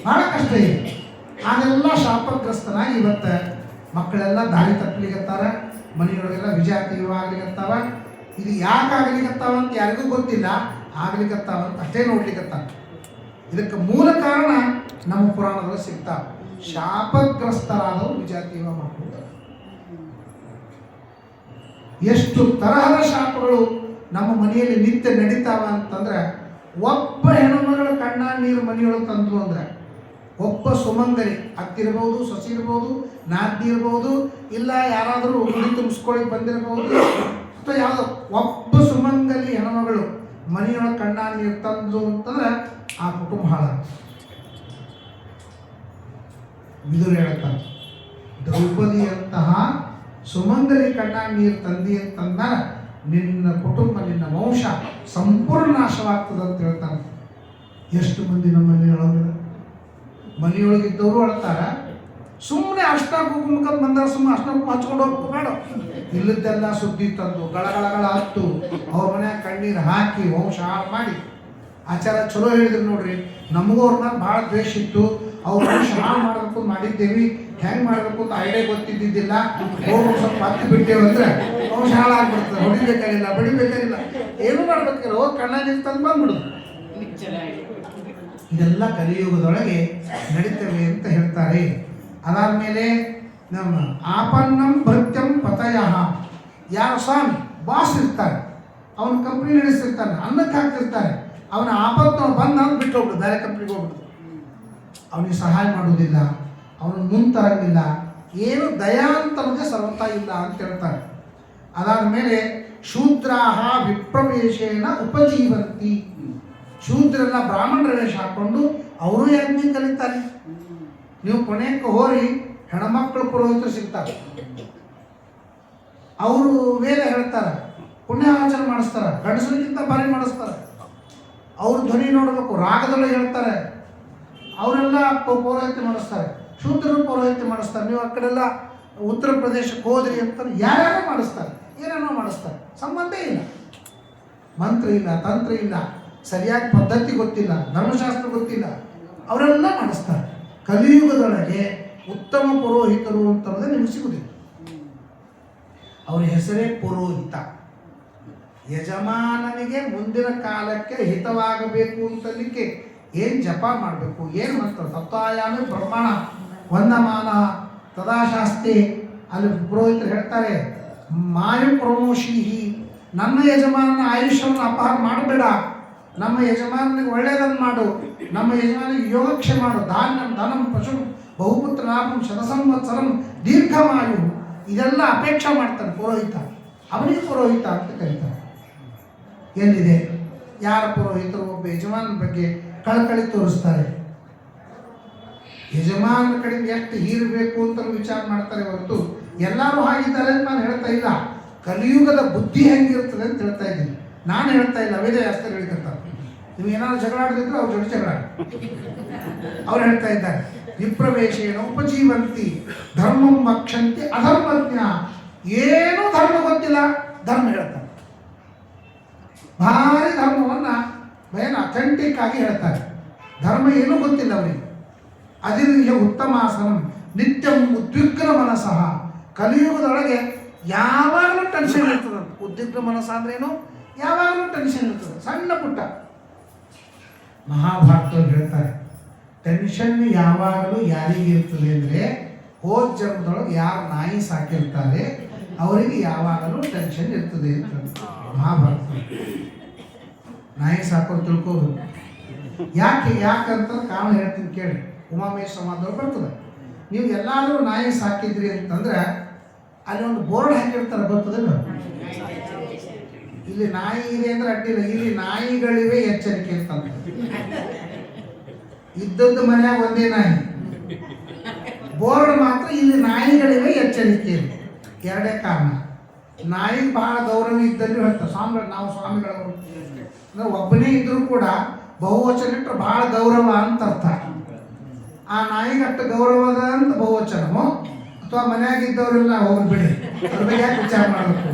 ಬಹಳ ಕಷ್ಟ ಇದೆ. ಅದೆಲ್ಲ ಶಾಪಗ್ರಸ್ತನಾಗಿ ಇವತ್ತು ಮಕ್ಕಳೆಲ್ಲ ದಾರಿ ತಪ್ಪಲಿಗತ್ತಾರ, ಮನೆಯೊಳಗೆಲ್ಲ ವಿಜಾತಿ ವಿವಾಹ ಆಗ್ಲಿಕತ್ತಾವ. ಇದು ಯಾಕೆ ಆಗ್ಲಿಕತ್ತಾವ ಅಂತ ಯಾರಿಗೂ ಗೊತ್ತಿಲ್ಲ, ಆಗ್ಲಿಕತ್ತಾವ ಅಂತ ಅಷ್ಟೇ ನೋಡ್ಲಿಕತ್ತಾವ. ಇದಕ್ಕೆ ಮೂಲ ಕಾರಣ ನಮ್ಮ ಪುರಾಣದಲ್ಲಿ ಸಿಗ್ತಾವ. ಶಾಪಗ್ರಸ್ತರಾದವರು ವಿಜಾತಿ ವಿವಾಹ ಮಾಡ್ಕೊಳ್ತಾರೆ. ಎಷ್ಟು ತರಹದ ಶಾಪಗಳು ನಮ್ಮ ಮನೆಯಲ್ಲಿ ನಿತ್ಯ ನಡೀತಾವ ಅಂತಂದ್ರೆ, ಒಬ್ಬ ಹೆಣ್ಣುಮಗಳ ಕಣ್ಣ ನೀರು ಮನೆಯೊಳಗೆ ತಂದು ಅಂದ್ರೆ, ಒಬ್ಬ ಸುಮಂಗಲಿ ಅತ್ತಿರ್ಬೋದು, ಸೊಸಿ ಇರ್ಬೋದು, ನಾದ್ನಿ ಇರ್ಬೋದು, ಇಲ್ಲ ಯಾರಾದರೂ ಗುಡಿ ತುಂಬಿಸ್ಕೊಳ್ಳಿ ಬಂದಿರ್ಬೋದು, ಅಥವಾ ಯಾವುದೋ ಒಬ್ಬ ಸುಮಂಗಲಿ ಹೆಣ್ಮಗಳು ಮನೆಯೊಳಗೆ ಕಣ್ಣ ನೀರು ತಂದು ಅಂತಂದ್ರೆ ಆ ಕುಟುಂಬ ಹಾಳ. ವಿದುರು ಹೇಳ್ತಾರೆ, ದ್ರೌಪದಿಯಂತಹ ಸುಮಂಗಲಿ ಕಣ್ಣ ನೀರು ತಂದಿ ಅಂತಂದ ನಿನ್ನ ಕುಟುಂಬ, ನಿನ್ನ ವಂಶ ಸಂಪೂರ್ಣ ನಾಶವಾಗ್ತದೆ ಅಂತ ಹೇಳ್ತಾನೆ. ಎಷ್ಟು ಮಂದಿ ನಮ್ಮಲ್ಲಿ ಹೇಳೋದಿಲ್ಲ? ಮನೆಯೊಳಗಿದ್ದವರು ಅಳ್ತಾರ. ಸುಮ್ಮನೆ ಅರ್ಶಿನ ಕುಂಕುಮಕ್ಕೆ ಬಂದಾಗ ಸುಮ್ಮನೆ ಅರ್ಶಿನ ಕುಂಕುಮ ಹಚ್ಕೊಂಡು ಹೋಗ್ಬೇಕು ಬೇಡ. ಇಲ್ಲದ್ದೆಲ್ಲ ಸುದ್ದಿ ತಂದು ಗಳಗಳಗಳ ಹತ್ತು ಅವ್ರ ಮನ್ಯಾಗ ಕಣ್ಣೀರು ಹಾಕಿ ವಂಶ ಹಾಳು ಮಾಡಿ. ಆಚಾರ ಚಲೋ ಹೇಳಿದ್ರು ನೋಡ್ರಿ, ನಮಗೂ ಅವ್ರ ಮ್ಯಾಲ ಭಾಳ ದ್ವೇಷ ಇತ್ತು. ಅವ್ರ ವಂಶ ಹಾಳು ಮಾಡಬೇಕು ಮಾಡಿದ್ದೇವಿ, ಹೆಂಗೆ ಮಾಡಬೇಕು ಅಂತ ಐಡಿಯಾ ಗೊತ್ತಿದ್ದಿದ್ದಿಲ್ಲ. ಹೋಗಿ ಸ್ವಲ್ಪ ಹತ್ತಿ ಬಿಟ್ಟೇವೆ ಅಂದ್ರೆ ವಂಶ ಹಾಳಾಗ್ಬಿಡ್ತದೆ. ಹೊಡಿಬೇಕಾಗಿಲ್ಲ, ಬಡಿಬೇಕಾಗಿಲ್ಲ, ಏನೂ ಮಾಡ್ಬೇಕಿಲ್ಲ, ಹೋಗಿ ಕಣ್ಣಾಗಿ ನಿಂತಂದು ಬಂದ್ಬಿಡುದು. ಇದೆಲ್ಲ ಕಲಿಯುಗದೊಳಗೆ ನಡೀತವೆ ಅಂತ ಹೇಳ್ತಾರೆ. ಅದಾದಮೇಲೆ ನಮ್ಮ ಆಪನ್ನಂ ಭೃತ್ಯಂ ಪತಯ, ಯಾರು ಸ್ವಾಮಿ ಬಾಸ್ ಇರ್ತಾರೆ, ಅವನ ಕಂಪ್ನಿ ನಡೆಸಿರ್ತಾನೆ, ಅನ್ನಕ್ಕೆ ಹಾಕ್ತಿರ್ತಾರೆ, ಅವನ ಆಪತ್ತು ಬಂದು ಅಂತ ಬಿಟ್ಟು ಹೋಗ್ಬಿಡು, ಬೇರೆ ಕಂಪ್ನಿಗೆ ಹೋಗ್ಬಿಡುದು. ಅವನಿಗೆ ಸಹಾಯ ಮಾಡುವುದಿಲ್ಲ, ಅವನು ಮುಂತರಂಗಿಲ್ಲ, ಏನು ದಯಾ ಅಂತ ನಮಗೆ ಸರ್ವತಾ ಇಲ್ಲ ಅಂತ ಹೇಳ್ತಾರೆ. ಅದಾದಮೇಲೆ ಶೂದ್ರಾಹ ವಿಪ್ರವೇಶೇನ ಉಪಜೀವಂತಿ, ಶೂದ್ರೆಲ್ಲ ಬ್ರಾಹ್ಮಣರ ವೇಷ ಹಾಕ್ಕೊಂಡು ಅವರು ಯಜ್ಞ ಕಲಿತಾರೆ. ನೀವು ಕೊನೆಗೆ ಹೋರಿ ಹೆಣ್ಮಕ್ಳು ಪುರೋಹಿತರು ಸಿಗ್ತಾರೆ, ಅವರು ವೇದ ಹೇಳ್ತಾರೆ, ಪುಣ್ಯಾವಾಚನೆ ಮಾಡಿಸ್ತಾರೆ, ಗಂಡಸರಿಗಿಂತ ಭಾರಿ ಮಾಡಿಸ್ತಾರೆ. ಅವ್ರ ಧ್ವನಿ ನೋಡಬೇಕು, ರಾಗದೊಳಗೆ ಹೇಳ್ತಾರೆ, ಅವರೆಲ್ಲ ಪೌರೋಹಿತ್ಯ ಮಾಡಿಸ್ತಾರೆ, ಶೂದ್ರರು ಪೌರೋಹಿತ್ಯ ಮಾಡಿಸ್ತಾರೆ. ನೀವು ಆ ಕಡೆಲ್ಲ ಉತ್ತರ ಪ್ರದೇಶಕ್ಕೆ ಹೋದ್ರಿ ಅಂತಾರೆ, ಯಾರ್ಯಾರೋ ಮಾಡಿಸ್ತಾರೆ, ಏನೇನೋ ಮಾಡಿಸ್ತಾರೆ, ಸಂಬಂಧ ಇಲ್ಲ, ಮಂತ್ರ ಇಲ್ಲ, ತಂತ್ರ ಇಲ್ಲ, ಸರಿಯಾಗಿ ಪದ್ಧತಿ ಗೊತ್ತಿಲ್ಲ, ಧರ್ಮಶಾಸ್ತ್ರ ಗೊತ್ತಿಲ್ಲ, ಅವರೆಲ್ಲ ಮಾಡಿಸ್ತಾರೆ. ಕಲಿಯುಗದೊಳಗೆ ಉತ್ತಮ ಪುರೋಹಿತರು ಅಂತಂದರೆ ನಿಮ್ಗೆ ಸಿಗುವುದಿಲ್ಲ. ಅವರ ಹೆಸರೇ ಪುರೋಹಿತ. ಯಜಮಾನನಿಗೆ ಮುಂದಿನ ಕಾಲಕ್ಕೆ ಹಿತವಾಗಬೇಕು ಅಂತಲಿಕ್ಕೆ ಏನು ಜಪ ಮಾಡಬೇಕು, ಏನು ಮಂತ್ರ, ತತ್ವಾಯಾಮಿ ಬ್ರಹ್ಮಣ ವಂದಮಾನ ತದಾಶಾಸ್ತಿ. ಅಲ್ಲಿ ಪುರೋಹಿತರು ಹೇಳ್ತಾರೆ, ಮಾಯು ಪ್ರಮೋಷೀಹಿ, ನನ್ನ ಯಜಮಾನನ ಆಯುಷ್ಯವನ್ನು ಅಪಹಾರ ಮಾಡಬೇಡ, ನಮ್ಮ ಯಜಮಾನನಿಗೆ ಒಳ್ಳೆಯದನ್ನು ಮಾಡು, ನಮ್ಮ ಯಜಮಾನಿಗೆ ಯೋಗಕ್ಷೆ ಮಾಡು, ಧಾನ್ಯಂ ಧನಂ ಪಶು ಬಹುಪುತ್ರ ಲಾಭಂ ಶತಸಂವತ್ಸರಂ ದೀರ್ಘಮಾಯು, ಇದೆಲ್ಲ ಅಪೇಕ್ಷೆ ಮಾಡ್ತಾನೆ ಪುರೋಹಿತ. ಅವನಿಗೆ ಪುರೋಹಿತ ಅಂತ ಕರೀತಾರೆ. ಎಲ್ಲಿದೆ ಯಾರ ಪುರೋಹಿತರು ಒಬ್ಬ ಯಜಮಾನನ ಬಗ್ಗೆ ಕಳಕಳಿ ತೋರಿಸ್ತಾರೆ, ಯಜಮಾನನ ಕಡೆಯಿಂದ ಎಷ್ಟು ಹೀರಬೇಕು ಅಂತ ವಿಚಾರ ಮಾಡ್ತಾರೆ ಹೊರತು ಎಲ್ಲರೂ ಹಾಗಿದ್ದಾರೆ ಅಂತ ನಾನು ಹೇಳ್ತಾ ಇಲ್ಲ. ಕಲಿಯುಗದ ಬುದ್ಧಿ ಹೆಂಗಿರ್ತದೆ ಅಂತ ಹೇಳ್ತಾ ಇದ್ದೀನಿ, ನಾನು ಹೇಳ್ತಾ ಇಲ್ಲ. ವೇದವ್ಯಾಸರು ಹೇಳ್ತಿರ್ತಾರೆ, ನೀವು ಏನಾದ್ರು ಜಗಳ ಆಡದಿದ್ರು ಅವ್ರ ಜೊತೆ ಜಗಳ ಅವ್ರು ಹೇಳ್ತಾ ಇದ್ದಾರೆ, ವಿಪ್ರವೇಶೇನ ಉಪಜೀವಂತಿ ಧರ್ಮಂ ವಕ್ಷಂತಿ ಅಧರ್ಮಜ್ಞ. ಏನೂ ಧರ್ಮ ಗೊತ್ತಿಲ್ಲ, ಧರ್ಮ ಹೇಳ್ತಾರೆ, ಭಾರಿ ಧರ್ಮವನ್ನು ಏನು ಅಥೆಂಟಿಕ್ ಆಗಿ ಹೇಳ್ತಾರೆ. ಧರ್ಮ ಏನೂ ಗೊತ್ತಿಲ್ಲ ಅವರಿಗೆ. ಅದಿರ್ಯ ಉತ್ತಮಾಸನಂ ನಿತ್ಯಂ ಉದ್ವಿಗ್ನ ಮನಸ್ಸಃ. ಕಲಿಯುಗದೊಳಗೆ ಯಾವಾಗಲೂ ಟೆನ್ಷನ್ ಇರ್ತದೆ. ಉದ್ವಿಗ್ನ ಮನಸ್ಸು ಅಂದ್ರೇನು? ಯಾವಾಗಲೂ ಟೆನ್ಷನ್ ಇರ್ತದೆ, ಸಣ್ಣ ಪುಟ್ಟ. ಮಹಾಭಾರತದಲ್ಲಿ ಹೇಳ್ತಾರೆ, ಟೆನ್ಷನ್ ಯಾವಾಗಲೂ ಯಾರಿಗೆ ಇರ್ತದೆ ಅಂದರೆ, ಹೋದ ಜನ್ಮದೊಳಗೆ ಯಾರು ನಾಯಿ ಸಾಕಿರ್ತಾರೆ ಅವರಿಗೆ ಯಾವಾಗಲೂ ಟೆನ್ಷನ್ ಇರ್ತದೆ ಅಂತ ಮಹಾಭಾರತ. ನಾಯಿ ಸಾಕೋರು ತಿಳ್ಕೋಬೇಕು. ಯಾಕಂತ ಕಾರಣ ಹೇಳ್ತೀನಿ ಕೇಳಿ. ಉಮಾಮೇಶ ಸಂವಾದದೊಳಗೆ ಬರ್ತದೆ. ನೀವು ಎಲ್ಲಾದರೂ ನಾಯಿ ಸಾಕಿದ್ರಿ ಅಂತಂದ್ರೆ ಅಲ್ಲಿ ಒಂದು ಬೋರ್ಡ್ ಹಾಕಿರ್ತಾರೆ, ಬರ್ತದಿಲ್ಲ? ಇಲ್ಲಿ ನಾಯಿ ಇದೆ ಅಂದ್ರೆ ಅಡ್ಡಿಲ್ಲ, ಇಲ್ಲಿ ನಾಯಿಗಳಿವೆ ಎಚ್ಚರಿಕೆ ಅಂತಂದ್ರೆ. ಇದ್ದದ್ದು ಮನ್ಯಾಗ ಒಂದೇ ನಾಯಿ, ಬೋರ್ಡ್ ಮಾತ್ರ ಇಲ್ಲಿ ನಾಯಿಗಳಿವೆ ಎಚ್ಚರಿಕೆ. ಎರಡೇ ಕಾರಣ. ನಾಯಿಗೆ ಬಹಳ ಗೌರವ ಇದ್ದಲ್ಲಿ ಹೇಳ್ತಾರೆ ಸ್ವಾಮಿಗಳು, ನಾವು ಸ್ವಾಮಿಗಳವರು ಅಂದ್ರೆ ಒಬ್ಬನೇ ಇದ್ರೂ ಕೂಡ ಬಹುವಚನ ಇಟ್ಟರೆ ಬಹಳ ಗೌರವ ಅಂತ ಅರ್ಥ. ಆ ನಾಯಿಗೆ ಅಷ್ಟು ಗೌರವದ ಅಂತ ಬಹುವಚನಮೋ ಅಥವಾ ಮನೆಯಾಗಿದ್ದವರೆಲ್ಲ ಹೋಗ್ಬಿಡಿ, ಅದ್ರ ಬಗ್ಗೆ ಯಾಕೆ ವಿಚಾರ ಮಾಡಬೇಕು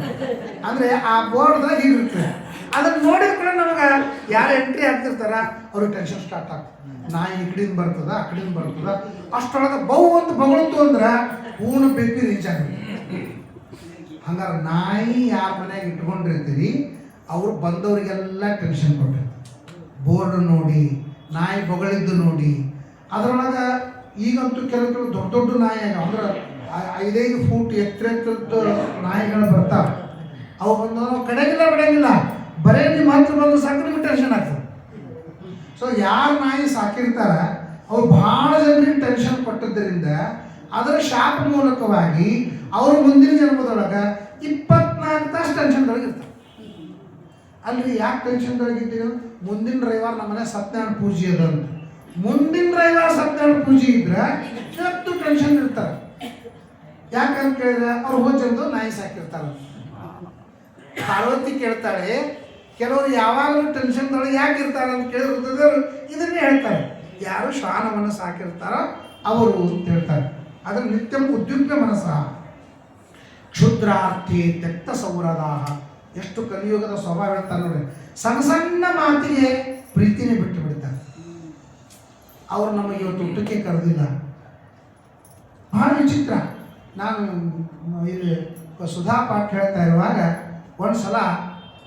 ಅಂದರೆ ಆ ಬೋರ್ಡ್ದಾಗ ಹೀಗಿರ್ತದೆ. ಅದನ್ನು ನೋಡಿದ ಕೂಡ ನಮಗೆ ಯಾರು ಎಂಟ್ರಿ ಆಗ್ತಿರ್ತಾರ ಅವ್ರಿಗೆ ಟೆನ್ಷನ್ ಸ್ಟಾರ್ಟ್ ಆಗ್ತದೆ. ನಾಯಿ ಈ ಕಡೆಯಿಂದ ಬರ್ತದ, ಆ ಕಡೆಯಿಂದ ಬರ್ತದ, ಅಷ್ಟೊಳಗೆ ಬಹು ಅಂತ ಬಗಳತು ಅಂದ್ರೆ ಹೂನು ಬೇಕಿ ರೀಚ್ ಆಗುತ್ತೆ. ಹಂಗಾರೆ ನಾಯಿ ಯಾರ ಮನೆಯಾಗ ಇಟ್ಕೊಂಡಿರ್ತೀರಿ ಅವ್ರು ಬಂದವರಿಗೆಲ್ಲ ಟೆನ್ಷನ್ ಕೊಟ್ಟಿರ್ತಾರೆ. ಬೋರ್ಡ್ ನೋಡಿ, ನಾಯಿ ಬಗಳಿದ್ದು ನೋಡಿ. ಅದರೊಳಗೆ ಈಗಂತೂ ಕೆಲವು ದೊಡ್ಡ ದೊಡ್ಡ ನಾಯಿ ಅಂದ್ರೆ 5-5 ಫೂಟ್ ಎತ್ತರದ್ದು ನಾಯಿಗಳು ಬರ್ತಾವೆ. ಅವು ಬಂದು ಕಡೆಗಿಲ್ಲ ಬಿಡಂಗಿಲ್ಲ, ಬರೇ ನಿಮ್ಮ ಹತ್ರ ಬಂದು ಸಾಕು ನಿಮ್ಗೆ ಟೆನ್ಷನ್ ಆಗ್ತದೆ. ಸೊ ಯಾರು ನಾಯಿ ಸಾಕಿರ್ತಾರ ಅವ್ರು ಭಾಳ ಜನರಿಗೆ ಟೆನ್ಷನ್ ಕೊಟ್ಟದ್ದರಿಂದ ಅದರ ಶಾಪ ಮೂಲಕವಾಗಿ ಅವರು ಮುಂದಿನ ಜನ್ಮದೊಳಗೆ 24 ತಾಸು ಟೆನ್ಷನ್ದೊಳಗೆ ಇರ್ತಾರೆ. ಅಲ್ರಿ ಯಾಕೆ ಟೆನ್ಷನ್ದೊಳಗಿದ್ದೀವಿ? ಮುಂದಿನ ರವಿವಾರ ನಮ್ಮನೆ ಸತ್ಯನಾರಾಯಣ ಪೂಜೆ ಅದ ಅಂತ. ಮುಂದಿನ ರವಿವಾರ ಸತ್ಯನಾರಾಯಣ ಪೂಜೆ ಇದ್ರೆ ಇವತ್ತು ಟೆನ್ಷನ್ ಇರ್ತಾರೆ. ಯಾಕಂತ ಕೇಳಿದ್ರೆ ಅವ್ರು ಹೋಜಂದು ನಾಯಿ ಸಾಕಿರ್ತಾರೆ. ಪಾರ್ವತಿ ಕೇಳ್ತಾಳೆ, ಕೆಲವರು ಯಾವಾಗಲೂ ಟೆನ್ಷನ್ದೊಳಗೆ ಯಾಕೆ ಇರ್ತಾರೆ ಅಂತ ಕೇಳಿದ್ರೆ ಇದನ್ನೇ ಹೇಳ್ತಾರೆ, ಯಾರು ಶ್ವಾನವನ್ನು ಸಾಕಿರ್ತಾರೋ ಅವರು ಅಂತ ಹೇಳ್ತಾರೆ. ಅದರ ನಿತ್ಯಂ ಉದ್ಯುಕ್ತ ಮನಸ್ಸ ಕ್ಷುದ್ರಾರ್ಥಿ ತೆಕ್ತ ಸೌರದಾಹ. ಎಷ್ಟು ಕಲಿಯುಗದ ಸ್ವಭಾವ ಹೇಳ್ತಾರೆ ನೋಡಿ. ಸಣ್ಣ ಸಣ್ಣ ಮಾತಿಗೆ ಪ್ರೀತಿನೇ ಬಿಟ್ಟು ಬಿಡ್ತಾರೆ. ಅವರು ನಮಗೆ ಇವತ್ತು ಊಟಕ್ಕೆ ಕರೆದಿಲ್ಲ, ಬಹಳ ವಿಚಿತ್ರ. ನಾನು ಇಲ್ಲಿ ಸುಧಾ ಪಾಠ ಹೇಳ್ತಾ ಇರುವಾಗ ಒಂದು ಸಲ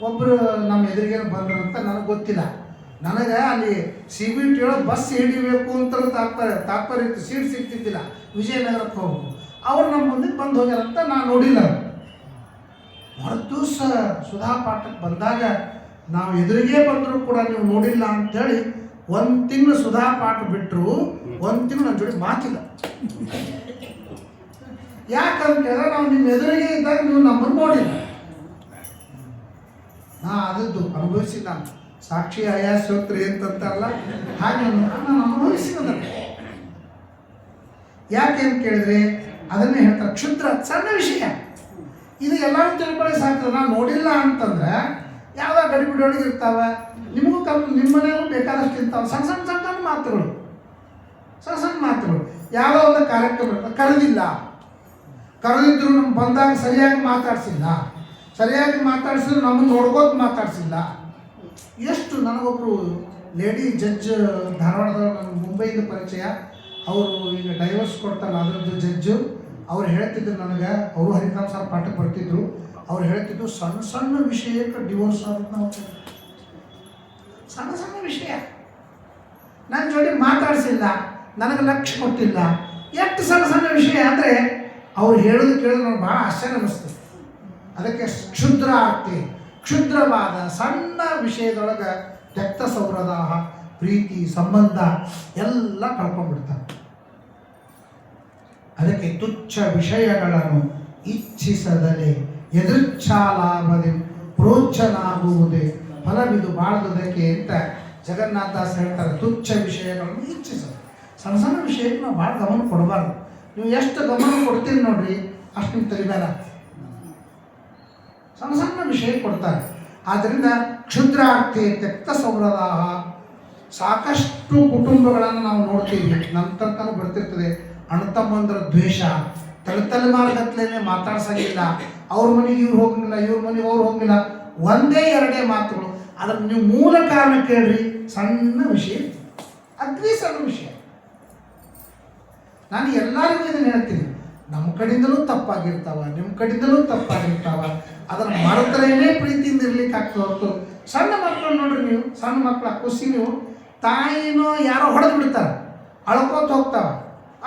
ಒಬ್ಬರು ನಮ್ಮ ಎದುರಿಗೆ ಬಂದರು ಅಂತ ನನಗೆ ಗೊತ್ತಿಲ್ಲ. ನನಗೆ ಅಲ್ಲಿ CBT ಒಳಗೆ ಬಸ್ ಹಿಡಿಬೇಕು ಅಂತ ತಾತ್ಪರ್ಯ ಇತ್ತು. ಸೀಟ್ ಸಿಗ್ತಿದ್ದಿಲ್ಲ, ವಿಜಯನಗರಕ್ಕೆ ಹೋಗ್ಬೇಕು. ಅವ್ರು ನಮ್ಮ ಮುಂದೆ ಬಂದು ಹೋಗ್ಯಾರಂತ ನಾನು ನೋಡಿಲ್ಲ. ಮರುದಿವಸ ಸುಧಾ ಪಾಠಕ್ಕೆ ಬಂದಾಗ ನಾವು ಎದುರಿಗೆ ಬಂದರೂ ಕೂಡ ನೀವು ನೋಡಿಲ್ಲ ಅಂಥೇಳಿ 1 ತಿಂಗಳು ಸುಧಾ ಪಾಠ ಬಿಟ್ಟರು, 1 ತಿಂಗಳು ನನ್ನ ಜೋಡಿ ಮಾತಿಲ್ಲ. ಯಾಕಂತ ನಾವು ನಿಮ್ಮ ಎದುರಿಗೆ ಇದ್ದಾಗ ನೀವು ನಮ್ಮನ್ನು ನೋಡಿಲ್ಲ. ಅದದ್ದು ಅನುಭವಿಸಿಲ್ಲ. ಸಾಕ್ಷಿ ಆಯಾಸೋತ್ರಿ ಅಂತಂತಾರಲ್ಲ, ಹಾಗೆ ನಾನು ಅನುಭವಿಸಿದ. ಯಾಕೆ ಅಂತ ಕೇಳಿದ್ರೆ ಅದನ್ನೇ ಹೇಳ್ತಾರೆ, ಕ್ಷುದ್ರ ಸಣ್ಣ ವಿಷಯ ಇದು ಎಲ್ಲರೂ ತಿಳ್ಕೊಳ್ಳಿ ಸಾಕ್ತದೆ. ನಾನು ನೋಡಿಲ್ಲ ಅಂತಂದ್ರೆ ಯಾವುದೋ ಗಡಿಬಿಡೊಳಗೆ ಇರ್ತಾವೆ, ನಿಮಗೂ ನಿಮ್ಮ ಮನೆಯಲ್ಲೂ ಬೇಕಾದಷ್ಟು ಇರ್ತಾವೆ. ಸಣ್ಣ ಸಣ್ಣ ಸಣ್ಣ ಮಾತುಗಳು, ಸಣ್ಣ ಸಣ್ಣ ಮಾತುಗಳು. ಯಾವುದೋ ಒಂದು ಕಾರ್ಯಕ್ರಮ ಇರ್ತದೆ, ಕರೆದಿದ್ರು ನಮ್ಗೆ ಬಂದಾಗ ಸರಿಯಾಗಿ ಮಾತಾಡ್ಸಿಲ್ಲ, ಸರಿಯಾಗಿ ಮಾತಾಡ್ಸಿದ್ರು ನಮ್ಮನ್ನು ನೋಡ್ಕೋತ ಮಾತಾಡ್ಸಿಲ್ಲ. ಎಷ್ಟು ನನಗೊಬ್ಬರು ಲೇಡಿ ಜಡ್ಜ್ ಧಾರವಾಡದ ಮುಂಬೈಯಿಂದ ಪರಿಚಯ. ಅವರು ಈಗ ಡೈವರ್ಸ್ ಕೊಡ್ತಾರಲ್ಲ ಅದರದ್ದು ಜಡ್ಜು. ಅವ್ರು ಹೇಳ್ತಿದ್ರು ನನಗೆ, ಅವರು ಹರಿನಾಮ್ ಸರ್ ಪಾಠಕ್ಕೆ ಬರ್ತಿದ್ರು. ಅವ್ರು ಹೇಳ್ತಿದ್ರು ಸಣ್ಣ ಸಣ್ಣ ವಿಷಯಕ್ಕೆ ಡಿವೋರ್ಸ್ ಆಗುತ್ತೆ. ನಾವು ಸಣ್ಣ ಸಣ್ಣ ವಿಷಯ ನನ್ನ ಜೋಡಿ ಮಾತಾಡಿಸಿಲ್ಲ, ನನಗೆ ಲಕ್ಷ್ಯ ಕೊಟ್ಟಿಲ್ಲ. ಎಷ್ಟು ಸಣ್ಣ ಸಣ್ಣ ವಿಷಯ ಅಂದರೆ ಅವ್ರು ಹೇಳೋದು ಕೇಳಿದ್ರೆ ನನಗೆ ಭಾಳ ಆಶ್ಚರ್ಯ ಅನ್ನಿಸ್ತದೆ. ಅದಕ್ಕೆ ಕ್ಷುದ್ರ ಆಗ್ತಿ, ಕ್ಷುದ್ರವಾದ ಸಣ್ಣ ವಿಷಯದೊಳಗೆ ತೆಕ್ತ ಸೌರದಾಹ, ಪ್ರೀತಿ ಸಂಬಂಧ ಎಲ್ಲ ಕಳ್ಕೊಂಡ್ಬಿಡ್ತಾರೆ. ಅದಕ್ಕೆ ತುಚ್ಛ ವಿಷಯಗಳನ್ನು ಇಚ್ಛಿಸದಲೆ ಎದುರ್ಚ್ಛಾಲಾಭದೆ ಪ್ರೋಚ್ಛನಾಗುವುದೇ ಫಲವಿದು ಬಾಳದುದಕ್ಕೆ ಅಂತ ಜಗನ್ನಾಥದಾಸ್ ಹೇಳ್ತಾರೆ. ತುಚ್ಛ ವಿಷಯಗಳನ್ನು ಇಚ್ಛಿಸೋದು. ಸಣ್ಣ ಸಣ್ಣ ವಿಷಯಕ್ಕೆ ನಾವು ಭಾಳ ಗಮನ ಕೊಡಬಾರ್ದು. ನೀವು ಎಷ್ಟು ಗಮನ ಕೊಡ್ತೀರಿ ನೋಡ್ರಿ ಅಷ್ಟು ನಿಮ್ಗೆ ತೆಗಿಬೇಡ. ಸಣ್ಣ ಸಣ್ಣ ವಿಷಯ ಕೊಡ್ತಾರೆ. ಆದ್ದರಿಂದ ಕ್ಷುದ್ರಾರ್ಥಿ ತೆಕ್ತ ಸೌರದಾಹ. ಸಾಕಷ್ಟು ಕುಟುಂಬಗಳನ್ನು ನಾವು ನೋಡ್ತೀವಿ, ನಂತರ ಬರ್ತಿರ್ತದೆ ಅಣ್ಣತಮ್ಮಂದ್ರ ದ್ವೇಷ, ತಲೆಮಾರ್ಗತ್ಲೇನೆ ಮಾತಾಡ್ಸಂಗಿಲ್ಲ. ಅವ್ರ ಮನೆಗೆ ಇವ್ರು ಹೋಗಂಗಿಲ್ಲ, ಇವ್ರ ಮನೆಗೆ ಅವ್ರು ಹೋಗಿಲ್ಲ, ಒಂದೇ ಎರಡೇ ಮಾತುಗಳು. ಅದ್ರ ನೀವು ಮೂಲ ಕಾರಣ ಕೇಳ್ರಿ, ಸಣ್ಣ ವಿಷಯ, ಅಗ್ರಿ ಸಣ್ಣ ವಿಷಯ. ನಾನು ಎಲ್ಲರಿಗೂ ಇದನ್ನು ಹೇಳ್ತೀನಿ, ನಮ್ಮ ಕಡೆಯಿಂದಲೂ ತಪ್ಪಾಗಿರ್ತಾವ, ನಿಮ್ಮ ಕಡೆಯಿಂದಲೂ ತಪ್ಪಾಗಿರ್ತಾವ. ಅದನ್ನು ಮರೆತರೇನೇ ಪ್ರೀತಿಯಿಂದ ಇರ್ಲಿಕ್ಕೆ ಆಗ್ತದೆ ಹೊರತು ಸಣ್ಣ ಮಕ್ಕಳು ನೋಡ್ರಿ, ನೀವು ಸಣ್ಣ ಮಕ್ಕಳ ಖುಷಿ, ನೀವು ತಾಯಿನೋ ಯಾರೋ ಹೊಡೆದು ಬಿಡ್ತಾರೆ, ಅಳ್ಕೋತ ಹೋಗ್ತಾವ.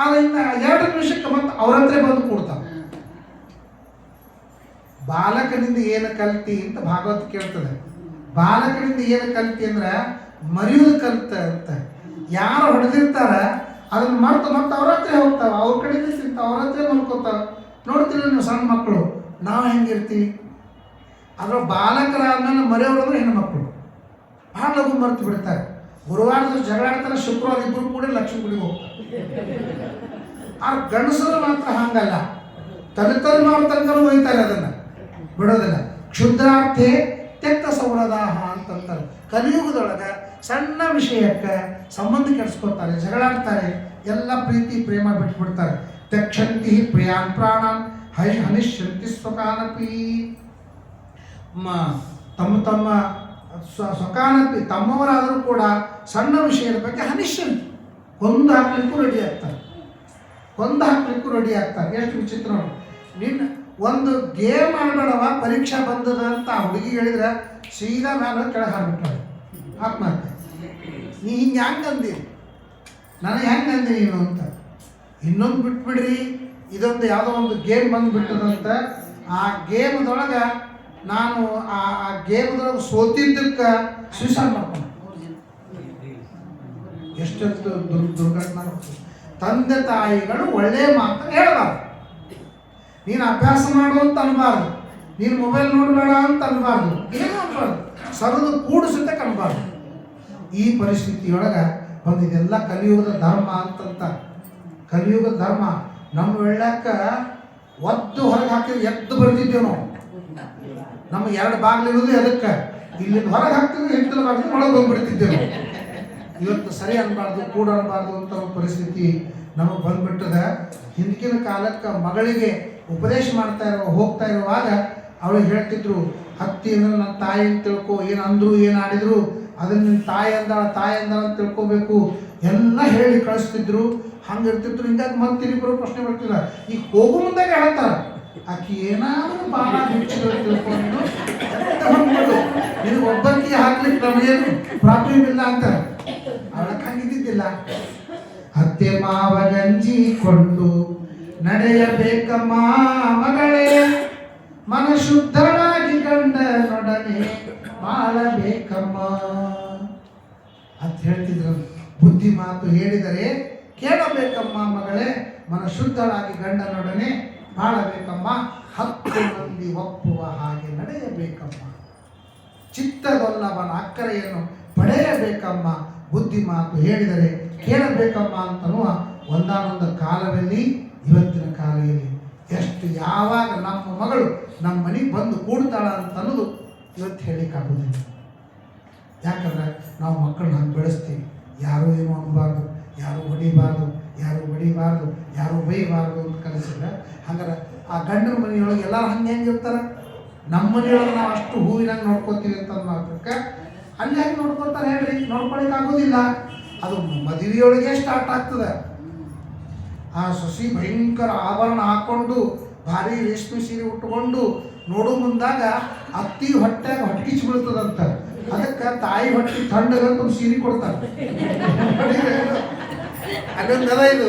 ಆದರೆ ಇನ್ನು 2 ನಿಮಿಷಕ್ಕೆ ಮತ್ತೆ ಅವ್ರ ಹತ್ರ ಬಂದು ಕೂಡ್ತಾವ. ಬಾಲಕನಿಂದ ಏನು ಕಲ್ತಿ ಅಂತ ಭಾಗವತ ಕೇಳ್ತದೆ. ಬಾಲಕನಿಂದ ಏನು ಕಲ್ತಿ ಅಂದ್ರೆ ಮರೆಯೋದು ಕಲ್ತ ಅಂತ. ಯಾರು ಹೊಡೆದಿರ್ತಾರ ಅದನ್ನು ಮರ್ತು ಮತ್ತೆ ಅವ್ರ ಹತ್ರ ಹೋಗ್ತಾವ, ಅವ್ರ ಕಡೆಯಿಂದ ಸಿಗ್ತಾವ, ಅವ್ರ ಹತ್ರ ಮಲ್ಕೋತಾವ. ನೋಡ್ತೀವಿ ನೀವು ಸಣ್ಣ ಮಕ್ಕಳು, ನಾವು ಹೆಂಗಿರ್ತೀವಿ. ಅದ್ರ ಬಾಲಕರಾದ್ಮೇಲೆ ಮರೆಯೋರು ಅಂದ್ರೆ ಹೆಣ್ಣು ಭಾಳ ಲಘು ಮರೆತು ಬಿಡ್ತಾರೆ. ಗುರುವಾರದ ಜಗಳ ಆಡ್ತಾರೆ, ಶುಕ್ರವಾರ ಇಬ್ಬರು ಕೂಡ ಲಕ್ಷ್ಮೀ ಗುಡಿಗೆ ಹೋಗ್ತಾರೆ. ಆ ಗಂಡಸರು ಮಾತ್ರ ಹಂಗಲ್ಲ, ತಲೆಮಾರು ತನಕನೂ ಒಯ್ತಾರೆ, ಅದನ್ನು ಬಿಡೋದಿಲ್ಲ. ಕ್ಷುದ್ರಾರ್ಥೆ ತೆಕ್ತ ಸೌರದಾಹ ಅಂತಂತಾರೆ. ಕಲಿಯುಗದೊಳಗೆ ಸಣ್ಣ ವಿಷಯಕ್ಕೆ ಸಂಬಂಧ ಕೆಡಿಸ್ಕೊತಾರೆ, ಜಗಳಾಡ್ತಾರೆ, ಎಲ್ಲ ಪ್ರೀತಿ ಪ್ರೇಮ ಬಿಟ್ಬಿಡ್ತಾರೆ. ತೆಕ್ಷಂತಿ ಪ್ರಿಯಾನ್ ಪ್ರಾಣಾನ್ ಹನಿಷ್ಯಂತಿ ಸ್ವಕಾನಪಿ. ತಮ್ಮ ಸ್ವಕಾನಪಿ ತಮ್ಮವರಾದರೂ ಕೂಡ ಸಣ್ಣ ವಿಷಯದ ಬಗ್ಗೆ ಹನಿಷ್ಯಂತಿ, ಕೊಂದು ಹಾಕ್ಲಿಕ್ಕೂ ರೆಡಿ ಆಗ್ತಾರೆ. ಎಷ್ಟು ವಿಚಿತ್ರ ನೋಡಿ. ನಿನ್ನ ಒಂದು ಗೇಮ್ ಆಡಬೇಡವ, ಪರೀಕ್ಷೆ ಬಂದದ ಅಂತ ಆ ಹುಡುಗಿ ಹೇಳಿದ್ರೆ ಸೀದಾ ಮೇಲೆ ಕೆಳಗೆ ಹಾಕ್ಬಿಟ್ಟಾಳೆ, ಆತ್ಮಹತ್ಯೆ. ನೀ ಹಿಂಗೆ ಹೆಂಗೆ ಅಂದಿ, ನನಗೆ ಹೆಂಗೆ ಅಂದಿ ನೀನು ಅಂತ. ಇನ್ನೊಂದು ಬಿಟ್ಬಿಡ್ರಿ, ಇದೊಂದು ಯಾವುದೋ ಒಂದು ಗೇಮ್ ಬಂದುಬಿಟ್ಟದಂತ. ಆ ಗೇಮ್ದೊಳಗೆ ನಾನು ಆ ಗೇಮ್ದೊಳಗೆ ಸೋತಿದ್ದಕ್ಕೆ ಸೂಸೈಡ್ ಮಾಡ್ಕೊಂಡು ಎಷ್ಟೊಂದು ದುರ್ಘಟನೆ. ತಂದೆ ತಾಯಿಗಳು ಒಳ್ಳೆಯ ಮಾತನ್ನು ಹೇಳಬಾರ್ದು. ನೀನು ಅಭ್ಯಾಸ ಮಾಡು ಅಂತ ಅನ್ಬಾರ್ದು, ನೀನು ಮೊಬೈಲ್ ನೋಡಬೇಡ ಅಂತ ಅನ್ಬಾರ್ದು, ಏನೂ ಅನ್ಬಾರ್ದು, ಸರಿದು ಕೂಡಿಸುತ್ತೆ ಅನ್ಬಾರ್ದು. ಈ ಪರಿಸ್ಥಿತಿಯೊಳಗೆ ಬಂದಿದೆಲ್ಲ ಕಲಿಯುಗದ ಧರ್ಮ ಅಂತಂತ. ಕಲಿಯುಗದ ಧರ್ಮ ನಮ್ಮ ವೆಳ್ಳಕ್ಕೆ ಒದ್ದು ಹೊರಗೆ ಹಾಕಿದ್ರೆ ಎದ್ದು ಬರ್ತಿದ್ದೇವೆ ನಾವು. ನಮಗೆ 2 ಬಾಗಿಲಿರೋದು ಅದಕ್ಕೆ, ಇಲ್ಲಿ ಹೊರಗೆ ಹಾಕ್ತಿದ್ರೆ ಹಿತ್ತಲ ಬಾಗಿಲು ಒಳಗೆ ಹೋಗ್ಬಿಡ್ತಿದ್ದೇವೆ. ಇವತ್ತು ಸರಿ ಅನ್ಬಾರ್ದು ಕೂಡ ಅನ್ಬಾರ್ದು ಅಂತ ಪರಿಸ್ಥಿತಿ ನಮಗೆ ಬಂದ್ಬಿಟ್ಟದ. ಹಿಂದಿನ ಕಾಲಕ್ಕೆ ಮಗಳಿಗೆ ಉಪದೇಶ ಹೋಗ್ತಾ ಇರುವಾಗ ಅವಳಿಗೆ ಹೇಳ್ತಿದ್ರು, ಹತ್ತಿ ಅಂದ್ರೆ ನನ್ನ ತಾಯಿ ಅಂತ ತಿಳ್ಕೊ, ಏನು ಅಂದ್ರು ಏನು ಆಡಿದ್ರು ಅದನ್ನ ನಿನ್ನ ತಾಯಿ ಅಂದಾಳ ಅಂತ ತಿಳ್ಕೊಬೇಕು ಎಲ್ಲ ಹೇಳಿ ಕಳಿಸ್ತಿದ್ರು. ಹಂಗಿರ್ತಿದ್ರು. ಹಿಂಗಾಗಿ ಮತ್ತೆ ಪ್ರಶ್ನೆ ಬರ್ತಿಲ್ಲ. ಈಗ ಹೋಗೋ ಮುಂದಾಗ ಹೇಳ್ತಾರ, ಆಕಿ ಏನಾದರೂ ಬಾಳ ಹೆಚ್ಚಿದ್ರು ತಿಳ್ಕೊಂಡು ಇದು ಒಬ್ಬಕ್ಕೆ ಹಾಕ್ಲಿಕ್ಕೆ ನಮಗೇನು ಪ್ರಾಬ್ಲಮ್ ಇಲ್ಲ ಅಂತಾರೆ. ಅವಳಕ್ಕೆ ಹಂಗಿದ್ದಿದ್ದಿಲ್ಲ. ಅತ್ತೆ ಮಾವ ಗಂಜಿಕೊಂಡು ನಡೆಯಬೇಕಮ್ಮ ಮಗಳೇ, ಮನಶುದ್ಧಳಾಗಿ ಗಂಡನೊಡನೆ ಬಾಳಬೇಕಮ್ಮ ಅಂತ ಹೇಳ್ತಿದ್ರು. ಬುದ್ಧಿ ಮಾತು ಹೇಳಿದರೆ ಕೇಳಬೇಕಮ್ಮ ಮಗಳೇ, ಮನಶುದ್ಧಳಾಗಿ ಗಂಡನೊಡನೆ ಬಾಳಬೇಕಮ್ಮ, 10 ಮಂದಿ ಒಪ್ಪುವ ಹಾಗೆ ನಡೆಯಬೇಕಮ್ಮ, ಚಿತ್ತದೊಲ್ಲವನ ಅಕ್ಕರೆಯನ್ನು ಪಡೆಯಬೇಕಮ್ಮ, ಬುದ್ಧಿ ಮಾತು ಹೇಳಿದರೆ ಕೇಳಬೇಕಮ್ಮ ಅಂತನ್ನುವ ಒಂದಾನೊಂದು ಕಾಲದಲ್ಲಿ ಇವತ್ತಿನ ಕಾಲದಲ್ಲಿ ಎಷ್ಟು ಯಾವಾಗ ನಮ್ಮ ಮಗಳು ನಮ್ಮ ಮನೆಗೆ ಬಂದು ಕೂಡ್ತಾಳ ಅಂತನ್ನೋದು ಇವತ್ತು ಹೇಳಿಕ್ಕಾಗೋದಿಲ್ಲ. ಯಾಕಂದ್ರೆ ನಾವು ಮಕ್ಕಳನ್ನ ಹಂಗೆ ಬೆಳೆಸ್ತೀವಿ. ಯಾರೂ ಏನೋ ಅನ್ನಬಾರ್ದು, ಯಾರೂ ಹೊಡಿಬಾರ್ದು, ಯಾರೂ ಬೈಬಾರ್ದು ಅಂತ ಕಲಿಸಿದ್ರೆ, ಹಂಗಾರೆ ಆ ಗಂಡನ ಮನೆಯೊಳಗೆ ಎಲ್ಲರೂ ಹಂಗೆ ಇರ್ತಾರೆ. ನಮ್ಮ ಮನೆಯೊಳಗೆ ನಾವು ಅಷ್ಟು ಹೂವಿನಾಗ ನೋಡ್ಕೋತೀವಿ ಅಂತ ಮಾತ್ರಕ್ಕೆ ಅಲ್ಲಿ ಹೆಂಗೆ ನೋಡ್ಕೊತಾರೆ ಹೇಳ್ರಿ? ನೋಡ್ಕೊಳಕ್ಕೆ ಆಗೋದಿಲ್ಲ. ಅದು ಮದುವೆಯೊಳಗೆ ಸ್ಟಾರ್ಟ್ ಆಗ್ತದೆ. ಆ ಸೊಸಿ ಭಯಂಕರ ಆಭರಣ ಹಾಕ್ಕೊಂಡು ಭಾರಿ ರೇಷ್ಮೆ ಸೀರೆ ಉಟ್ಕೊಂಡು ನೋಡೋ ಮುಂದಾಗ ಅತ್ತಿ ಹೊಟ್ಟೆಗೆ ಹೊಟ್ಕಿಚ್ಚಿ ಬೀಳ್ತದಂತ. ಅದಕ್ಕೆ ತಾಯಿ ಹೊಟ್ಟೆ ಥಂಡಗಂತ ಒಂದು ಸೀರೆ ಕೊಡ್ತಾರೆ. ಅಲ್ಲೊಂದು ಅದ ಇದು,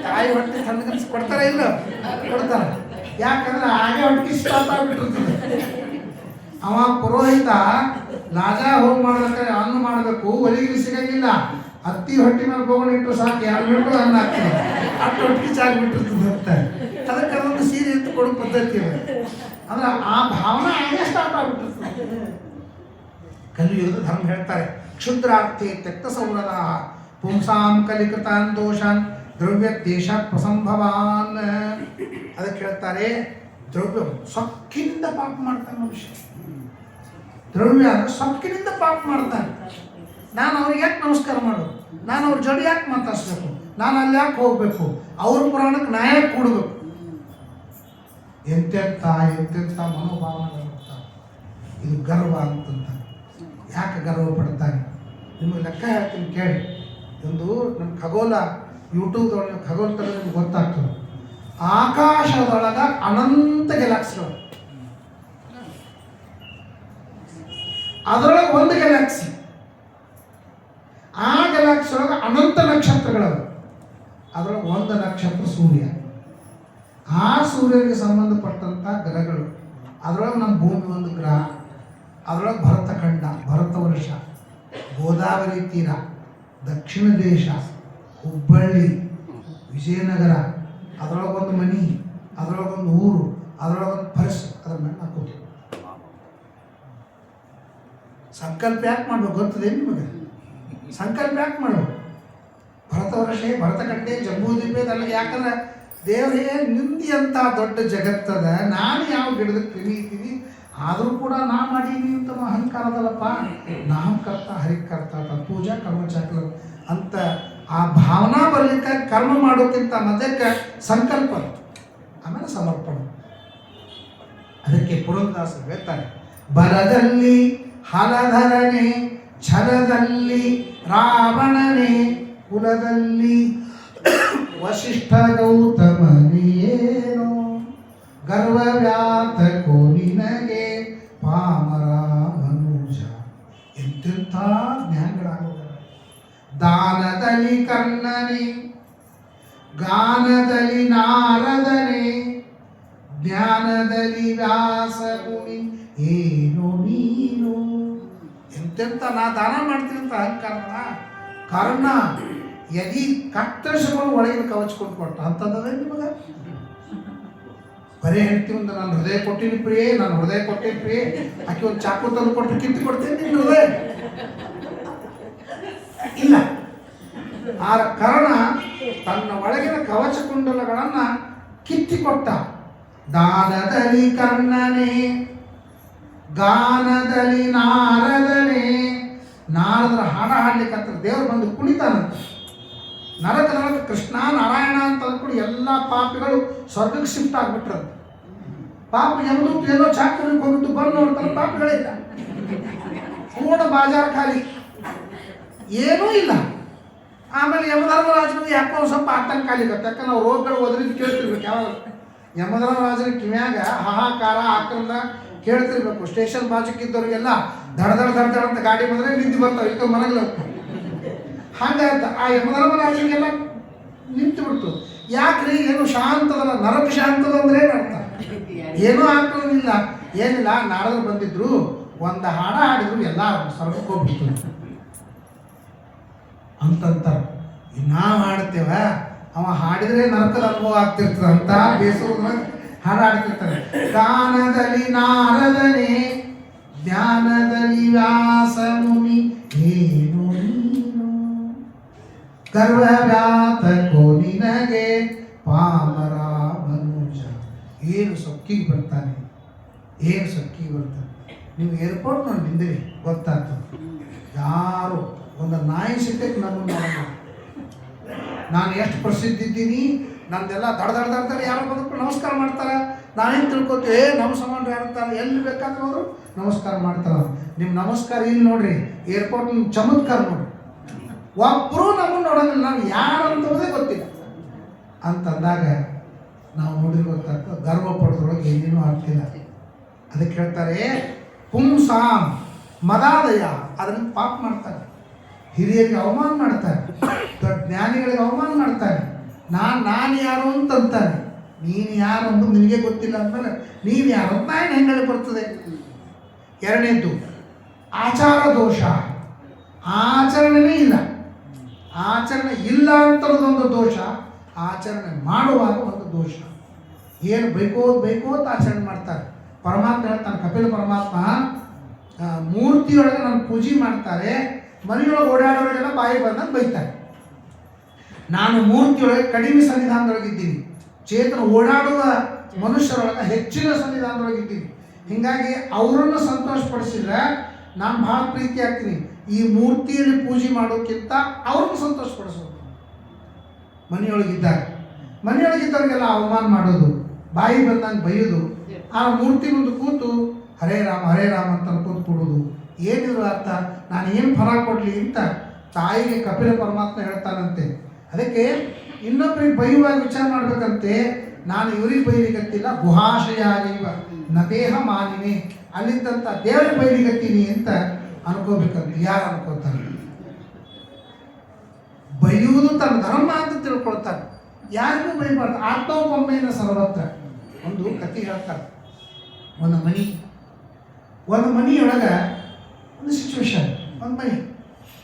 ತಾಯಿ ಹೊಟ್ಟೆ ಥಂಡಗನ್ಸ್ ಕೊಡ್ತಾರೆ ಇಲ್ಲ ಕೊಡ್ತಾರೆ. ಯಾಕಂದ್ರೆ ಹಾಗೆ ಹೊಟ್ಟೆ ಸ್ಟಾರ್ಟ್ ಆಗ್ಬಿಟ್ಟಿರ್ತದೆ. ಅವ ಪುರೋಹಿತ ಲಾಜಾ ಹೋಗಿ ಮಾಡ್ಬೇಕಾದ್ರೆ ಅನ್ನ ಮಾಡಬೇಕು, ಒಲಿಗೆ ಸಿಗಂಗಿಲ್ಲ. ಅತ್ತಿ ಹೊಟ್ಟೆ ಮೇಲೆ ಹೋಗೋಣಿಟ್ಟು ಸಾಕು, 2 ಮಿನಿಟು ಅನ್ನ ಆಗ್ತದೆ. ಅಷ್ಟು ಹೊಟ್ಟೆ ಚಾಗ್ಬಿಟ್ಟಿರ್ತದೆ ಅಂತ. ಅದಕ್ಕೆ ಅದೊಂದು ಸೀರೆ ಎತ್ತು ಕೊಡೋ ಪದ್ಧತಿ ಇದೆ. ಅಂದ್ರೆ ಆ ಭಾವನೆ ಹಾಗೆ ಸ್ಟಾರ್ಟ್ ಆಗ್ಬಿಟ್ಟಿರ್ತದೆ. ಕಲಿಯುಗದ ಧರ್ಮ ಹೇಳ್ತಾರೆ, ಕ್ಷುದ್ರಾರ್ಥಿ ತ್ಯಕ್ತ ಸೌರದ ಪುಂಸಾಂ ಕಲಿಕೃತಾನ್ ದೋಷಾನ್ ದ್ರವ್ಯ ದೇಶಾತ್ ಪ್ರಸಂಭವಾನ್. ಅದಕ್ಕೆ ಹೇಳ್ತಾರೆ, ದ್ರವ್ಯ ಸೊಕ್ಕಿನಿಂದ ಪಾಪ ಮಾಡ್ತಾನೆ ಮನುಷ್ಯ. ದ್ರವ್ಯ ಅಂದ್ರೆ ಸೊಕ್ಕಿನಿಂದ ಪಾಪ ಮಾಡ್ತಾನೆ. ನಾನು ಅವ್ರಿಗೆ ಯಾಕೆ ನಮಸ್ಕಾರ ಮಾಡೋದು, ನಾನು ಅವ್ರ ಜೋಡಿ ಯಾಕೆ ಮಾತಾಡ್ಸ್ಬೇಕು, ನಾನು ಅಲ್ಲಿ ಯಾಕೆ ಹೋಗ್ಬೇಕು, ಅವ್ರ ಪುರಾಣಕ್ಕೆ ನಾ ಯಾಕೆ ಕೂಡಬೇಕು. ಎಂತೆಂಥ ಮನೋಭಾವನೆಗಳು ಬರ್ತಾವೆ. ಇದು ಗರ್ವ ಅಂತಂತ. ಯಾಕೆ ಗರ್ವ ಪಡ್ತಾನೆ? ನಿಮಗೆ ಲೆಕ್ಕ ಹೇಳ್ತೀನಿ ಕೇಳಿ. ಒಂದು ನಮ್ಮ ಖಗೋಲ ಯೂಟ್ಯೂಬ್ದೊಳಗೆ ಖಗೋಲ ತೆಗೆದು ನಿಮ್ಗೆ ಗೊತ್ತಾಗ್ತದೆ. ಆಕಾಶದೊಳಗ ಅನಂತ ಗ್ಯಾಲಕ್ಸಿಗಳು, ಅದರೊಳಗೆ ಒಂದು ಗ್ಯಾಲಕ್ಸಿ, ಆ ಗ್ಯಾಲಕ್ಸಿ ಒಳಗೆ ಅನಂತ ನಕ್ಷತ್ರಗಳವ. ಅದರೊಳಗೆ ಒಂದು ನಕ್ಷತ್ರ ಸೂರ್ಯ. ಆ ಸೂರ್ಯನಿಗೆ ಸಂಬಂಧಪಟ್ಟಂಥ ಗ್ರಹಗಳು. ಅದರೊಳಗೆ ನಮ್ಮ ಭೂಮಿ ಒಂದು ಗ್ರಹ. ಅದರೊಳಗೆ ಭರತಖಂಡ, ಭರತ ವರ್ಷ, ಗೋದಾವರಿ ತೀರ, ದಕ್ಷಿಣ ದೇಶ, ಹುಬ್ಬಳ್ಳಿ, ವಿಜಯನಗರ, ಅದರೊಳಗೊಂದು ಮನಿ, ಅದರೊಳಗೊಂದು ಊರು, ಅದರೊಳಗೊಂದು ಪರ್ಸ್, ಅದರ ಮೇಲೆ ಹಾಕೋದು. ಸಂಕಲ್ಪ ಯಾಕೆ ಮಾಡ್ಬೇಕು ಗೊತ್ತದೆ ನಿಮಗೆ? ಸಂಕಲ್ಪ ಯಾಕೆ ಮಾಡ್ಬೇಕು? ಭರತ ವರ್ಷ, ಭರತಖಂಡೆ, ಜಂಬೂದ್ವೀಪದಲ್ಲಿ. ಯಾಕಂದ್ರೆ ದೇವರೇ ನಿಂದಿ ಅಂತ ದೊಡ್ಡ ಜಗತ್ತದ, ನಾನು ಯಾವ ಗಿಡದ ಕ್ರಿಮಿ ಇದ್ದೀನಿ, ಆದರೂ ಕೂಡ ನಾ ಮಾಡೀನಿ ಅಂತ ಅಹಂಕಾರದಲ್ಲಪ್ಪ. ನಾಮಕರ್ತ ಹರಿಕರ್ತ ಪೂಜಾ ಕರ್ಮಚಾಕ್ಲ ಅಂತ ಆ ಭಾವನಾ ಬರಲಿಕ್ಕೆ ಕರ್ಮ ಮಾಡೋಕ್ಕಿಂತ ಮೊದಲಕ್ಕೆ ಸಂಕಲ್ಪ, ಆಮೇಲೆ ಸಮರ್ಪಣೆ. ಅದಕ್ಕೆ ಪುರಂದರದಾಸರು ಹೇಳ್ತಾರೆ, ಬಲದಲ್ಲಿ ಹಲಧರನೆ, ಛಲದಲ್ಲಿ ರಾವಣನೇ, ಕುಲದಲ್ಲಿ ವಸಿಷ್ಠ ಗೌತಮನಿಯೇನೋ, ಗರ್ವವ್ಯಾತಕೋ ನಿನಗೆ ಪಾಮರ ಮನುಜ. ಎಂತೆಂಥ ಜ್ಞಾನಗಳಾಗೋದ. ದಾನದಲ್ಲಿ ಕರ್ಣನೆ, ಗಾನದಲ್ಲಿ ನಾರದನೆ, ಜ್ಞಾನದಲ್ಲಿ ವ್ಯಾಸಗುಣಿ ಏನು ನೀನು. ಎಂತೆಂಥ ನಾ ದಾನ ಮಾಡ್ತೀನಿ ಅಂತ ಅಹಂಕಾರನ ಕರ್ಣ ಯದಿ ಕತ್ತರಿಸಿಕೊಂಡು ಒಳಗಿನ ಕವಚ್ಕೊಂಡು ಕೊಟ್ಟ ಅಂತಂದ್ರೆ ನಿಮಗೆ ಬರೇ ಹೇಳ್ತೀವಿ ಅಂತ, ನಾನು ಹೃದಯ ಕೊಟ್ಟಿನಿ ಪ್ರಿಯೇ, ನಾನು ಹೃದಯ ಕೊಟ್ಟೇನಿ ಪ್ರಿಯೇ, ಆಕೆ ಒಂದು ಚಾಕು ತಂದು ಕೊಟ್ಟರೆ ಕಿತ್ತು ಕೊಡ್ತೇನೆ ನಿನ್ನ ಹೃದಯ ಇಲ್ಲ. ಆ ಕರ್ಣ ತನ್ನ ಒಳಗಿನ ಕವಚ ಕುಂಡಲಗಳನ್ನು ಕಿತ್ತಿಕೊಟ್ಟ. ದಾನದಲ್ಲಿ ಕರ್ಣನೇ, ಗಾನದಲ್ಲಿ ನಾರದನೇ, ನಾರದರ ಹಾಡ ಹಾಡ್ಲಿಕ್ಕೆ ಹತ್ರ ದೇವರು ಬಂದು ಕುಣಿತಾನಂತ. ನರಕ ಕೃಷ್ಣ ನಾರಾಯಣ ಅಂತ ಅಂದ್ಕೊಂಡು ಎಲ್ಲ ಪಾಪಿಗಳು ಸ್ವರ್ಗಕ್ಕೆ ಶಿಫ್ಟ್ ಆಗ್ಬಿಟ್ರಂತ. ಪಾಪ ಯಮದೂತ ಏನೋ ಚಾಕುರಿಗೆ ಹೋಗಿದ್ದು ಬಂದು ನೋಡ್ತಾರೆ, ಪಾಪಿಗಳೇ ಇಲ್ಲ, ಪೂರ್ಣ ಬಾಜಾರ್ ಖಾಲಿ, ಏನೂ ಇಲ್ಲ. ಆಮೇಲೆ ಯಮಧರ್ಮರಾಜನಿಗೆ ಯಾಕೋ ಸ್ವಲ್ಪ ಆತಂಕ ಆಲಿಗತ್ತೆ, ಯಾಕಂದ್ರೆ ನಾವು ರೋಗಗಳು ಓದ್ರಿಂದ ಕೇಳ್ತಿರ್ಬೇಕು. ಯಾವಾಗ ಯಮಧರ್ಮರಾಜನ ಕಿವ್ಯಾಗ ಹಾಹಾಕಾರ ಆಕ್ರಂದ ಕೇಳ್ತಿರ್ಬೇಕು. ಸ್ಟೇಷನ್ ಬಾಜುಕಿದ್ದವ್ರಿಗೆಲ್ಲ ದಡ ದಡ ದಡ ದಡ ಅಂತ ಗಾಡಿ ಬಂದರೆ ನಿಂತು ಬರ್ತಾವೆ, ಈಗ ಮನೆಗಳು ಹೋಗ್ತಾವೆ. ಹಾಗಾಯ್ತು ಆ ಯಮಧರ್ಮರಾಜನಿಗೆಲ್ಲ ನಿಂತು ಬಿಡ್ತು. ಯಾಕ್ರಿ ಏನು ಶಾಂತದಲ್ಲ, ನರಕ ಶಾಂತದ ಅಂದ್ರೆ ಏನು ಅರ್ಥ? ಏನೂ ಆಗ್ತದಿಲ್ಲ, ಏನಿಲ್ಲ. ನಾರದರು ಬಂದಿದ್ರು, ಒಂದು ಹಾಡ ಹಾಡಿದ್ರು, ಎಲ್ಲ ಸ್ವರ್ಗಕ್ಕೆ ಹೋಗ್ಬಿಟ್ಟು ಅಂತಂತಾರೆ. ನಾವು ಹಾಡ್ತೇವ, ಅವ ಹಾಡಿದ್ರೆ ನರಕದ ಅನುಭವ ಆಗ್ತಿರ್ತದೆ ಅಂತ ಬೇಸರದ ಹಾಡು ಹಾಡ್ತಿರ್ತಾರೆ. ಗಾನದಲ್ಲಿ ನಾರದನೇ, ಜ್ಞಾನದಲ್ಲಿ ವ್ಯಾಸ ಮುನಿ, ಏನು ನೀನು ಗರ್ವವ್ಯಾತಕೋ ನಿನಗೆ ಪಾಮರ ಮನುಜ. ಏನು ಸೊಕ್ಕಿಗೆ ಬರ್ತಾನೆ, ಏನು ಸೊಕ್ಕಿಗೆ ಬರ್ತಾನೆ. ನೀವು ಏರ್ಪೋರ್ಟ್ ನೋಡಿ ನಿಂದಿರಿ ಗೊತ್ತಾಗ್ತದೆ. ಯಾರು ಒಂದು ನಾಯಿ ಸಿಕ್ಕಕ್ಕೆ ನಮ್ಮನ್ನು ನೋಡೋಣ. ನಾನು ಎಷ್ಟು ಪ್ರಸಿದ್ಧಿ ಇದ್ದೀನಿ, ನಂದೆಲ್ಲ ದಡ ದಡ ದಡ ದಡ ಯಾರೋ ಬಂದ್ಬಿಟ್ಟು ನಮಸ್ಕಾರ ಮಾಡ್ತಾರೆ. ನಾನೇನು ತಿಳ್ಕೊತೀವಿ, ನಮ್ಮ ಸಂಬಂಧ ಯಾರ್ತಾರೆ, ಎಲ್ಲಿ ಬೇಕಾದ್ರೆ ಅವರು ನಮಸ್ಕಾರ ಮಾಡ್ತಾರೆ. ನಿಮ್ಮ ನಮಸ್ಕಾರ ಇಲ್ಲಿ ನೋಡ್ರಿ, ಏರ್ಪೋರ್ಟ್ ನಿಮ್ಮ ಚಮತ್ಕಾರ ನೋಡ್ರಿ, ಒಬ್ಬರು ನಮ್ಮನ್ನು ನೋಡೋದಿಲ್ಲ. ನಾವು ಯಾರು ಅಂತಂದೇ ಗೊತ್ತಿಲ್ಲ ಅಂತಂದಾಗ ನಾವು ನೋಡಿದ್ರೆ ಗೊತ್ತಾಗ್ತದೆ. ಗರ್ವ ಪಡೋದ್ರೊಳಗೆ ಏನೇನೂ ಆಗ್ತಿಲ್ಲ. ಅದಕ್ಕೆ ಹೇಳ್ತಾರೆ ಪುಂಸಾಂ ಮದಾದಯ, ಅದನ್ನು ಪಾಪ ಮಾಡ್ತಾರೆ. ಹಿರಿಯರಿಗೆ ಅವಮಾನ ಮಾಡ್ತಾರೆ, ದೊಡ್ಡ ಜ್ಞಾನಿಗಳಿಗೆ ಅವಮಾನ ಮಾಡ್ತಾರೆ. ನಾನು ಯಾರು ಅಂತಂತಾನೆ. ನೀನು ಯಾರು ಅಂಬುದು ನಿನಗೆ ಗೊತ್ತಿಲ್ಲ ಅಂದಮೇಲೆ ನೀನು ಯಾರು ಅಂತ ಹೆಂಗಳಿ ಬರ್ತದೆ. ಎರಡನೇದ್ದು ಆಚಾರ ದೋಷ, ಆಚರಣೆನೇ ಇಲ್ಲ. ಆಚರಣೆ ಇಲ್ಲ ಅಂತನ್ನೋದೊಂದು ದೋಷ, ಆಚರಣೆ ಮಾಡುವಾಗ ಒಂದು ದೋಷ. ಏನು ಬೇಕೋದು ಆಚರಣೆ ಮಾಡ್ತಾರೆ. ಪರಮಾತ್ಮ ಹೇಳ್ತಾನೆ, ಕಪಿಲ ಪರಮಾತ್ಮ ಮೂರ್ತಿಯೊಳಗೆ ನಾನು ಪೂಜೆ ಮಾಡ್ತಾರೆ, ಮನೆಯೊಳಗೆ ಓಡಾಡೋರಿಗೆಲ್ಲ ಬಾಯಿ ಬಂದಂಗೆ ಬೈತಾರೆ. ನಾನು ಮೂರ್ತಿಯೊಳಗೆ ಕಡಿಮೆ ಸನ್ನಿಧಾನದೊಳಗಿದ್ದೀನಿ, ಚೇತನ ಓಡಾಡುವ ಮನುಷ್ಯರೊಳಗೆ ಹೆಚ್ಚಿನ ಸನ್ನಿಧಾನದೊಳಗಿದ್ದೀನಿ. ಹೀಗಾಗಿ ಅವರನ್ನು ಸಂತೋಷಪಡಿಸಿದ್ರೆ ನಾನು ಭಾಳ ಪ್ರೀತಿ ಆಗ್ತೀನಿ. ಈ ಮೂರ್ತಿಯಲ್ಲಿ ಪೂಜೆ ಮಾಡೋಕ್ಕಿಂತ ಅವ್ರನ್ನ ಸಂತೋಷಪಡಿಸೋದು. ಮನೆಯೊಳಗಿದ್ದವ್ರಿಗೆಲ್ಲ ಅವಮಾನ ಮಾಡೋದು, ಬಾಯಿ ಬಂದಂಗೆ ಬೈಯೋದು, ಆ ಮೂರ್ತಿ ಮುಂದೆ ಕೂತು ಹರೇ ರಾಮ ಅಂತ ಅನ್ಕೋದು ಕೊಡೋದು. ಏನಿದ್ರು ಅರ್ಥ? ನಾನು ಏನು ಫಲ ಕೊಡಲಿ ಅಂತ ತಾಯಿಗೆ ಕಪಿಲ ಪರಮಾತ್ಮ ಹೇಳ್ತಾನಂತೆ. ಅದಕ್ಕೆ ಇನ್ನೊಬ್ಬರಿಗೆ ಬೈಯುವಾಗ ವಿಚಾರ ಮಾಡ್ಬೇಕಂತೆ, ನಾನು ಇವ್ರಿಗೆ ಬೈಲಿಗತ್ತಿಲ್ಲ, ಗುಹಾಶಯ ಇವ ನದೇಹ ಮಾನಿನಿ, ಅಲ್ಲಿದ್ದಂಥ ದೇವರಿಗೆ ಬೈಲಿಗತ್ತೀನಿ ಅಂತ ಅನ್ಕೋಬೇಕಂತ. ಯಾರು ಅನ್ಕೋತಾರೆ? ಬೈಯುವುದು ತನ್ನ ಧರ್ಮ ಅಂತ ತಿಳ್ಕೊಳ್ತಾರೆ. ಯಾರಿಗೂ ಬೈಬಾರ್ದು. ಆತ್ಮೋಪಮ್ಮೇನ ಸರ್ವತ್ರ. ಒಂದು ಕಥೆ ಹೇಳ್ತಾರೆ. ಒಂದು ಮನೆಯೊಳಗೆ ಒಂದು ಸಿಚುವೇಶನ್, ಒಂದು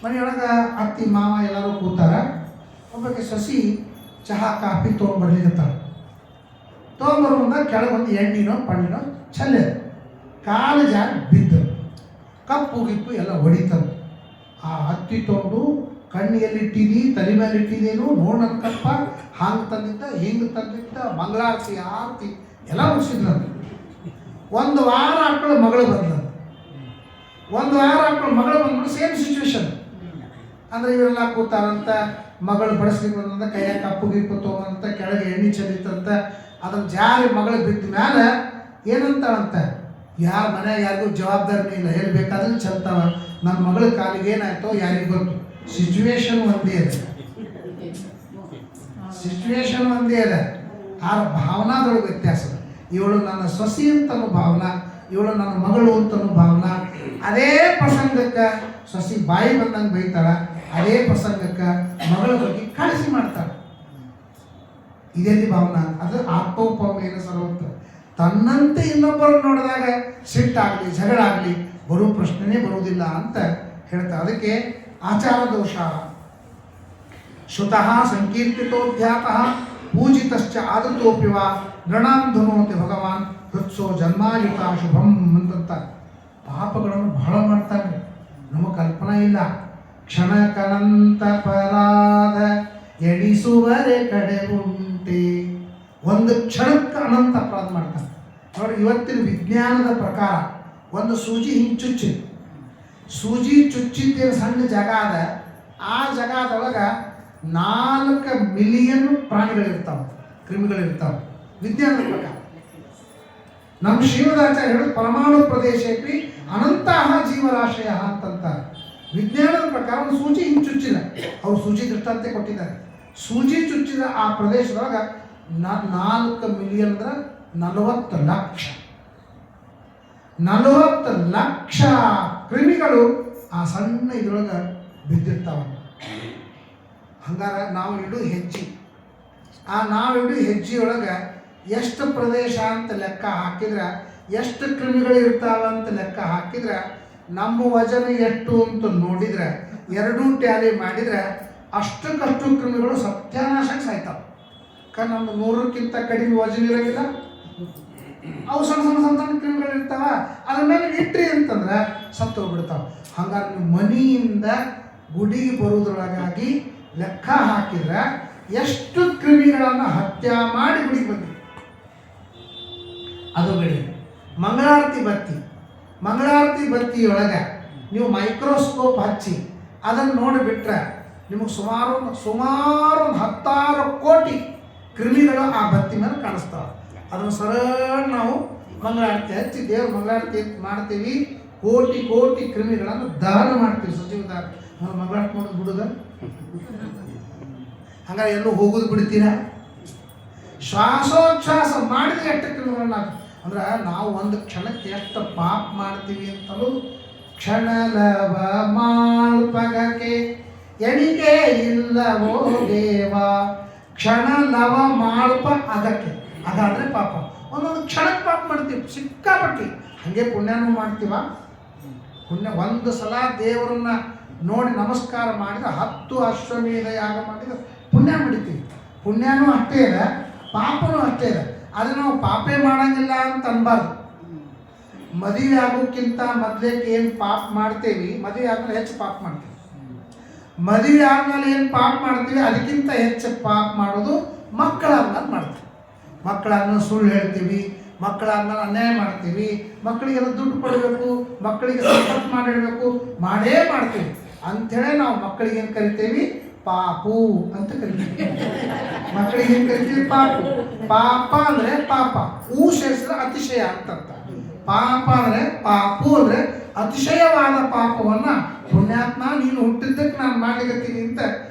ಮನೆಯೊಳಗೆ ಅತ್ತಿ ಮಾವ ಎಲ್ಲರೂ ಕೂತಾರ. ಒಬ್ಬಕ್ಕೆ ಸಸಿ ಚಹಾ ಕಾಫಿ ತೊಗೊಂಬರ್ಲಿಕ್ಕತ್ತಾರ. ತೊಗೊಂಬರುವಂದಾಗ ಕೆಳಗೊಂದು ಎಣ್ಣಿನೋ ಪಣ್ಣಿನೋ ಚಲ್ಲೆ ಕಾಲು ಜಾಗ ಬಿದ್ದು ಕಪ್ಪು ಗಿಪ್ಪು ಎಲ್ಲ ಹೊಡಿತಂದು. ಆ ಹತ್ತಿ ತೊಗೊಂಡು ಕಣ್ಣಿಯಲ್ಲಿ ಇಟ್ಟಿದಿ, ತಲೆ ಮೇಲೆ ಇಟ್ಟಿದೇನು ನೋಡಕ್ಕಪ್ಪ, ಹಾಂಗೆ ತಂದಿದ್ದ, ಹಿಂಗೆ ತಂದಿದ್ದ, ಮಂಗಳಾರತಿ ಆರತಿ ಎಲ್ಲ ಮುಗಿಸಿದ್ರಂತ. ಒಂದು ವಾರ ಆಕಳು ಮಗಳು ಬಂದ್ಲಂತ. ಬಂದ್ಬಿಟ್ಟು ಸೇಮ್ ಸಿಚುವೇಶನ್. ಅಂದರೆ ಇವರೆಲ್ಲ ಕೂತಾರಂತ, ಮಗಳು ಬಡಿಸ್ಲಿಕ್ಕೆ ಬಂದಂತ ಕೈಯಾಗ ಕಪ್ಪು ಗಿಪ್ಪು ತೊಗೊಂಡಂತ, ಕೆಳಗೆ ಎಣ್ಣೆ ಚೆಲ್ಲಿತ್ತಂತ. ಅದನ್ನು ಜಾರಿ ಮಗಳು ಬಿದ್ದ ಮೇಲೆ ಏನಂತಾಳಂತ, ಯಾರ ಮನೆಯಾಗ ಯಾರಿಗೂ ಜವಾಬ್ದಾರಿನೇ ಇಲ್ಲ, ಎಲ್ಲಿ ಬೇಕಾದ್ರೆ ಚೆಲ್ತಾವ. ನನ್ನ ಮಗಳ ಕಾಲಿಗೆ ಏನಾಯ್ತೋ ಯಾರಿಗೂ ಗೊತ್ತು. ಸಿಚುವೇಶನ್ ಒಂದೇ ಅದ, ಆ ಭಾವನಾದೊಳಗೆ ವ್ಯತ್ಯಾಸ. ಇವಳು ನನ್ನ ಸೊಸಿ ಅಂತನೂ ಭಾವನಾ, ಇವಳು ನನ್ನ ಮಗಳು ಅಂತನೂ ಭಾವನಾ. ಅದೇ ಪ್ರಸಂಗಕ್ಕೆ ಸೊಸಿ ಬಾಯಿ ಬಂದಂಗೆ ಬೈತಾಳ, ಅದೇ ಪ್ರಸಂಗಕ್ಕೆ ಮಗಳ ಬಗ್ಗೆ ಕಾಳಜಿ ಮಾಡ್ತಾಳೆ. ಇದೆಲ್ಲಿ ಭಾವನಾ? ಅದು ಆತ್ಮೋಪಮೇನ ಸರ್ವತ್ರ. ತನ್ನಂತೆ ಇನ್ನೊಬ್ಬರನ್ನು ನೋಡಿದಾಗ ಸಿಟ್ಟಾಗಲಿ ಜಗಳ ಆಗಲಿ ಬರೋ ಪ್ರಶ್ನೆನೇ ಬರುವುದಿಲ್ಲ ಅಂತ ಹೇಳ್ತಾರೆ. ಅದಕ್ಕೆ ಆಚಾರ ದೋಷ. ಶ್ರುತಃ ಸಂಕೀರ್ತಿತೋಧ್ಯಾತಃ ಪೂಜಿತಶ್ಚ ಆದೃತೋಪಿ ವಾ ನೃಣಾಂ ಧುನೋತಿ ಭಗವಾನ್ ಹೃತ್ಸೋ ಜನ್ಮಾಯುತ ಶುಭಂ ಅಂತಂತ. ಪಾಪಗಳನ್ನು ಬಹಳ ಮಾಡ್ತಾರೆ, ನಮಗೆ ಕಲ್ಪನಾ ಇಲ್ಲ. ಕ್ಷಣಕನಂತ ಪರಾಧ ಎಣಿಸುವರೆ ಕಡೆ ಉಂಟೆ. ಒಂದು ಕ್ಷಣಕ್ಕೆ ಅನಂತ ಅಪರಾಧ ಮಾಡ್ತಾರೆ ನೋಡಿ. ಇವತ್ತಿನ ವಿಜ್ಞಾನದ ಪ್ರಕಾರ ಒಂದು ಸೂಜಿ ಹಿಂಗೆ ಚುಚ್ಚಿ ಸೂಜಿ ಚುಚ್ಚಿದ್ದೇನು ಸಣ್ಣ ಜಾಗ ಅದ, ಆ ಜಾಗದೊಳಗೆ 4 ಮಿಲಿಯನ್ ಪ್ರಾಣಿಗಳಿರ್ತಾವೆ, ಕ್ರಿಮಿಗಳಿರ್ತಾವೆ ವಿಜ್ಞಾನದ ಪ್ರಕಾರ. ನಮ್ಮ ಶ್ರೀಮದಾಚಾರ್ಯ ಹೇಳೋದು ಪರಮಾಣು ಪ್ರದೇಶೇಪಿ ಅನಂತಹ ಜೀವರಾಶಯ ಅಂತಂತಾರೆ. ವಿಜ್ಞಾನದ ಪ್ರಕಾರ ಒಂದು ಸೂಜಿ ಹಿಂಗೆ ಚುಚ್ಚಿದ, ಅವ್ರು ಸೂಜಿ ದೃಷ್ಟಾಂತ ಕೊಟ್ಟಿದ್ದಾರೆ. ಸೂಜಿ ಚುಚ್ಚಿದ ಆ ಪ್ರದೇಶದೊಳಗೆ 4 ಮಿಲಿಯನ್ ಅಂದ್ರೆ 40 ಲಕ್ಷ 40 ಲಕ್ಷ ಕ್ರಿಮಿಗಳು ಆ ಸಣ್ಣ ಇದ್ರೊಳಗೆ ಬಿದ್ದಿರ್ತಾವ. ಹಂಗಾರೆ ನಾವು ಇಡೋ ಹೆಜ್ಜೆ, ಆ ನಾವು ಇಡೋ ಹೆಜ್ಜೆಯೊಳಗೆ ಎಷ್ಟು ಪ್ರದೇಶ ಅಂತ ಲೆಕ್ಕ ಹಾಕಿದ್ರೆ, ಎಷ್ಟು ಕ್ರಿಮಿಗಳು ಇರ್ತಾವ ಅಂತ ಲೆಕ್ಕ ಹಾಕಿದ್ರೆ, ನಮ್ಮ ವಜನ ಎಷ್ಟು ಅಂತ ನೋಡಿದ್ರೆ, ಎರಡೂ ಟ್ಯಾಲಿ ಮಾಡಿದರೆ ಅಷ್ಟಕ್ಕಷ್ಟು ಕ್ರಿಮಿಗಳು ಸತ್ಯಾನಾಶಕ್ಕೆ ಸಾಯ್ತಾವೆ. ಯಾಕಂದ್ರೆ ನಮ್ದು 100ಕ್ಕಿಂತ ಕಡಿಮೆ ವಜನ ಇರೋಂಗಿಲ್ಲ, ಅವು ಸಣ್ಣ ಸಣ್ಣ ಸಣ್ಣ ಸಣ್ಣ ಕ್ರಿಮಿಗಳು ಇರ್ತಾವ, ಅದ್ರ ಮೇಲೆ ಇಟ್ರಿ ಅಂತಂದ್ರೆ ಸತ್ತು ಹೋಗ್ಬಿಡ್ತಾವೆ. ಹಾಗಾಗಿ ನೀವು ಮನೆಯಿಂದ ಗುಡಿಗೆ ಬರೋದ್ರೊಳಗಾಗಿ ಲೆಕ್ಕ ಹಾಕಿದ್ರೆ ಎಷ್ಟು ಕ್ರಿಮಿಗಳನ್ನು ಹತ್ಯೆ ಮಾಡಿ ಗುಡಿಗೆ ಬಂದಿದೆ. ಅದು ಬಿಡಿ, ಮಂಗಳಾರತಿ ಬತ್ತಿಯೊಳಗೆ ನೀವು ಮೈಕ್ರೋಸ್ಕೋಪ್ ಹಚ್ಚಿ ಅದನ್ನು ನೋಡಿಬಿಟ್ರೆ ನಿಮಗೆ ಸುಮಾರು 16 ಕೋಟಿ ಕ್ರಿಮಿಗಳು ಆ ಬತ್ತಿ ಮೇಲೆ ಕಾಣಿಸ್ತಾವೆ. ಅದನ್ನು ಸರಳ ನಾವು ಮಂಗಳಾರತಿ ಹಚ್ಚಿ ದೇವ್ರ ಮಂಗಳಾರತಿ ಮಾಡ್ತೀವಿ, ಕೋಟಿ ಕೋಟಿ ಕ್ರಿಮಿಗಳನ್ನು ದಹನ ಮಾಡ್ತೀವಿ. ಸಚಿವ ಮಂಗಳಾರತಿ ಮಾಡೋದು ಬಿಡುದ, ಹಂಗಾರೆ ಎಲ್ಲೂ ಹೋಗೋದು ಬಿಡ್ತೀರಾ? ಶ್ವಾಸೋಚ್ಛ್ವಾಸ ಮಾಡಿದ್ರೆ ಎಷ್ಟು ಕ್ರಿಮಿಗಳನ್ನ ಅಂದ್ರೆ ನಾವು ಒಂದು ಕ್ಷಣಕ್ಕೆ ಎಷ್ಟು ಪಾಪ ಮಾಡ್ತೀವಿ ಅಂತಲೂ ಕ್ಷಣಲವ ಮಾಳ್ಪಗಕ್ಕೆ ಎಣಿಕೆ ಇಲ್ಲವೋ ದೇವ. ಕ್ಷಣಲವ ಮಾಳ್ಪ ಅಗಕ್ಕೆ, ಅದಾದರೆ ಪಾಪ. ಒಂದೊಂದು ಕ್ಷಣಕ್ಕೆ ಪಾಪ ಮಾಡ್ತೀವಿ ಸಿಕ್ಕಾಪಟ್ಟಿ. ಹಾಗೆ ಪುಣ್ಯನೂ ಮಾಡ್ತೀವ. ಪುಣ್ಯ ಒಂದು ಸಲ ದೇವರನ್ನ ನೋಡಿ ನಮಸ್ಕಾರ ಮಾಡಿದ್ರೆ 10 ಅಶ್ವಮೇಧ ಯಾಗ ಮಾಡಿದ್ರೆ ಪುಣ್ಯ ಮಾಡಿತೀವಿ. ಪುಣ್ಯನೂ ಅಷ್ಟೇ ಇದೆ, ಪಾಪನೂ ಅಷ್ಟೇ ಇದೆ. ಆದರೆ ನಾವು ಪಾಪೇ ಮಾಡಂಗಿಲ್ಲ ಅಂತ ಅನ್ಬಾರ್ದು. ಮದುವೆ ಆಗೋಕ್ಕಿಂತ ಮೊದಲೇಕೆ ಏನು ಪಾಪ ಮಾಡ್ತೇವೆ, ಮದುವೆ ಆದ್ಮೇಲೆ ಹೆಚ್ಚು ಪಾಪ ಮಾಡ್ತೀವಿ. ಮದುವೆ ಆದ್ಮೇಲೆ ಏನು ಪಾಪ ಮಾಡ್ತೀವಿ ಅದಕ್ಕಿಂತ ಹೆಚ್ಚು ಪಾಪ ಮಾಡೋದು ಮಕ್ಕಳಾದ್ಮೇಲೆ ಮಾಡ್ತೀವಿ. ಮಕ್ಕಳಾದ್ಮೇಲೆ ಸುಳ್ಳು ಹೇಳ್ತೀವಿ, ಮಕ್ಕಳಾದ್ಮೇಲೆ ಅನ್ಯಾಯ ಮಾಡ್ತೀವಿ, ಮಕ್ಕಳಿಗೆಲ್ಲ ದುಡ್ಡು ಕೊಡಬೇಕು, ಮಕ್ಕಳಿಗೆ ಸಂಪತ್ತು ಮಾಡಿಡಬೇಕು, ಮಾಡೇ ಮಾಡ್ತೀವಿ. ಅಂಥೇಳಿ ನಾವು ಮಕ್ಕಳಿಗೆ ಏನು ಕರಿತೀವಿ, ಪಾಪು ಅಂತ ಕರಿತೀವಿ. ಮಕ್ಕಳಿಗೆ ಏನು ಕರಿತೀವಿ, ಪಾಪು. ಪಾಪ ಅಂದರೆ ಪಾಪ, ಸೇರಿಸಿದ್ರೆ ಅತಿಶಯ ಅಂತಂತ. ಪಾಪ ಅಂದರೆ ಪಾಪು ಅಂದರೆ ಅತಿಶಯವಾದ ಪಾಪವನ್ನು ಪುಣ್ಯಾತ್ಮ ನೀನು ಹುಟ್ಟಿದ್ದಕ್ಕೆ ನಾನು ಮಾಡ್ಲಿಕತ್ತೀನಿ ಅಂತ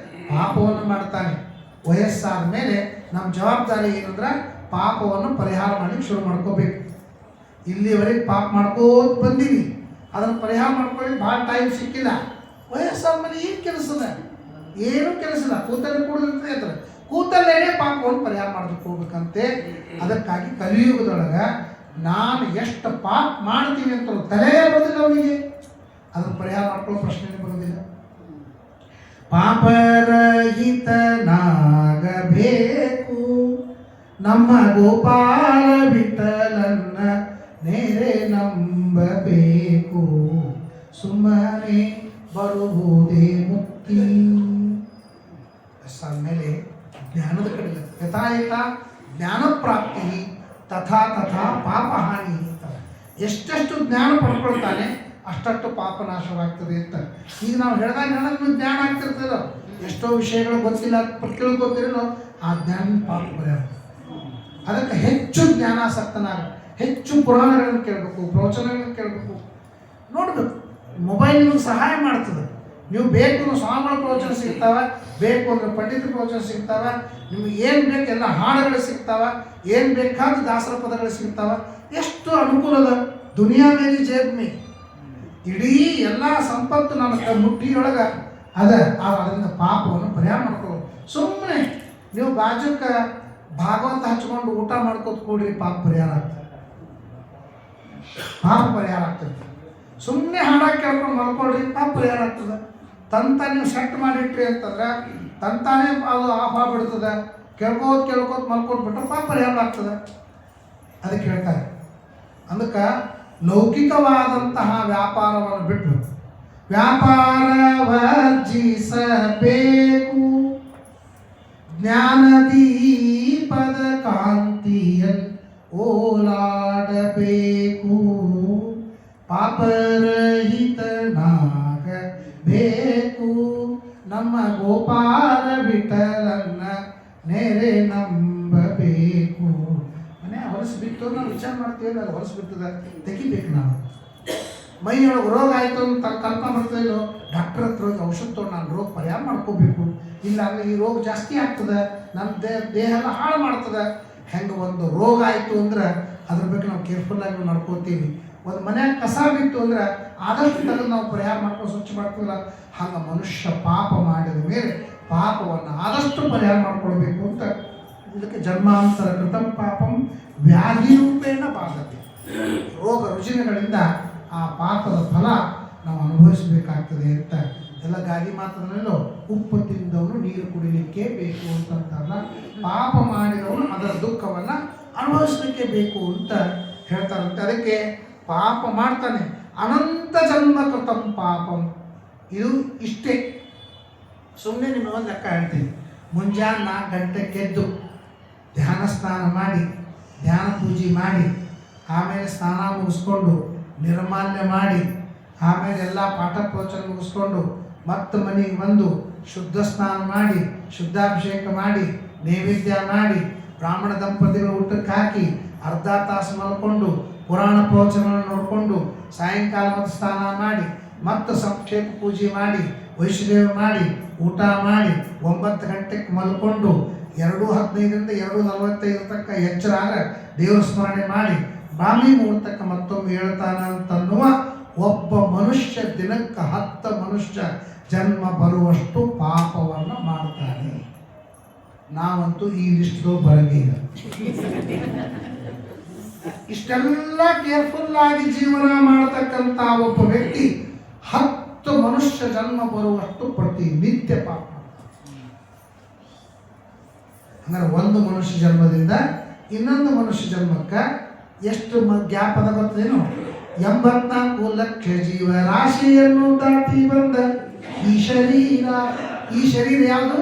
ಪಾಪವನ್ನು ಮಾಡ್ತಾನೆ. ವಯಸ್ಸಾದ ಮೇಲೆ ನಮ್ಮ ಜವಾಬ್ದಾರಿ ಏನಂದ್ರೆ ಪಾಪವನ್ನು ಪರಿಹಾರ ಮಾಡಲಿಕ್ಕೆ ಶುರು ಮಾಡ್ಕೋಬೇಕು. ಇಲ್ಲಿವರೆಗೆ ಪಾಪ ಮಾಡ್ಕೋತ ಬಂದೀವಿ, ಅದನ್ನು ಪರಿಹಾರ ಮಾಡ್ಕೊಳ್ಳಿ ಭಾಳ ಟೈಮ್ ಸಿಕ್ಕಿಲ್ಲ. ವಯಸ್ಸಾದ ಮೇಲೆ ಏನು ಕೆಲಸದ, ಏನೂ ಕೆಲಸ ಇಲ್ಲ, ಕೂತಲ್ಲಿ ಕೂಡದಂತೆ ಇರ್ತಾರೆ. ಕೂತಲ್ಲೇನೆ ಪಾಪವನ್ನು ಪರಿಹಾರ ಮಾಡೋದಕ್ಕೆ ಹೋಗ್ಬೇಕಂತೆ. ಅದಕ್ಕಾಗಿ ಕಲಿಯುಗದೊಳಗೆ ನಾನು ಎಷ್ಟು ಪಾಪ ಮಾಡ್ತೀನಿ ಅಂತ ತಲೆಯೇ ಬರೋದಿಲ್ಲ ಅವನಿಗೆ, ಅದನ್ನು ಪರಿಹಾರ ಮಾಡ್ಕೊಳ್ಳೋ ಪ್ರಶ್ನೆ ಬರೋದಿಲ್ಲ. ಪಾಪರಹಿತನಾಗಬೇಕು ನಮ್ಮ ಗೋಪಾಲ ವಿಠಲನ್ನ ನೇರೆ ನಂಬಬೇಕು, ಸುಮ್ಮನೆ ಬರುವುದೇ ಮುಕ್ತಿ. ಮೇಲೆ ಜ್ಞಾನದ ಕಡೆ ಯಥಾಯಥ ಜ್ಞಾನ ಪ್ರಾಪ್ತಿ ತಥಾ ತಥಾ ಪಾಪ ಹಾನಿ ಅಂತಾರೆ. ಎಷ್ಟೆಷ್ಟು ಜ್ಞಾನ ಪಡ್ಕೊಳ್ತಾನೆ ಅಷ್ಟಷ್ಟು ಪಾಪ ನಾಶವಾಗ್ತದೆ ಅಂತ. ಈಗ ನಾವು ಹೇಳಿದಾಗ ನಮಗೆ ಜ್ಞಾನ ಆಗ್ತಿರ್ತದೋ, ಎಷ್ಟೋ ವಿಷಯಗಳು ಗೊತ್ತಿಲ್ಲ ತಿಳ್ಕೊತಿರೋ ಆ ಜ್ಞಾನ ಪಾಪ ಬರೆಯ. ಅದಕ್ಕೆ ಹೆಚ್ಚು ಜ್ಞಾನಾಸಕ್ತನಾಗ, ಹೆಚ್ಚು ಪುರಾಣಗಳನ್ನು ಕೇಳಬೇಕು, ಪ್ರವಚನಗಳನ್ನು ಕೇಳಬೇಕು, ನೋಡಬೇಕು. ಮೊಬೈಲ್ ನಿಮಗೆ ಸಹಾಯ ಮಾಡ್ತದೆ. ನೀವು ಬೇಕು ಅಂದ್ರೆ ಸ್ವಾಮಿಗಳ ಪ್ರವಚನ ಸಿಗ್ತಾವೆ, ಬೇಕು ಅಂದರೆ ಪಂಡಿತರ ಪ್ರವಚನ ಸಿಗ್ತಾವೆ, ನಿಮ್ಗೆ ಏನು ಬೇಕು ಎಲ್ಲ ಹಾಡುಗಳು ಸಿಗ್ತಾವೆ, ಏನು ಬೇಕಾದ ದಾಸರ ಪದಗಳು ಸಿಗ್ತಾವೆ. ಎಷ್ಟು ಅನುಕೂಲದ ದುನಿಯಾ ಮೇಲಿ ಜೇಬ್ ಮೇ, ಇಡೀ ಎಲ್ಲ ಸಂಪತ್ತು ನನ್ನ ಮುಟ್ಟಿಯೊಳಗೆ ಅದರಿಂದ ಪಾಪವನ್ನು ಪರಿಹಾರ ಮಾಡ್ಕೊಳ್ಳೋದು. ಸುಮ್ಮನೆ ನೀವು ಬಾಜುಕ್ಕೆ ಭಾಗವತ ಹಚ್ಕೊಂಡು ಊಟ ಮಾಡ್ಕೋತ ಕೂಡ್ರಿ, ಪಾಪ ಪರಿಹಾರ ಆಗ್ತದೆ, ಪಾಪ ಪರಿಹಾರ ಆಗ್ತದೆ. ಸುಮ್ಮನೆ ಹಾಡಾಗಿ ಕೇಳ್ಕೊಂಡು ಮಲ್ಕೊಳ್ರಿ, ಪಾಪ ಪರಿಹಾರ ಆಗ್ತದೆ. ತಂತ ನೀವು ಸೆಟ್ ಮಾಡಿಟ್ರಿ ಅಂತಂದ್ರೆ ತಂತಾನೇ ಅದು ಆಫ್ ಆಗಿಬಿಡ್ತದೆ. ಕೇಳ್ಕೋತ ಮಲ್ಕೊಟ್ಬಿಟ್ರೆ ಪಾಪ ಪರಿಹಾರ ಆಗ್ತದೆ. ಅದಕ್ಕೆ ಹೇಳ್ತಾರೆ. ಅದಕ್ಕೆ ಲೌಕಿಕವಾದಂತಹ ವ್ಯಾಪಾರವನ್ನು ಬಿಟ್ಟು ವ್ಯಾಪಾರ ವರ್ಜಿಸಬೇಕು, ಜ್ಞಾನದೀಪದ ಕಾಂತಿಯಲ್ಲಿ ಓಲಾಡಬೇಕು, ಪಾಪರಹಿತನಾಗಬೇಕು ನಮ್ಮ ಗೋಪಾಲ ವಿಠಲನ್ನ ನೆರೆ ನಂಬಬೇಕು. ಮನೆ ಹೊಲಸು ಬಿತ್ತು ನಾವು ವಿಚಾರ ಮಾಡ್ತೀವಿ, ಅದು ಹೊಲಸು ಬಿತ್ತದ ತೆಗಿಬೇಕು. ನಾವು ಮೈಯೊಳಗೆ ರೋಗ ಆಯಿತು ಅಂತ ಕಲ್ಪನೆ ಬರ್ತಾಯಿಲ್ಲೋ, ಡಾಕ್ಟರ್ ಹತ್ರ ಹೋಗಿ ಔಷಧ ತೊಗೊಂಡು ನಾನು ರೋಗ ಪರಿಹಾರ ಮಾಡ್ಕೋಬೇಕು, ಇಲ್ಲ ಅಂದರೆ ಈ ರೋಗ ಜಾಸ್ತಿ ಆಗ್ತದೆ, ನನ್ನ ದೇಹ ಎಲ್ಲ ಹಾಳು ಮಾಡ್ತದೆ. ಹೆಂಗೆ ಒಂದು ರೋಗ ಆಯಿತು ಅಂದ್ರೆ ಅದ್ರ ಬಗ್ಗೆ ನಾವು ಕೇರ್ಫುಲ್ಲಾಗಿ ನಡ್ಕೋತೀವಿ. ಒಂದು ಮನ್ಯಾಗ ಕಸ ಬಿತ್ತು ಅಂದ್ರೆ ಆದಷ್ಟು ತೆಗೆದು ನಾವು ಪರಿಹಾರ ಮಾಡ್ಕೊಂಡು ಸ್ವಚ್ಛ ಮಾಡ್ತೀವಲ್ಲ, ಹಂಗೆ ಮನುಷ್ಯ ಪಾಪ ಮಾಡಿದ ಮೇಲೆ ಪಾಪವನ್ನು ಆದಷ್ಟು ಪರಿಹಾರ ಮಾಡ್ಕೊಳ್ಬೇಕು ಅಂತ. ಇದಕ್ಕೆ ಜನ್ಮಾಂತರ ಕೃತಂ ಪಾಪಂ ವ್ಯಾಧಿ ರೂಪೇಣ ಬಾಧತೆ. ರೋಗ ರುಜಿನಗಳಿಂದ ಆ ಪಾಪದ ಫಲ ನಾವು ಅನುಭವಿಸಬೇಕಾಗ್ತದೆ ಅಂತ. ಎಲ್ಲ ಗಾದಿ ಮಾತದಲ್ಲೋ ಉಪ್ಪು ತಿಂದವನು ನೀರು ಕುಡಿಲಿಕ್ಕೆ ಬೇಕು ಅಂತಂತಾರಲ್ಲ, ಪಾಪ ಮಾಡಿದವನು ಅದರ ದುಃಖವನ್ನು ಅನುಭವಿಸಲಿಕ್ಕೆ ಬೇಕು ಅಂತ ಹೇಳ್ತಾರಂತೆ. ಅದಕ್ಕೆ ಪಾಪ ಮಾಡ್ತಾನೆ, ಅನಂತ ಜನ್ಮ ಕೃತಂ ಪಾಪಂ. ಇದು ಇಷ್ಟೇ. ಸುಮ್ಮನೆ ನಿಮಗೊಂದು ಲೆಕ್ಕ ಹೇಳ್ತೀನಿ. ಮುಂಜಾನೆ 4 ಗಂಟೆಗೆ ಎದ್ದು ಧ್ಯಾನ ಸ್ನಾನ ಮಾಡಿ, ಧ್ಯಾನ ಪೂಜೆ ಮಾಡಿ, ಆಮೇಲೆ ಸ್ನಾನ ಮುಗಿಸ್ಕೊಂಡು ನಿರ್ಮಾಲ್ಯ ಮಾಡಿ, ಆಮೇಲೆ ಎಲ್ಲ ಪಾಠ ಪ್ರವಚನ ಮುಗಿಸ್ಕೊಂಡು ಮತ್ತೆ ಮನೆಗೆ ಬಂದು ಶುದ್ಧ ಸ್ನಾನ ಮಾಡಿ, ಶುದ್ಧಾಭಿಷೇಕ ಮಾಡಿ, ನೈವೇದ್ಯ ಮಾಡಿ, ಬ್ರಾಹ್ಮಣ ದಂಪತಿಗಳು ಊಟಕ್ಕೆ ಹಾಕಿ ಅರ್ಧ ತಾಸು ಮಲ್ಕೊಂಡು ಪುರಾಣ ಪ್ರವಚನ ನೋಡಿಕೊಂಡು ಸಾಯಂಕಾಲ ಮತ್ತು ಸ್ನಾನ ಮಾಡಿ, ಮತ್ತು ಸಂಕ್ಷೇಪ ಪೂಜೆ ಮಾಡಿ, ವೈಷ್ಣದೇವ ಮಾಡಿ, ಊಟ ಮಾಡಿ 9 ಗಂಟೆಗೆ ಮಲ್ಕೊಂಡು 2:15ರಿಂದ 2:45 ತನಕ ಎಚ್ಚರ ದೇವರ ಸ್ಮರಣೆ ಮಾಡಿ ಬ್ರಾಹ್ಮಿ ಮುಹೂರ್ತಕ್ಕೆ ಮತ್ತೊಮ್ಮೆ ಹೇಳ್ತಾನಂತನ್ನುವ ಒಬ್ಬ ಮನುಷ್ಯ ದಿನಕ್ಕೆ 10 ಮನುಷ್ಯ ಜನ್ಮ ಬರುವಷ್ಟು ಪಾಪವನ್ನು ಮಾಡ್ತಾನೆ. ನಾವಂತೂ ಈ ಲಿಸ್ಟ್ಗಳು ಬರಂಗಿಲ್ಲ. ಇಷ್ಟೆಲ್ಲ ಕೇರ್ಫುಲ್ ಆಗಿ ಜೀವನ ಮಾಡತಕ್ಕಂಥ ಒಬ್ಬ ವ್ಯಕ್ತಿ 10 ಮನುಷ್ಯ ಜನ್ಮ ಬರುವಷ್ಟು ಪ್ರತಿನಿತ್ಯ ಪಾಪ. ಅಂದರೆ ಒಂದು ಮನುಷ್ಯ ಜನ್ಮದಿಂದ ಇನ್ನೊಂದು ಮನುಷ್ಯ ಜನ್ಮಕ್ಕೆ ಎಷ್ಟು ಗ್ಯಾಪ್ ಅದ ಗೊತ್ತೇನು? 84 ಲಕ್ಷ ಜೀವರಾಶಿಯನ್ನು ದಾಟಿ ಬಂದ ಈ ಶರೀರ. ಈ ಶರೀರ ಯಾವುದು?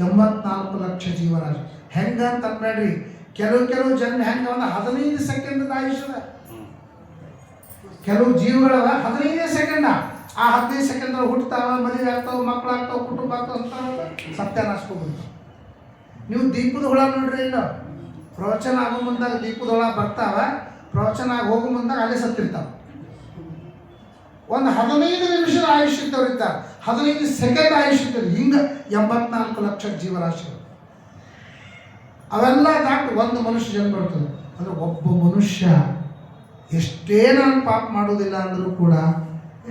84 ಲಕ್ಷ ಜೀವರಾಶಿ. ಹೆಂಗಂತ ಅನ್ಬೇಡ್ರಿ, ಕೆಲವು ಜನ್ಮ ಹೆಂಗ ಒಂದು 15 ಸೆಕೆಂಡ್ ಆಯುಷ್ಯದ. ಕೆಲವು ಜೀವಗಳವ 15 ಸೆಕೆಂಡ. ಆ 15 ಸೆಕೆಂಡ್ ಹುಟ್ಟತಾವ, ಮದುವೆ ಆಗ್ತಾವ, ಮಕ್ಕಳಾಗ್ತಾವ, ಕುಟುಂಬ ಆಗ್ತಾವ ಅಂತ ಸತ್ಯನಾಶಕೋಗ್ಬಿಡ್ತಾವ. ನೀವು ದೀಪದ ಹುಳ ನೋಡ್ರಿ, ಇಲ್ಲ ಪ್ರವಚನ ಆಗೋ ಮುಂದಾಗ ದೀಪದ ಹುಳ ಬರ್ತಾವ, ಪ್ರವಚನ ಆಗಿ ಹೋಗೋ ಮುಂದಾಗ ಅಲ್ಲೇ ಸತ್ತಿರ್ತಾವ. ಒಂದು 15 ನಿಮಿಷದ ಆಯುಷ್ಯ ಇದ್ದವ್ರು ಇದ್ದಾರೆ, 15 ಸೆಕೆಂಡ್ ಆಯುಷ್ಯ ಇದ್ದಾರೆ. ಹಿಂಗೆ 84 ಲಕ್ಷ ಜೀವರಾಶಿಗಳು ಅವೆಲ್ಲ ದಾಟಿ ಒಂದು ಮನುಷ್ಯ ಜನ್ಮ ಬರ್ತದೆ. ಅಂದರೆ ಒಬ್ಬ ಮನುಷ್ಯ ಎಷ್ಟೇ ನಾನು ಪಾಪ ಮಾಡೋದಿಲ್ಲ ಅಂದರೂ ಕೂಡ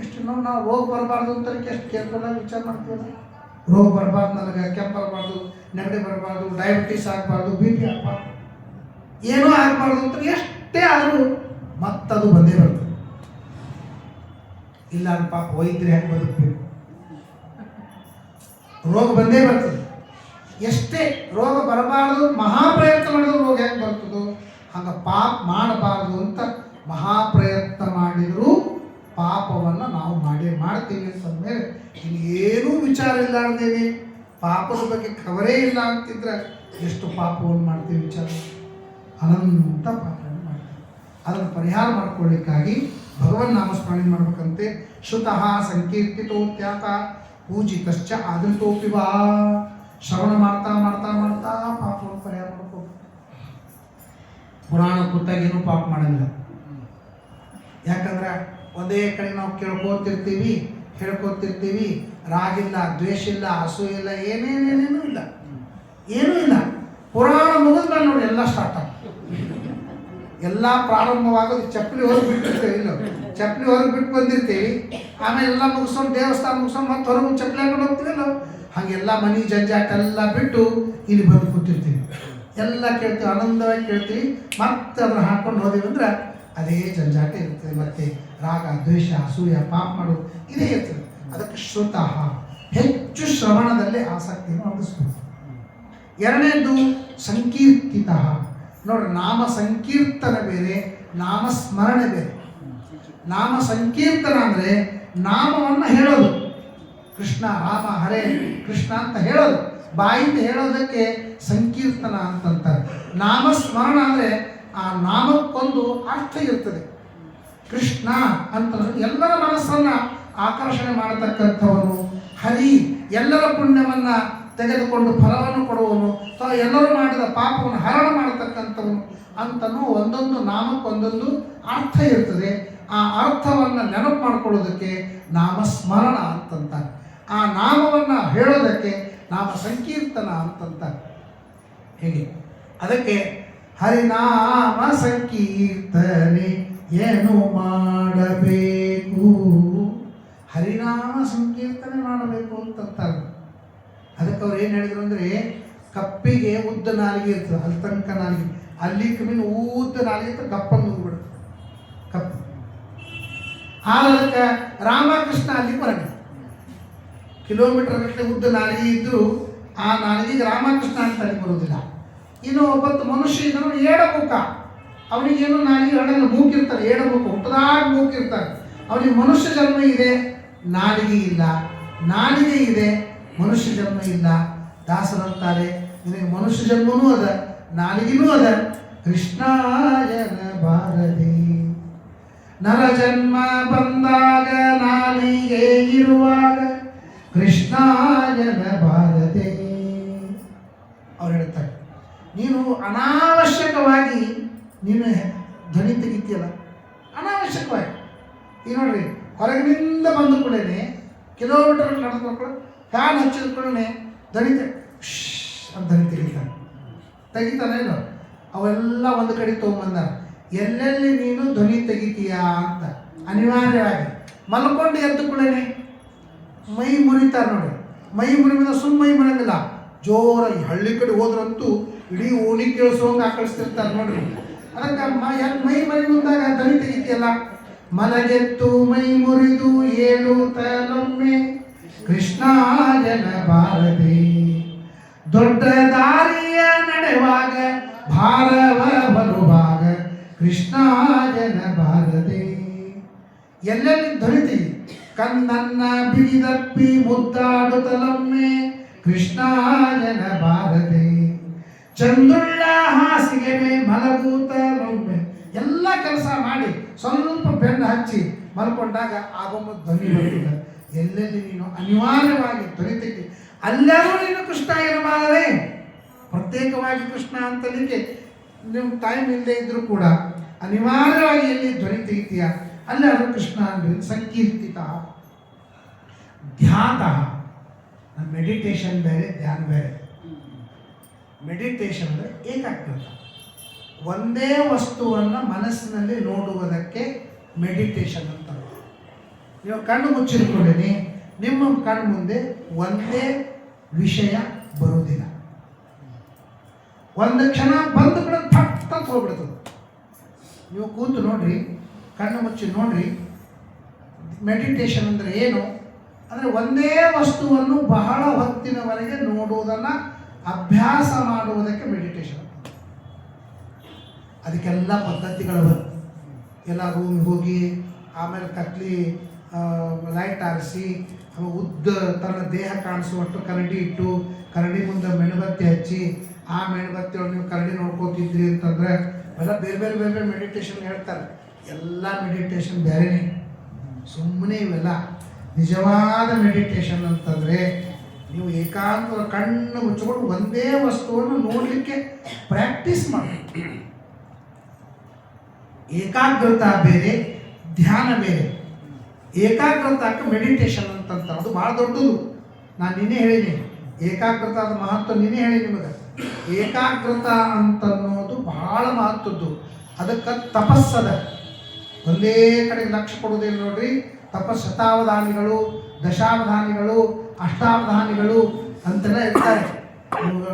ಎಷ್ಟು ನಾವು ರೋಗ ಬರಬಾರ್ದು ಅಂತ ಎಷ್ಟು ಕೇರ್ಫುಲ್ಲಾಗಿ ವಿಚಾರ ಮಾಡ್ತೀವಲ್ಲ. ರೋಗ ಬರಬಾರ್ದು, ನನಗೆ ಕೆಂಪು ಬರಬಾರ್ದು, ನೆಗಡಿ ಬರಬಾರ್ದು, ಡಯಾಬಿಟೀಸ್ ಆಗಬಾರ್ದು, BP ಆಗಬಾರ್ದು, ಏನೂ ಆಗಬಾರ್ದು ಅಂತ ಎಷ್ಟೇ ಆದರೂ ಮತ್ತದು ಬಂದೇ ಬರ್ತದೆ. ಇಲ್ಲ ಪಾಪ ವೈದ್ಯರು ಹೆಂಗೆ ಬದುಕಬೇಕು, ರೋಗ ಬಂದೇ ಬರ್ತದೆ. ಎಷ್ಟೇ ರೋಗ ಬರಬಾರ್ದು, ಮಹಾಪ್ರಯತ್ನ ಮಾಡಿದ್ರು ರೋಗ ಹೆಂಗೆ ಬರ್ತದೋ ಹಂಗೆ ಪಾಪ ಮಾಡಬಾರ್ದು ಅಂತ ಮಹಾಪ್ರಯತ್ನ ಮಾಡಿದರೂ ಪಾಪವನ್ನು ನಾವು ಮಾಡ್ತೀವಿ ಅಂತಂದಮೇಲೆ ಇನ್ನೇನೂ ವಿಚಾರ ಇಲ್ಲ ಅಂದೇನೆ, ಪಾಪದ ಬಗ್ಗೆ ಖಬರೇ ಇಲ್ಲ ಅಂತಿದ್ರೆ ಎಷ್ಟು ಪಾಪವನ್ನು ಮಾಡ್ತೀವಿ ವಿಚಾರ. ಅನಂತ ಪಾಪವನ್ನು ಮಾಡ್ತೀವಿ. ಅದನ್ನು ಪರಿಹಾರ ಮಾಡ್ಕೊಳ್ಳಿಕ್ಕಾಗಿ ಭಗವನ್ ನಾಮಸ್ಮರಣೆ ಮಾಡ್ಬೇಕಂತೆ. ಶ್ರುತಃ ಸಂಕೀರ್ತಿತೋತ್ಯಾತ ಪೂಜಿತಶ್ಚ ಆದೃತೋಪಿ ವಾ. ಶ್ರವಣ ಮಾಡ್ತಾ ಮಾಡ್ತಾ ಮಾಡ್ತಾ ಪಾಪವನ್ನು ಪರಿಹಾರ ಮಾಡ್ಕೋಬೇಕು. ಪುರಾಣ ಕೂತಾಗೇನು ಪಾಪ ಮಾಡಂಗಿಲ್ಲ. ಯಾಕಂದ್ರೆ ಒಂದೇ ಕಡೆ ನಾವು ಕೇಳ್ಕೋತಿರ್ತೀವಿ, ಹೇಳ್ಕೊತಿರ್ತೀವಿ, ರಾಗಿಲ್ಲ, ದ್ವೇಷ ಇಲ್ಲ, ಅಸೂಯೆ ಇಲ್ಲ, ಏನೇನೇನೇನೂ ಇಲ್ಲ, ಏನೂ ಇಲ್ಲ. ಪುರಾಣ ಮುಗಿದ್ಮೇಲೆ ನೋಡಿ ಎಲ್ಲ ಸ್ಟಾರ್ಟ್ ಆಗ್ತದೆ. ಎಲ್ಲ ಪ್ರಾರಂಭವಾಗೋದು ಚಪ್ಪಲಿ ಹೊರಗೆ ಬಿಟ್ಟಿರ್ತೇವೆ, ಇಲ್ಲ ಚಪ್ಪಲಿ ಹೊರಗೆ ಬಿಟ್ಟು ಬಂದಿರ್ತೀವಿ, ಆಮೇಲೆ ಎಲ್ಲ ಮುಗಿಸ್ಕೊಂಡು ದೇವಸ್ಥಾನ ಮುಗಿಸ್ಕೊಂಡು ಮತ್ತೆ ಹೊರಗೆ ಚಪ್ಪಲಿ ಹಾಕೊಂಡು ಹೋಗ್ತೀವಿಲ್ಲ. ಹಾಗೆಲ್ಲ ಮನೆ ಜಂಜಾಟ ಎಲ್ಲ ಬಿಟ್ಟು ಇಲ್ಲಿ ಬಂದು ಕೂತಿರ್ತೀವಿ, ಎಲ್ಲ ಕೇಳ್ತೀವಿ, ಆನಂದವಾಗಿ ಕೇಳ್ತೀವಿ. ಮತ್ತೆ ಅದನ್ನು ಹಾಕ್ಕೊಂಡು ಹೋದಿವಿ ಅಂದ್ರೆ ಅದೇ ಜಂಜಾಟ ಇರ್ತದೆ. ಮತ್ತೆ ರಾಗ, ದ್ವೇಷ, ಅಸೂಯ, ಪಾಪ ಮಾಡೋದು ಇದೇ ಇರ್ತದೆ. ಅದಕ್ಕೆ ಶ್ರುತಃ ಹೆಚ್ಚು ಶ್ರವಣದಲ್ಲಿ ಆಸಕ್ತಿಯನ್ನು ಹೊಂದಿಸ್ಬೇಕು. ಎರಡನೇದು ಸಂಕೀರ್ತಿತ. ನೋಡ್ರಿ, ನಾಮ ಸಂಕೀರ್ತನ ಬೇರೆ, ನಾಮ ಸ್ಮರಣೆ ಬೇರೆ. ನಾಮ ಸಂಕೀರ್ತನ ಅಂದರೆ ನಾಮವನ್ನು ಹೇಳೋದು, ಕೃಷ್ಣ, ರಾಮ, ಹರೇ ಕೃಷ್ಣ ಅಂತ ಹೇಳೋದು, ಬಾಯಿಂದ ಹೇಳೋದಕ್ಕೆ ಸಂಕೀರ್ತನ ಅಂತಂತಾರೆ. ನಾಮಸ್ಮರಣ ಅಂದರೆ ಆ ನಾಮಕ್ಕೊಂದು ಅರ್ಥ ಇರ್ತದೆ. ಕೃಷ್ಣ ಅಂತಂದ್ರೆ ಎಲ್ಲರ ಮನಸ್ಸನ್ನು ಆಕರ್ಷಣೆ ಮಾಡತಕ್ಕಂಥವನು, ಹರಿ ಎಲ್ಲರ ಪುಣ್ಯವನ್ನು ತೆಗೆದುಕೊಂಡು ಫಲವನ್ನು ಕೊಡುವನು, ಎಲ್ಲರೂ ಮಾಡಿದ ಪಾಪವನ್ನು ಹರಣ ಮಾಡತಕ್ಕಂಥವನು ಅಂತನೂ ಒಂದೊಂದು ನಾಮಕ್ಕೊಂದೊಂದು ಅರ್ಥ ಇರ್ತದೆ. ಆ ಅರ್ಥವನ್ನು ನೆನಪು ಮಾಡ್ಕೊಳ್ಳೋದಕ್ಕೆ ನಾಮಸ್ಮರಣ ಅಂತಂತಾರೆ. ಆ ನಾಮವನ್ನು ಹೇಳೋದಕ್ಕೆ ನಾಮ ಸಂಕೀರ್ತನ ಅಂತಂತಾರೆ. ಹೇಗೆ ಅದಕ್ಕೆ ಹರಿನಾಮ ಸಂಕೀರ್ತನೆ ಏನು ಮಾಡಬೇಕು, ಹರಿನಾಮ ಸಂಕೀರ್ತನೆ ಮಾಡಬೇಕು ಅಂತಂತಾರೆ. ಅದಕ್ಕೆ ಅವ್ರು ಏನು ಹೇಳಿದ್ರು ಅಂದರೆ, ಕಪ್ಪಿಗೆ ಉದ್ದ ನಾಲಿಗೆ ಇರ್ತದೆ, ಅಲ್ಲಿ ತನಕ ನಾಲಿಗೆ, ಅಲ್ಲಿ ಕಮ್ಮಿನ ಉದ್ದ ನಾಲಿಗೆ ಇರ್ತದೆ, ಕಪ್ಪನ್ನು ನುಗ್ಗಿಬಿಡುತ್ತೆ ಕಪ್ಪು. ಅದಕ್ಕೆ ರಾಮಕೃಷ್ಣ ಅಲ್ಲಿ ಬರಂಗ ಕಿಲೋಮೀಟರ್ ಗಟ್ಟಲೆ ಉದ್ದ ನಾಲಿಗೆ ಇದ್ದರೂ ಆ ನಾಲಿಗೆಗೆ ರಾಮಕೃಷ್ಣ ಅಂತ ಅಲ್ಲಿ ಬರೋದಿಲ್ಲ. ಇನ್ನು ಒಬ್ಬತ್ತು ಮನುಷ್ಯ ಇದ್ದನು ಏಡಮುಖ, ಅವನಿಗೇನು ನಾಲಿಗೆ ಹಣ್ಣನ್ನು ಮೂಕಿರ್ತಾರೆ, ಏಡಮುಖ ಹುಟ್ಟದಾಗ ಮೂಕಿರ್ತಾರೆ. ಅವನಿಗೆ ಮನುಷ್ಯ ಜನ್ಮ ಇದೆ, ನಾಲಿಗೆ ಇಲ್ಲ, ನಾಲಿಗೆ ಇದೆ, ಮನುಷ್ಯ ಜನ್ಮ ಇಲ್ಲ. ದಾಸರಂತಾರೆ, ನಿನಗೆ ಮನುಷ್ಯ ಜನ್ಮನೂ ಅದ, ನಾಲಿಗೆನೂ ಅದ. ಕೃಷ್ಣಾಯನ ಬಾರದೆ ನರ ಜನ್ಮ ಬಂದಾಗ ನಾಲಿಗೆ ಇರುವಾಗ ಕೃಷ್ಣಾಯನ ಬಾರದೆ. ಅವ್ರು ಹೇಳ್ತಾರೆ, ನೀನು ಅನಾವಶ್ಯಕವಾಗಿ ನೀನು ಧ್ವನಿ ತೆಗಿತೀಯಲ್ಲ, ಅನಾವಶ್ಯಕವಾಗಿ. ಈಗ ನೋಡ್ರಿ, ಹೊರಗಿನಿಂದ ಬಂದು ಕೂಡಲೇ ಕಿಲೋಮೀಟರ್ ನಡೆದುಕೊಂಡು ಫ್ಯಾನ್ ಹಚ್ಚಿದ ಕೂಡಲೇ ಧ್ವನಿ ಅಂತ ಧ್ವನಿ ತೆಗಿತಾನೆ ಇಲ್ಲ. ಅವೆಲ್ಲ ಒಂದು ಕಡೆ ತೊಗೊಂಬಂದಾರ. ಎಲ್ಲೆಲ್ಲಿ ನೀನು ಧ್ವನಿ ತೆಗಿತೀಯಾ ಅಂತ ಅನಿವಾರ್ಯವಾಗಿ ಮಲ್ಕೊಂಡು ಎದ್ದು ಕೂಡಲೇ ಮೈ ಮುರಿತಾರೆ ನೋಡಿ. ಮೈ ಮುರಿದ ಮೈ ಮುರಿಯೋದಿಲ್ಲ, ಜೋರಾಗಿ ಹಳ್ಳಿ ಕಡೆ ಹೋದ್ರಂತೂ ಇಡೀ ಓಣಿ ಕೇಳಿಸೋಂಗೆ ಆಕಳಿಸ್ತಿರ್ತಾರೆ ನೋಡ್ರಿ. ಅದಕ್ಕೆ ಮೈ ಮುಂದಾಗ ಧ್ವನಿ ತೆಗಿತೀಯಲ್ಲ. ಮಲಗೆತ್ತು ಮೈ ಮುರಿದು ಏಳು ತಲೊಮ್ಮೆ ಕೃಷ್ಣಾಯನ ಬಾರದೆ, ದೊಡ್ಡ ದಾರಿಯ ನಡೆವಾಗ ಭಾರವ ಬರುವಾಗ ಕೃಷ್ಣಾಯನ ಬಾರದೆ. ಎಲ್ಲೆಲ್ಲಿ ಧ್ವನಿ ತೆಗಿ. ಕಣ್ಣನ್ನ ಬಿಗಿದಪ್ಪಿ ಮುದ್ದಾಡುತ್ತಲೊಮ್ಮೆ ಕೃಷ್ಣಾಯನ ಬಾರದೆ, ಚಂದುಳ್ಳ ಹಾಸಿಗೆ ಮಲಗೂತಲೊಮ್ಮೆ. ಎಲ್ಲ ಕೆಲಸ ಮಾಡಿ ಸ್ವಲ್ಪ ಬೆನ್ನು ಹಚ್ಚಿ ಮಲ್ಕೊಂಡಾಗ ಆಗೊಮ್ಮ ಧ್ವನಿ ಬರ್ತದೆ. ಎಲ್ಲೆಲ್ಲಿ ನೀನು ಅನಿವಾರ್ಯವಾಗಿ ಧ್ವನಿ ತೆಗಿ, ಅಲ್ಲೆಲ್ಲೂ ನೀನು ಕೃಷ್ಣಾಯನ ಬಾರದೆ. ಪ್ರತ್ಯೇಕವಾಗಿ ಕೃಷ್ಣ ಅಂತಲಿಕ್ಕೆ ನಿಮ್ಮ ಟೈಮ್ ಇಲ್ಲದೆ ಇದ್ರೂ ಕೂಡ ಅನಿವಾರ್ಯವಾಗಿ ಎಲ್ಲಿ ಧ್ವನಿ ತೆಗಿತೀಯ ಅಲ್ಲಾದ್ರೂ ಕೃಷ್ಣ ಅಂದರೆ ಸಂಕೀರ್ತಿತ. ಧ್ಯಾತ, ಮೆಡಿಟೇಷನ್ ಬೇರೆ, ಧ್ಯಾನ ಬೇರೆ. ಮೆಡಿಟೇಷನ್ ಅಂದರೆ ಏಕಾಗ್ರತ, ಒಂದೇ ವಸ್ತುವನ್ನು ಮನಸ್ಸಿನಲ್ಲಿ ನೋಡುವುದಕ್ಕೆ ಮೆಡಿಟೇಷನ್ ಅಂತ. ನೀವು ಕಣ್ಣು ಮುಚ್ಚಿಟ್ಕೊಳ್ಳಿ, ನಿಮ್ಮ ಕಣ್ಣು ಮುಂದೆ ಒಂದೇ ವಿಷಯ ಬರುವುದಿಲ್ಲ. ಒಂದು ಕ್ಷಣ ಬಂದು ಕೂಡ ಥಟ್ ಅಂತ ಹೋಗ್ಬಿಡ್ತದೆ. ನೀವು ಕೂತು ನೋಡ್ರಿ, ಕಣ್ಣು ಮುಚ್ಚಿ ನೋಡ್ರಿ. ಮೆಡಿಟೇಷನ್ ಅಂದರೆ ಏನು ಅಂದರೆ ಒಂದೇ ವಸ್ತುವನ್ನು ಬಹಳ ಹೊತ್ತಿನವರೆಗೆ ನೋಡುವುದನ್ನು ಅಭ್ಯಾಸ ಮಾಡುವುದಕ್ಕೆ ಮೆಡಿಟೇಷನ್. ಅದಕ್ಕೆಲ್ಲ ಪದ್ಧತಿಗಳು. ಎಲ್ಲ ರೂಮಿಗೆ ಹೋಗಿ ಆಮೇಲೆ ಕತ್ಲಿ ಲೈಟ್ ಆರಿಸಿ ಉದ್ದ ತನ್ನ ದೇಹ ಕಾಣಿಸುವಷ್ಟು ಕರಡಿ ಇಟ್ಟು ಕರಡಿ ಮುಂದೆ ಮೆಣಬತ್ತಿ ಹಚ್ಚಿ ಆ ಮೆಣಬತ್ತಿ ಒಳಗೆ ನೀವು ಕರಡಿ ನೋಡ್ಕೋತಿದ್ರಿ ಅಂತಂದರೆ ಅವೆಲ್ಲ ಬೇರೆ ಬೇರೆ ಬೇರೆ ಬೇರೆ ಮೆಡಿಟೇಷನ್ ಹೇಳ್ತಾರೆ. ಎಲ್ಲ ಮೆಡಿಟೇಷನ್ ಬೇರೆನೇ, ಸುಮ್ಮನೆ ಇವೆಲ್ಲ. ನಿಜವಾದ ಮೆಡಿಟೇಷನ್ ಅಂತಂದರೆ ನೀವು ಏಕಾಂತ ಕಣ್ಣು ಮುಚ್ಚಿಕೊಂಡು ಒಂದೇ ವಸ್ತುವನ್ನು ನೋಡಲಿಕ್ಕೆ ಪ್ರಾಕ್ಟೀಸ್ ಮಾಡಿ. ಏಕಾಗ್ರತ ಬೇರೆ, ಧ್ಯಾನ ಬೇರೆ. ಏಕಾಗ್ರತಕ್ಕೆ ಮೆಡಿಟೇಷನ್ ಅಂತಂತ ಅದು ಭಾಳ ದೊಡ್ಡದು. ನಾನು ನಿನ್ನೆ ಹೇಳಿನಿ ಏಕಾಗ್ರತಾದ ಮಹತ್ವ, ನಿನ್ನೆ ಹೇಳಿ ನಿಮಗೆ. ಏಕಾಗ್ರತ ಅಂತನ್ನೋದು ಬಹಳ ಮಹತ್ವದ್ದು. ಅದಕ್ಕೆ ತಪಸ್ಸದ ಒಂದೇ ಕಡೆ ಲಕ್ಷ್ಯ ಕೊಡೋದೇನು ನೋಡ್ರಿ. ಶತಾವಧಾನಿಗಳು, ದಶಾವಧಾನಿಗಳು, ಅಷ್ಟಾವಧಾನಿಗಳು ಅಂತೆಲ್ಲ ಇರ್ತಾರೆ.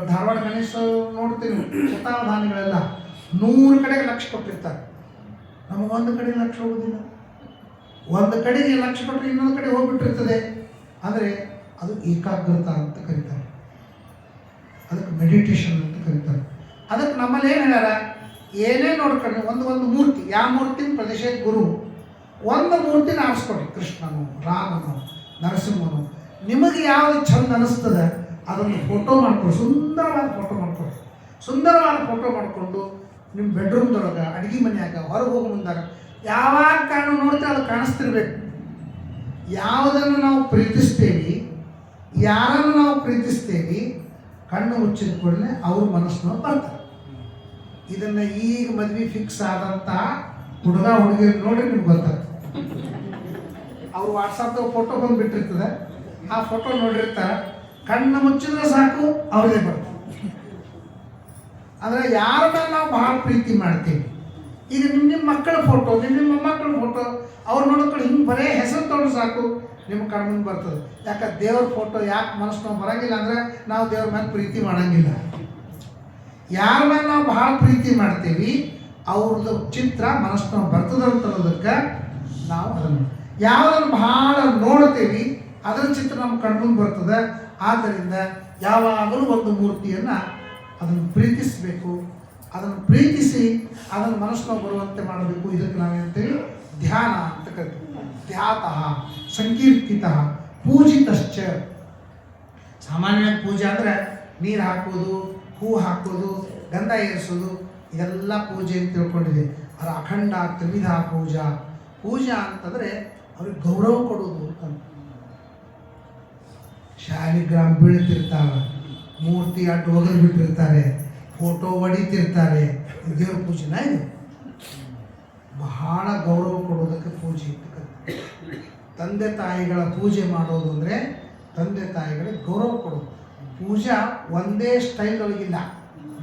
ಧಾರವಾಡ ಗಣೇಶ ನೋಡ್ತೀವಿ, ಶತಾವಧಾನಿಗಳೆಲ್ಲ 100 ಕಡೆಗೆ ಲಕ್ಷ್ಯ ಕೊಟ್ಟಿರ್ತಾರೆ. ನಮಗೊಂದು ಕಡೆ ಲಕ್ಷ್ಯ ಹೋಗೋದಿಲ್ಲ. ಒಂದು ಕಡೆಗೆ ಲಕ್ಷ್ಯ ಕೊಟ್ಟರೆ ಇನ್ನೊಂದು ಕಡೆ ಹೋಗ್ಬಿಟ್ಟಿರ್ತದೆ. ಅಂದರೆ ಅದು ಏಕಾಗ್ರತ ಅಂತ ಕರೀತಾರೆ. ಅದಕ್ಕೆ ಮೆಡಿಟೇಷನ್ ಅಂತ ಕರೀತಾರೆ. ಅದಕ್ಕೆ ನಮ್ಮಲ್ಲಿ ಏನು ಹೇಳ್ಯಾರ, ಏನೇ ನೋಡ್ಕೊಂಡು ಒಂದು ಮೂರ್ತಿ, ಯಾವ ಮೂರ್ತಿನ ಪ್ರದೇಶ ಗುರು ಒಂದು ಮೂರ್ತಿನ ಆರಿಸ್ಕೊಡಿ. ಕೃಷ್ಣನು, ರಾಮನು, ನರಸಿಂಹನು, ನಿಮಗೆ ಯಾವುದು ಚಂದ ಅನಿಸ್ತದೆ ಅದನ್ನು ಫೋಟೋ ಮಾಡ್ಕೊಳ್ಳಿ. ಸುಂದರವಾದ ಫೋಟೋ ಮಾಡ್ಕೊಳ್ಳಿ. ಸುಂದರವಾದ ಫೋಟೋ ಮಾಡಿಕೊಂಡು ನಿಮ್ಮ ಬೆಡ್ರೂಮ್ದೊಳಗೆ, ಅಡುಗೆ ಮನೆಯಾಗ, ಹೊರಗೆ ಹೋಗೋ ಮುಂದಾಗ ಯಾವಾಗ ಕಾರಣ ನೋಡ್ತೀವಿ ಅದು ಕಾಣಿಸ್ತಿರ್ಬೇಕು. ಯಾವುದನ್ನು ನಾವು ಪ್ರೀತಿಸ್ತೇವೆ, ಯಾರನ್ನು ನಾವು ಪ್ರೀತಿಸ್ತೇವೆ, ಕಣ್ಣು ಮುಚ್ಚಿದ ಕೂಡಲೇ ಅವ್ರ ಮನಸ್ಸಿನವ್ರು ಬರ್ತಾರೆ. ಇದನ್ನು ಈಗ ಮದ್ವೆ ಫಿಕ್ಸ್ ಆದಂಥ ಹುಡುಗ ಹುಡುಗಿರು ನೋಡಿ ನಿಮ್ಗೆ ಗೊತ್ತಾಗ್ತದೆ. ಅವ್ರು ವಾಟ್ಸಪ್ದಾಗ ಫೋಟೋ ಬಂದು ಬಿಟ್ಟಿರ್ತದೆ, ಆ ಫೋಟೋ ನೋಡಿರ್ತಾರೆ, ಕಣ್ಣು ಮುಚ್ಚಿದ್ರೆ ಸಾಕು ಅವ್ರದೇ ಬರ್ತದೆ. ಅಂದರೆ ಯಾರನ್ನ ನಾವು ಭಾಳ ಪ್ರೀತಿ ಮಾಡ್ತೀವಿ, ಈಗ ನಿಮ್ಮ ಮಕ್ಕಳ ಫೋಟೋ, ನಿಮ್ಮ ಮೊಮ್ಮಕ್ಕಳ ಫೋಟೋ ಅವ್ರು ನೋಡೋಕೆ ಹಿಂಗೆ ಬರೇ ಹೆಸರು ತೊಗೊಂಡು ಸಾಕು ನಿಮ್ಮ ಕಣ್ಮುಂದೆ ಬರ್ತದೆ. ಯಾಕೆ ದೇವ್ರ ಫೋಟೋ ಯಾಕೆ ಮನಸ್ಸಿನಾಗ ಬರೋಂಗಿಲ್ಲ ಅಂದರೆ ನಾವು ದೇವ್ರ ಮೇಲೆ ಪ್ರೀತಿ ಮಾಡೋಂಗಿಲ್ಲ. ಯಾರ ಮೇಲೆ ನಾವು ಭಾಳ ಪ್ರೀತಿ ಮಾಡ್ತೀವಿ ಅವ್ರದ್ದು ಚಿತ್ರ ಮನಸ್ಸಿನಾಗ ಬರ್ತದೆ ಅಂತ ಅನ್ನೋದಕ್ಕೆ ನಾವು ಅದನ್ನು ಯಾವುದನ್ನು ಭಾಳ ನೋಡ್ತೀವಿ ಅದರ ಚಿತ್ರ ನಮ್ಮ ಕಣ್ಮುಂದೆ ಬರ್ತದೆ. ಆದ್ದರಿಂದ ಯಾವಾಗಲೂ ಒಂದು ಮೂರ್ತಿಯನ್ನು ಅದನ್ನು ಪ್ರೀತಿಸಬೇಕು, ಅದನ್ನು ಪ್ರೀತಿಸಿ ಅದನ್ನು ಮನಸ್ಸಿನಾಗ ಬರುವಂತೆ ಮಾಡಬೇಕು. ಇದಕ್ಕೆ ನಾವೇಂತೇಳಿ ಧ್ಯಾನ ಅಂತ ಕರಿತೀವಿ. ಧ್ಯಾತಃ ಸಂಕೀರ್ತಿತಃ ಪೂಜಿತಶ್ಚ. ಸಾಮಾನ್ಯವಾಗಿ ಪೂಜೆ ಅಂದರೆ ನೀರು ಹಾಕೋದು, ಹೂ ಹಾಕೋದು, ಗಂಧ ಏರಿಸೋದು, ಇದೆಲ್ಲ ಪೂಜೆ ಅಂತ ತಿಳ್ಕೊಂಡಿದೆ. ಅದರ ಅಖಂಡ ತ್ರಿವಿಧ ಪೂಜಾ. ಪೂಜಾ ಅಂತಂದರೆ ಅವ್ರಿಗೆ ಗೌರವ ಕೊಡೋದು ಅಂತ. ಶಾಲಿಗ್ರಾಮ ಬೀಳ್ತಿರ್ತಾವೆ, ಮೂರ್ತಿ ಅಡ್ಡು ಒಗದು ಬಿಟ್ಟಿರ್ತಾರೆ, ಫೋಟೋ ಹೊಡಿತಿರ್ತಾರೆ. ದೇವ್ರ ಪೂಜೆನ ಇದು ಬಹಳ ಗೌರವ ಕೊಡೋದಕ್ಕೆ ಪೂಜೆ ಅಂತ. ತಂದೆ ತಾಯಿಗಳ ಪೂಜೆ ಮಾಡೋದು ಅಂದರೆ ತಂದೆ ತಾಯಿಗಳಿಗೆ ಗೌರವ ಕೊಡೋದು. ಪೂಜಾ ಒಂದೇ ಸ್ಟೈಲ್ ಒಳಗಿಲ್ಲ.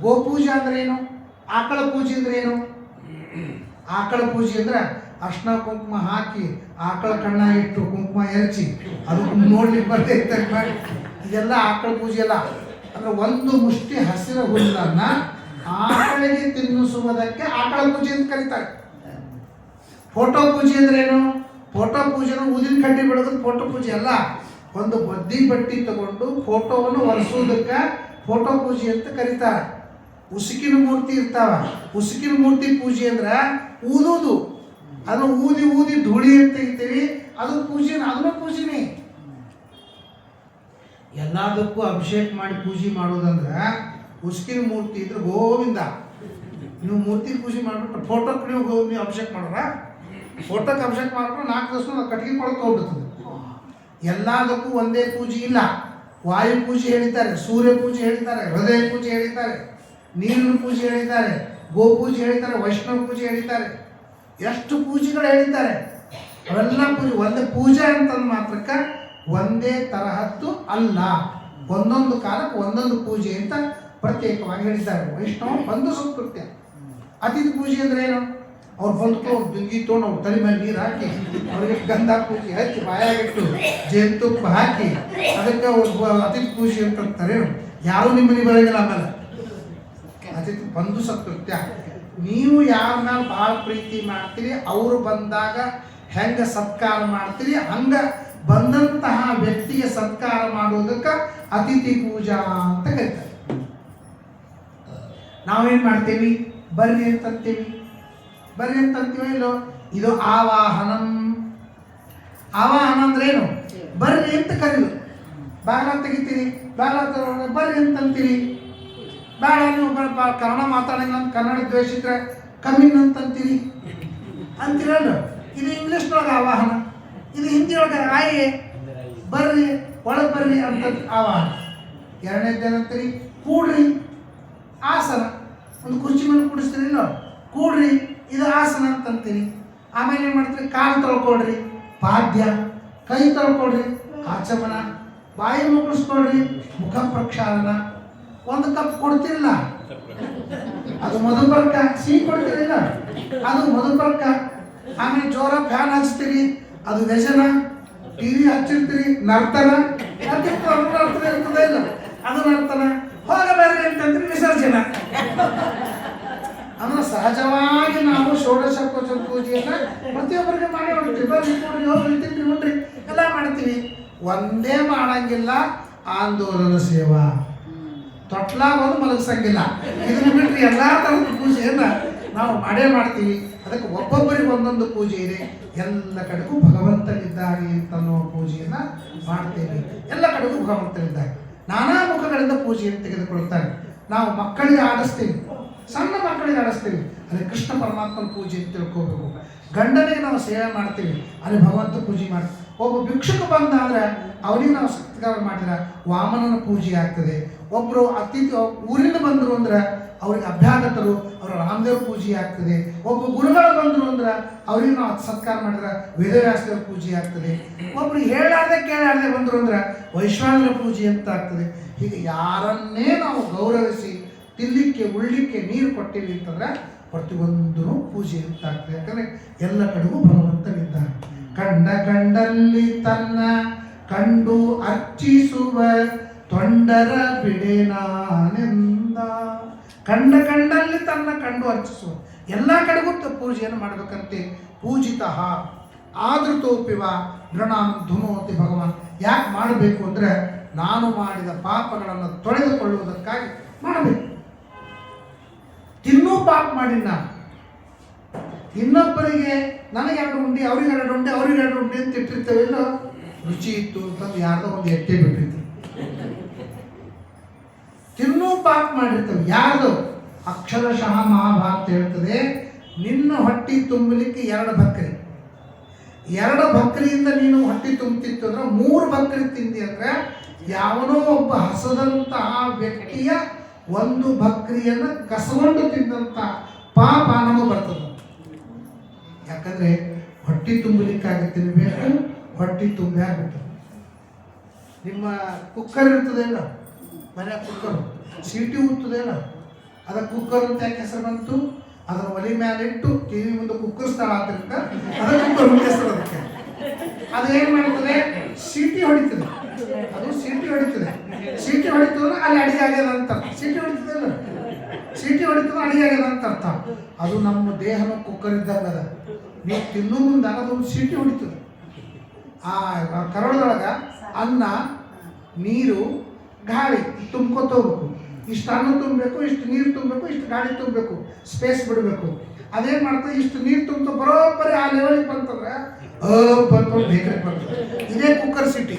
ಗೋಪೂಜೆ ಅಂದ್ರೆ ಏನು, ಆಕಳ ಪೂಜೆ ಅಂದ್ರೆ ಏನು? ಆಕಳ ಪೂಜೆ ಅಂದ್ರೆ ಅರ್ಶಿನ ಕುಂಕುಮ ಹಾಕಿ ಆಕಳ ಕಣ್ಣಾಗಿಟ್ಟು ಕುಂಕುಮ ಎರಚಿ ಅದು ನೋಡ್ಲಿಕ್ಕೆ ಬರ್ತೈತೆ ಮಾಡಿ, ಇದೆಲ್ಲ ಆಕಳ ಪೂಜೆ ಅಲ್ಲ. ಅಂದರೆ ಒಂದು ಮುಷ್ಟಿ ಹಸಿರು ಹುಲ್ಲನ್ನು ಆಕಳಿಗೆ ತಿನ್ನಿಸುವುದಕ್ಕೆ ಆಕಳ ಪೂಜೆ ಅಂತ ಕರೀತಾರೆ. ಫೋಟೋ ಪೂಜೆ ಅಂದ್ರೆ ಏನು? ಫೋಟೋ ಪೂಜೆನ ಊದಿನ ಕಡ್ಡಿ ಬಿಡೋದಕ್ಕೆ ಫೋಟೋ ಪೂಜೆ ಅಲ್ಲ. ಒಂದು ಬದ್ದಿ ಬಟ್ಟಿ ತಗೊಂಡು ಫೋಟೋವನ್ನು ಒರೆಸೋದಕ್ಕೆ ಫೋಟೋ ಪೂಜೆ ಅಂತ ಕರೀತಾರೆ. ಉಸುಕಿನ ಮೂರ್ತಿ ಇರ್ತಾವ, ಉಸುಕಿನ ಮೂರ್ತಿ ಪೂಜೆ ಅಂದ್ರೆ ಊದೋದು, ಅದನ್ನು ಊದಿ ಊದಿ ಧೂಳಿ ಅಂತ ತೆಗಿತೀವಿ, ಅದು ಪೂಜೆನ, ಅದನ್ನು ಪೂಜೆನೇ. ಎಲ್ಲದಕ್ಕೂ ಅಭಿಷೇಕ ಮಾಡಿ ಪೂಜೆ ಮಾಡೋದಂದ್ರೆ ಉಸುಕಿನ ಮೂರ್ತಿ ಇದ್ರೆ ಗೋವಿಂದ. ನೀವು ಮೂರ್ತಿ ಪೂಜೆ ಮಾಡಿಬಿಟ್ರೆ ಫೋಟೋಕ್ಕೆ ನೀವು ಅಭಿಷೇಕ ಮಾಡೋರ, ಫೋಟೋಕ್ಕೆ ಅಭಿಷೇಕ ಮಾಡಿಬಿಟ್ರೆ 4 ದಿವಸ ಕಟ್ಟಿಗೆ ಕೊಡಕ್ಕೆ ಹೋಗ್ಬಿಡ್ತದೆ. ಎಲ್ಲದಕ್ಕೂ ಒಂದೇ ಪೂಜೆ ಇಲ್ಲ. ವಾಯು ಪೂಜೆ ಹೇಳಿದ್ದಾರೆ, ಸೂರ್ಯ ಪೂಜೆ ಹೇಳಿದ್ದಾರೆ, ಹೃದಯ ಪೂಜೆ ಹೇಳಿದ್ದಾರೆ, ನೀರಿನ ಪೂಜೆ ಹೇಳಿದ್ದಾರೆ, ಗೋಪೂಜೆ ಹೇಳಿದ್ದಾರೆ, ವೈಷ್ಣವ ಪೂಜೆ ಹೇಳಿದ್ದಾರೆ, ಎಷ್ಟು ಪೂಜೆಗಳು ಹೇಳಿದ್ದಾರೆ. ಅವೆಲ್ಲ ಪೂಜೆ ಒಂದೇ ಪೂಜೆ ಅಂತಂದು ಮಾತ್ರಕ್ಕೆ ಒಂದೇ ತರಹದ್ದು ಅಲ್ಲ. ಒಂದೊಂದು ಕಾಲಕ್ಕೆ ಒಂದೊಂದು ಪೂಜೆ ಅಂತ ಪ್ರತ್ಯೇಕವಾಗಿ ಹೇಳಿದ್ದಾರೆ. ವೈಷ್ಣವ ಬಂಧು ಸಂಸ್ಕೃತ್ಯ. ಅತಿಥಿ ಪೂಜೆ ಅಂದ್ರೆ ಏನು? ಅವ್ರು ಬಂದು ದುಂಗಿ ತೊಗೊಂಡು ಅವ್ರು ತಲೆ ಮೇಲೆ ನೀರು ಹಾಕಿ ಅವ್ರಿಗೆ ಗಂಧ ಪೂಜೆ ಹಚ್ಚಿ ಬಾಯಾಗಿಟ್ಟು ಜೇನುತುಪ್ಪ ಹಾಕಿ ಅದಕ್ಕೆ ಅತಿಥಿ ಪೂಜೆ ಅಂತಂತಾರೆ. ಯಾರೂ ನಿಮ್ಮ ಮನೆ ಬರೋಂಗಿಲ್ಲ. ಆಮೇಲೆ ಅತಿಥಿ ಬಂಧು ಸಂಸ್ಕೃತ್ಯ. ನೀವು ಯಾರ ಮೇಲೆ ಭಾಳ ಪ್ರೀತಿ ಮಾಡ್ತೀರಿ ಅವರು ಬಂದಾಗ ಹೆಂಗೆ ಸತ್ಕಾರ ಮಾಡ್ತೀರಿ ಹಂಗೆ ಬಂದಂತಹ ವ್ಯಕ್ತಿಗೆ ಸತ್ಕಾರ ಮಾಡೋದಕ್ಕೆ ಅತಿಥಿ ಪೂಜಾ ಅಂತ ಕರೀತಾರೆ. ನಾವೇನು ಮಾಡ್ತೀವಿ? ಬರ್ರಿ ಅಂತಂತೀವಿ. ಬರ್ರಿ ಅಂತಂತೀವಿ ಇಲ್ಲೋ? ಇದು ಆವಾಹನಂ. ಆವಾಹನ ಅಂದ್ರೆ ಏನು? ಬರ್ರಿ ಅಂತ ಕರೀದು. ಬಾಗಿಲ ತೆಗಿತೀರಿ, ಬಾಗಿಲ ಬರ್ರಿ ಅಂತಂತೀರಿ. ಬೇಡ ನೀವು ಕನ್ನಡ ಮಾತಾಡಂಗಿಲ್ಲ ಅಂತ ಕನ್ನಡ ದ್ವೇಷಿದ್ರೆ ಕಮ್ಮಿನ್ ಅಂತಂತೀರಿ ಅಂತೀರಲ್ಲ. ಇದು ಇಂಗ್ಲೀಷ್ನೊಳಗೆ ಆವಾಹನ, ಇದು ಹಿಂದಿಯೊಳಗೆ ಆಯೆ ಬರ್ರಿ ಒಳಗೆ ಬರ್ರಿ ಅಂತ ಆವಾಹನ. ಎರಡನೇದೇನಂತೀರಿ? ಕೂಡ್ರಿ, ಆಸನ. ಒಂದು ಕುರ್ಚಿ ಮೇಲೆ ಕೂಡಿಸ್ತೀರಿ ಇಲ್ಲ, ಕೂಡ್ರಿ, ಇದು ಆಸನ ಅಂತಂತೀರಿ. ಆಮೇಲೆ ಏನು ಮಾಡ್ತೀರಿ? ಕಾಲು ತೊಳ್ಕೊಳ್ರಿ, ಪಾದ್ಯ. ಕೈ ತೊಳ್ಕೊಳ್ರಿ, ಆಚಮನ. ಬಾಯಿ ಮುಗಿಸ್ಕೊಳ್ರಿ, ಮುಖ ಪ್ರಕ್ಷಾಳನ. ಒಂದು ಕಪ್ ಕೊಡ್ತಿರಲ್ಲ, ಅದು ಮಧುಪರ್ಕ. ಸಿಹಿ ಕೊಡ್ತಿರಲಿಲ್ಲ, ಅದು ಮಧುಪರ್ಕ. ಆಮೇಲೆ ಜೋರ ಫ್ಯಾನ್ ಹಚ್ತೀರಿ, ಅದು ವ್ಯಸನ. ಟಿವಿ ಹಚ್ಚಿರ್ತೀರಿ, ನರ್ತನ. ನರ್ತನ ಇರ್ತದೆ ಇಲ್ಲ, ಅದು ನರ್ತನ. ಹೋಗಬೇಡ್ರಿ ಅಂತಂದ್ರೆ ವಿಸರ್ಜನ. ಅಂದ್ರೆ ಸಹಜವಾಗಿ ನಾವು ಷೋಡಶೋಪಚಾರ ಪೂಜೆಯನ್ನು ಪ್ರತಿಯೊಬ್ಬರಿಗೆ ಮಾಡಿ ಹೊಡ್ತೀವಿ. ಬರ್ರಿ ನೋಡ್ರಿ, ಹೋಗ್ರಿ, ತಿನ್ರಿ, ನೋಡ್ರಿ ಎಲ್ಲ ಮಾಡ್ತೀವಿ. ಒಂದೇ ಮಾಡಂಗಿಲ್ಲ ಆಂದೋಲನ ಸೇವಾ. ತೊಟ್ಲಾಗ ಒಂದು ಮಲಗಿಸಂಗಿಲ್ಲ. ಇದನ್ನು ಬಿಟ್ಟರೆ ಎಲ್ಲ ಥರದ ಪೂಜೆಯನ್ನು ನಾವು ಮಾಡೇ ಮಾಡ್ತೀವಿ. ಅದಕ್ಕೆ ಒಬ್ಬೊಬ್ಬರಿಗೆ ಒಂದೊಂದು ಪೂಜೆ ಇದೆ. ಎಲ್ಲ ಕಡೆಗೂ ಭಗವಂತನಿದ್ದಾನೆ ಅಂತನ್ನೋ ಪೂಜೆಯನ್ನು ಮಾಡ್ತೇವೆ. ಎಲ್ಲ ಕಡೆಗೂ ಭಗವಂತನಿದ್ದಾನೆ. ನಾನಾ ಮುಖಗಳಿಂದ ಪೂಜೆಯನ್ನು ತೆಗೆದುಕೊಳ್ತಾರೆ. ನಾವು ಮಕ್ಕಳಿಗೆ ಆಡಿಸ್ತೀವಿ, ಸಣ್ಣ ಮಕ್ಕಳಿಗೆ ಆಡಿಸ್ತೀವಿ, ಅಲ್ಲಿ ಕೃಷ್ಣ ಪರಮಾತ್ಮನ ಪೂಜೆ ಅಂತ ತಿಳ್ಕೋಬೇಕು. ಗಂಡನಿಗೆ ನಾವು ಸೇವೆ ಮಾಡ್ತೀವಿ, ಅಲ್ಲಿ ಭಗವಂತ ಪೂಜೆ ಮಾಡ್ತೀವಿ. ಒಬ್ಬ ಭಿಕ್ಷುಕ ಬಂದ ಅಂದರೆ ಅವನಿಗೆ ನಾವು ಸತ್ಕಾರ ಮಾಡಿದ್ರೆ ವಾಮನನ ಪೂಜೆ ಆಗ್ತದೆ. ಒಬ್ಬರು ಅತಿಥಿ ಊರಿಂದ ಬಂದರು ಅಂದ್ರೆ ಅವ್ರಿಗೆ ಅಭ್ಯಾಗತರು ಅವರ ರಾಮದೇವ್ರ ಪೂಜೆ ಆಗ್ತದೆ. ಒಬ್ಬ ಗುರುಗಳು ಬಂದರು ಅಂದ್ರೆ ಅವ್ರಿಗೆ ನಾವು ಸತ್ಕಾರ ಮಾಡಿದ್ರೆ ವೇದವ್ಯಾಸದೇವ್ರ ಪೂಜೆ ಆಗ್ತದೆ. ಒಬ್ರು ಹೇಳಾರ್ದೆ ಕೇಳಾರ್ದೆ ಬಂದರು ಅಂದ್ರೆ ವೈಶ್ವಾನರ ಪೂಜೆ ಅಂತ ಆಗ್ತದೆ. ಹೀಗೆ ಯಾರನ್ನೇ ನಾವು ಗೌರವಿಸಿ ತಿನ್ನಲಿಕ್ಕೆ ಉಳ್ಳಿಕ್ಕೆ ನೀರು ಕೊಟ್ಟಿವಿ ಅಂತಂದ್ರೆ ಪ್ರತಿಯೊಂದೂ ಪೂಜೆ ಅಂತ ಆಗ್ತದೆ. ಯಾಕಂದರೆ ಎಲ್ಲ ಕಡೆಗೂ ಭಗವಂತನಿದ್ದಾನೆ. ಕಂಡ ಕಂಡಲ್ಲಿ ತನ್ನ ಕಂಡು ಅರ್ಚಿಸುವ ತೊಂಡರ ಬಿಡೆನಾನೆಂದ. ಕಂಡ ಕಂಡಲ್ಲಿ ತನ್ನ ಕಂಡು ಅರ್ಚಿಸುವ, ಎಲ್ಲ ಕಡೆಗೂ ಪೂಜೆಯನ್ನು ಮಾಡಬೇಕಂತೆ. ಪೂಜಿತ ಆದೃತೋಪಿವ ನೃಣಾಂ ಧುನೋತಿ ಭಗವಾನ್. ಯಾಕೆ ಮಾಡಬೇಕು ಅಂದರೆ ನಾನು ಮಾಡಿದ ಪಾಪಗಳನ್ನು ತೊಳೆದುಕೊಳ್ಳುವುದಕ್ಕಾಗಿ ಮಾಡಬೇಕು. ತಿನ್ನೂ ಪಾಪ ಮಾಡಿ ನಾನು ಇನ್ನೊಬ್ಬರಿಗೆ ನನಗೆ 2 ಉಂಡೆ ಅವ್ರಿಗೆ 2 ಉಂಡೆ ಅವ್ರಿಗೆ 2 ಉಂಡೆ ಅಂತ ಇಟ್ಟಿರ್ತೇವೆ. ಇಲ್ಲೋ ರುಚಿ ಇತ್ತು ಅಂತಂದು ಯಾರ್ದೋ ಒಂದು ಎಟ್ಟೆ ಬಿಟ್ಟಿರ್ತೀವಿ. ತಿನ್ನೂ ಪಾಪ ಮಾಡಿರ್ತೇವೆ. ಯಾರ್ದು? ಅಕ್ಷರಶಃ ಮಹಾಭಾರತ ಹೇಳ್ತದೆ, ನಿನ್ನ ಹೊಟ್ಟಿ ತುಂಬಲಿಕ್ಕೆ 2 ಬಕ್ರಿ, 2 ಬಕ್ರಿಯಿಂದ ನೀನು ಹೊಟ್ಟಿ ತುಂಬುತ್ತಿತ್ತು ಅಂದ್ರೆ 3 ಬಕ್ರಿ ತಿಂದಿ ಅಂದ್ರೆ ಯಾವನೋ ಒಬ್ಬ ಹಸದಂತಹ ವ್ಯಕ್ತಿಯ 1 ಬಕ್ರಿಯನ್ನು ಕಸಗೊಂಡು ತಿಂದಂಥ ಪಾಪ ನಮಗೆ ಬರ್ತದೆ. ಯಾಕಂದರೆ ಹೊಟ್ಟಿ ತುಂಬಲಿಕ್ಕಾಗಿ ತಿನ್ನಬೇಕು, ಹೊಟ್ಟಿ ತುಂಬಿ ಆಗ್ಬಿಟ್ಟು. ನಿಮ್ಮ ಕುಕ್ಕರ್ ಇರ್ತದೇನ, ಮನೆ ಕುಕ್ಕರು ಸೀಟಿ ಊದ್ತದೇನ, ಅದಕ್ಕೆ ಕುಕ್ಕರ್ ಅಂತ ಯಾಕೆ ಹೆಸರು ಬಂತು? ಅದರ ಒಲೆ ಮೇಲೆ ಇಟ್ಟು ಟಿವಿ ಮುಂದೆ ಕುಕ್ಕರ್ ಸ್ಥಳ ಆದ್ದರಿಂದ ಅದಕ್ಕೆ ಕುಕ್ಕರ್ ಹೆಸರು. ಅದಕ್ಕೆ ಅದು ಏನು ಮಾಡ್ತದೆ? ಸೀಟಿ ಹೊಡಿತದೆ. ಅದು ಸೀಟಿ ಹೊಡಿತದೆ. ಸೀಟಿ ಹೊಡಿತಂದ್ರೆ ಅಲ್ಲಿ ಅಡಿಗೆ ಆಗ್ಯದ ಅಂತ. ಸೀಟಿ ಹೊಡಿತದಲ್ಲ, ಸೀಟಿ ಹೊಡಿತದ ಅಡಿಗೆ ಆಗ್ಯದ ಅಂತ ಅರ್ಥ. ಅದು ನಮ್ಮ ದೇಹನ ಕುಕ್ಕರ್ ಇದ್ದಾಗ ಅದ. ನೀವು ತಿನ್ನೋ ಮುಂದೆ ಅದೊಂದು ಸೀಟಿ ಹೊಡಿತದೆ. ಆ ಕರಳದೊಳಗೆ ಅನ್ನ, ನೀರು, ಗಾಳಿ ತುಂಬ್ಕೊತ ಹೋಗ್ಬೇಕು. ಇಷ್ಟು ಅನ್ನ ತುಂಬಬೇಕು, ಇಷ್ಟು ನೀರು ತುಂಬಬೇಕು, ಇಷ್ಟು ಗಾಳಿ ತುಂಬಬೇಕು, ಸ್ಪೇಸ್ ಬಿಡಬೇಕು. ಅದೇನು ಮಾಡ್ತದೆ? ಇಷ್ಟು ನೀರು ತುಂಬ ಬರೋಬ್ಬರಿ ಆ ಲೆವೆಲಿಗೆ ಬಂತಂದ್ರೆ ಬಂತು ಢೇಕರಿಗೆ ಬರ್ತದೆ. ಇದೇ ಕುಕ್ಕರ್ ಸಿಟಿ.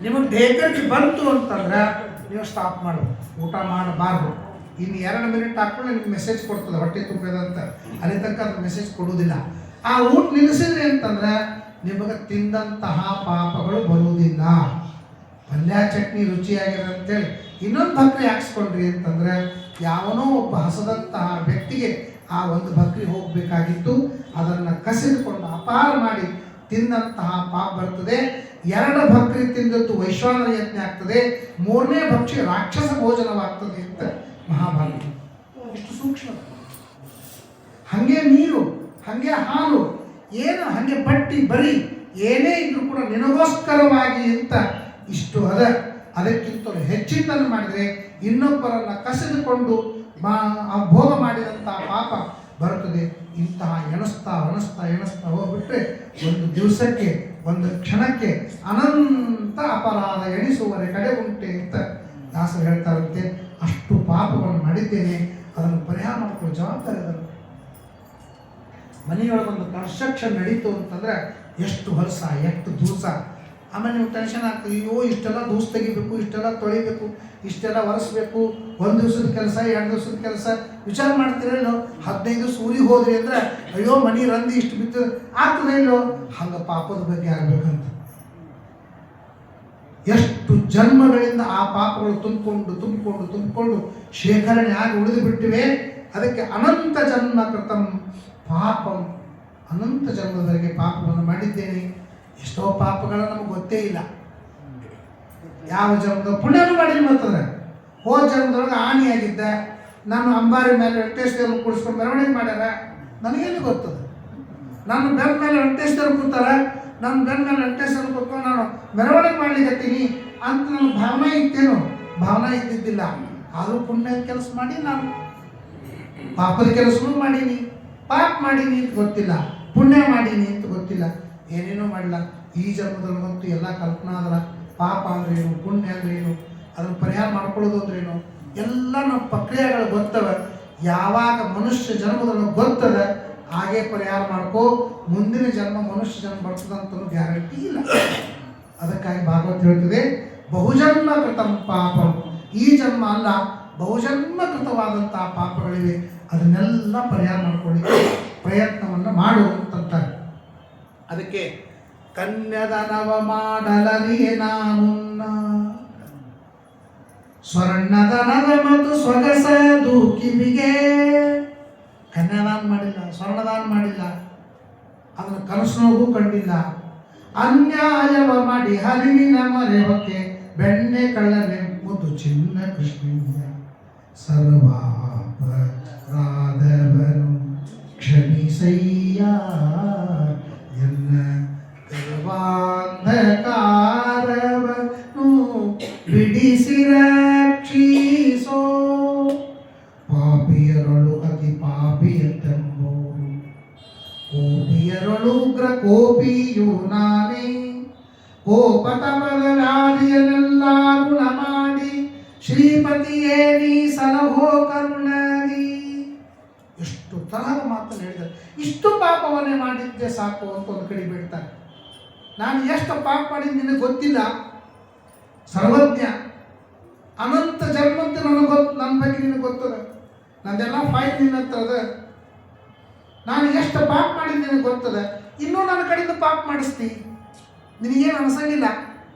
ನಿಮಗೆ ಢೇಕರಿಗೆ ಬಂತು ಅಂತಂದ್ರೆ ನೀವು ಸ್ಟಾಪ್ ಮಾಡಬೇಕು, ಊಟ ಮಾಡಬಾರ್ದು. ಇನ್ನು 2 ಮಿನಿಟ್ ಹಾಕೊಂಡು ನಿಮ್ಗೆ ಮೆಸೇಜ್ ಕೊಡ್ತದೆ ಹೊಟ್ಟೆ ತುಂಬಿದಂತ. ಅಲ್ಲಿ ತನಕ ಅದು ಮೆಸೇಜ್ ಕೊಡುವುದಿಲ್ಲ. ಆ ಊಟ ನಿಲ್ಲಿಸಿದ್ರಿ ಅಂತಂದ್ರೆ ನಿಮಗೆ ತಿಂದಂತಹ ಪಾಪಗಳು ಬರುವುದಿಲ್ಲ. ಪಲ್ಯ ಚಟ್ನಿ ರುಚಿಯಾಗಿದೆ ಅಂತೇಳಿ ಇನ್ನೊಂದು ಬಕ್ರಿ ಹಾಕ್ಸ್ಕೊಂಡ್ರಿ ಅಂತಂದ್ರೆ ಯಾವನೋ ಒಬ್ಬ ಹಸದಂತಹ ವ್ಯಕ್ತಿಗೆ ಆ 1 ಬಕ್ರಿ ಹೋಗಬೇಕಾಗಿತ್ತು. ಅದನ್ನು ಕಸಿದುಕೊಂಡು ಅಪಾರ ಮಾಡಿ ತಿಂದಂತಹ ಪಾಪ ಬರ್ತದೆ. 2 ಬಕ್ರಿ ತಿಂದದ್ದು ವೈಶ್ವಾನರ ಯಜ್ಞ ಆಗ್ತದೆ. 3ನೇ ಭಕ್ಷ್ಯ ರಾಕ್ಷಸ ಭೋಜನವಾಗ್ತದೆ ಅಂತ ಮಹಾಭಾರತ. ಎಷ್ಟು ಸೂಕ್ಷ್ಮ. ಹಾಗೆ ನೀರು, ಹಾಗೆ ಹಾಲು, ಏನು ಹಾಗೆ ಬಟ್ಟಿ ಬರಿ ಏನೇ ಇದ್ರೂ ಕೂಡ ನಿನಗೋಸ್ಕರವಾಗಿ ಅಂತ ಇಷ್ಟು ಅದ. ಅದಕ್ಕಿಂತಲೂ ಹೆಚ್ಚಿನದನ್ನು ಮಾಡಿದರೆ ಇನ್ನೊಬ್ಬರನ್ನು ಕಸಿದುಕೊಂಡು ಭೋಗ ಮಾಡಿದಂಥ ಪಾಪ ಬರುತ್ತದೆ. ಇಂತಹ ಎಣಿಸ್ತಾ ಹೋಗ್ಬಿಟ್ರೆ ಒಂದು ದಿವಸಕ್ಕೆ, ಒಂದು ಕ್ಷಣಕ್ಕೆ ಅನಂತ ಅಪರಾಧ ಎಣಿಸುವರೆ ಕಡೆ ಉಂಟೆ ಅಂತ ದಾಸರು ಹೇಳ್ತಾರಂತೆ. ಅಷ್ಟು ಪಾಪವನ್ನು ಮಾಡಿದ್ದೇನೆ, ಅದನ್ನು ಪರಿಹಾರ ಮಾಡ್ಕೊಳ್ಳೋ ಜವಾಬ್ದಾರಿ ಅದನ್ನು. ಮನೆಯೊಳಗೊಂದು ಕನ್ಸ್ಟ್ರಕ್ಷನ್ ನಡೀತು ಅಂತಂದರೆ ಎಷ್ಟು ವರ್ಷ, ಎಷ್ಟು ದಿವಸ. ಆಮೇಲೆ ನೀವು ಟೆನ್ಷನ್ ಆಗ್ತದೆ, ಅಯ್ಯೋ ಇಷ್ಟೆಲ್ಲ ದೂಸ ತೆಗಿಬೇಕು, ಇಷ್ಟೆಲ್ಲ ತೊಳಿಬೇಕು, ಇಷ್ಟೆಲ್ಲ ಒರೆಸ್ಬೇಕು, 1 ದಿವಸದ ಕೆಲಸ, 2 ದಿವಸದ ಕೆಲಸ. ವಿಚಾರ ಮಾಡ್ತೀರಲ್ಲೋ, 15 ದಿವಸ ಊರಿಗೆ ಹೋದ್ರಿ ಅಂದರೆ ಅಯ್ಯೋ ಮನೆ ರಂದಿ ಇಷ್ಟು ಬಿತ್ತು ಆಗ್ತದೆ ಇಲ್ಲೋ. ಹಂಗೆ ಪಾಪದ ಬಗ್ಗೆ ಆಗ್ಬೇಕಂತ ಎಷ್ಟು ಜನ್ಮಗಳಿಂದ ಆ ಪಾಪಗಳು ತುಂಬಿಕೊಂಡು ಶೇಖರಣೆ ಆಗಿ ಉಳಿದು ಬಿಟ್ಟಿವೆ. ಅದಕ್ಕೆ ಅನಂತ ಜನ್ಮ ಕೃತಂ ಪಾಪಂ, ಅನಂತ ಜನ್ಮದವರೆಗೆ ಪಾಪವನ್ನು ಮಾಡಿದ್ದೇನೆ. ಎಷ್ಟೋ ಪಾಪಗಳು ನಮಗೆ ಗೊತ್ತೇ ಇಲ್ಲ. ಯಾವ ಜನ್ಮದ ಪುಣ್ಯನೂ ಮಾಡಿಲ್ಲ. ಮತ್ತಂದ್ರೆ ಹೋದ ಜನ್ಮದೊಳಗೆ ಆಣಿಯಾಗಿದ್ದ, ನಾನು ಅಂಬಾರಿ ಮೇಲೆ ವೆಂಕಟೇಶ್ವರನ್ನು ಕೂಡಿಸ್ಕೊಂಡು ಮೆರವಣಿಗೆ ಮಾಡ್ಯಾರ, ನನಗೇನು ಗೊತ್ತದ? ನನ್ನ ಬೆನ್ನ ಮೇಲೆ ವೆಂಕಟೇಶ್ವರ ಕೂತಾರ, ನನ್ನ ಬೆನ್ನ ಮೇಲೆ ವೆಂಕಟೇಶ್ವರ ಕೂತ್ಕೊಂಡು ನಾನು ಮೆರವಣಿಗೆ ಮಾಡ್ಲಿಕ್ಕತ್ತೀನಿ ಅಂತ ನನ್ನ ಭಾವನೆ ಇತ್ತೇನು? ಭಾವನೆ ಇದ್ದಿದ್ದಿಲ್ಲ. ಆದರೂ ಪುಣ್ಯದ ಕೆಲಸ ಮಾಡಿ ನಾನು ಪಾಪದ ಕೆಲಸನೂ ಮಾಡೀನಿ, ಪಾಪ ಮಾಡೀನಿ ಅಂತ ಗೊತ್ತಿಲ್ಲ, ಪುಣ್ಯ ಮಾಡೀನಿ ಅಂತ ಗೊತ್ತಿಲ್ಲ, ಏನೇನೋ ಮಾಡಲ್ಲ. ಈ ಜನ್ಮದಲ್ಲಂತೂ ಎಲ್ಲ ಕಲ್ಪನಾ ಅದಲ್ಲ. ಪಾಪ ಅಂದ್ರೇನು, ಪುಣ್ಯ ಅಂದ್ರೇನು, ಅದನ್ನು ಪರಿಹಾರ ಮಾಡ್ಕೊಳ್ಳೋದು ಅಂದ್ರೇನು, ಎಲ್ಲ ನಮ್ಮ ಪ್ರಕ್ರಿಯೆಗಳು ಗೊತ್ತವೆ. ಯಾವಾಗ ಮನುಷ್ಯ ಜನ್ಮದೊಳಗೆ ಗೊತ್ತದ ಹಾಗೆ ಪರಿಹಾರ ಮಾಡ್ಕೋ. ಮುಂದಿನ ಜನ್ಮ ಮನುಷ್ಯ ಜನ್ಮ ಬರ್ತದಂತೂ ಗ್ಯಾರಂಟಿ ಇಲ್ಲ. ಅದಕ್ಕಾಗಿ ಭಾಗವತ ಹೇಳ್ತದೆ, ಬಹುಜನ್ಮ ಕೃತಂ ಪಾಪಂ. ಈ ಜನ್ಮ ಅಲ್ಲ, ಬಹುಜನ್ಮ ಕೃತವಾದಂತಹ ಪಾಪಗಳಿವೆ. ಅದನ್ನೆಲ್ಲ ಪರಿಹಾರ ಮಾಡ್ಕೊಳ್ಳಿಕ್ಕೆ ಪ್ರಯತ್ನವನ್ನು ಮಾಡು ಅಂತಾರೆ. ಅದಕ್ಕೆ ಕನ್ಯದನವ ಮಾಡಲರಿಯೇ ನಾನುನ್ನ ಸ್ವರ್ಣದನದ ಮತ್ತು ಸೊಗಸದು ಕಿವಿಗೆ. ಕನ್ಯಾದಾನ ಮಾಡಿಲ್ಲ, ಸ್ವರ್ಣದಾನ ಮಾಡಿಲ್ಲ, ಅದನ್ನು ಕನಸಿನೊಳಗೂ ಕಂಡಿಲ್ಲ. ಅನ್ಯಾಯವ ಮಾಡಿ ಹರಿವಿನ ಮರೆವಕ್ಕೆ ಬೆಣ್ಣೆ ಕಳ್ಳನೆ ಮುದ್ದು ಚಿನ್ನ ಕೃಷ್ಣಯ್ಯ. ಸರ್ವಾಪರಾಧವನು ಕ್ಷಮಿಸಯ್ಯ ಎನ್ನ ಸರ್ವಾಂಧಕಾರವನು ಬಿಡಿಸಿ ರಕ್ಷಿಸೋ. ಪಾಪಿಯರೊಳು ಅತಿ ಪಾಪಿಯಂತೆಂಬೋರು, ಕೋಪಿಯರೊಳು ಉಗ್ರ ಕೋಪಿಯು ನಾನೇ. ಕೋಪತಮದಲಾದಿಯನ್ನೆಲ್ಲ ಗುಣ ಮಾಡಿ ಶ್ರೀಪತಿಯೇ ನೀ ಸಲಹೋ ಕರುಣಾಗಿ. ಎಷ್ಟು ತರಹದ ಮಾತನ್ನು ಹೇಳಿದ್ದಾರೆ. ಇಷ್ಟು ಪಾಪವನ್ನೇ ಮಾಡಿದ್ದೆ ಸಾಕು ಅಂತ ಒಂದು ಕಡೆ ಬಿಡ್ತಾರೆ. ನಾನು ಎಷ್ಟು ಪಾಪ ಮಾಡಿದ್ದು ನಿನಗೆ ಗೊತ್ತಿಲ್ಲ, ಸರ್ವಜ್ಞ, ಅನಂತ ಜನ್ಮಂತೆ ನನಗೆ ಗೊತ್ತು, ನನ್ನ ಬಗ್ಗೆ ನಿನಗೆ ಗೊತ್ತದ, ನಂದೆಲ್ಲ ಫೈಲ್ ನಿನ್ನ ಹತ್ರ ಅದ. ನಾನು ಎಷ್ಟು ಪಾಪ ಮಾಡಿದ್ದು ನಿನಗೆ ಗೊತ್ತದ, ಇನ್ನೂ ನನ್ನ ಕಡೆಯಿಂದ ಪಾಪ ಮಾಡಿಸ್ತಿ, ನಿನಗೇನು ಅನಿಸಂಗಿಲ್ಲ.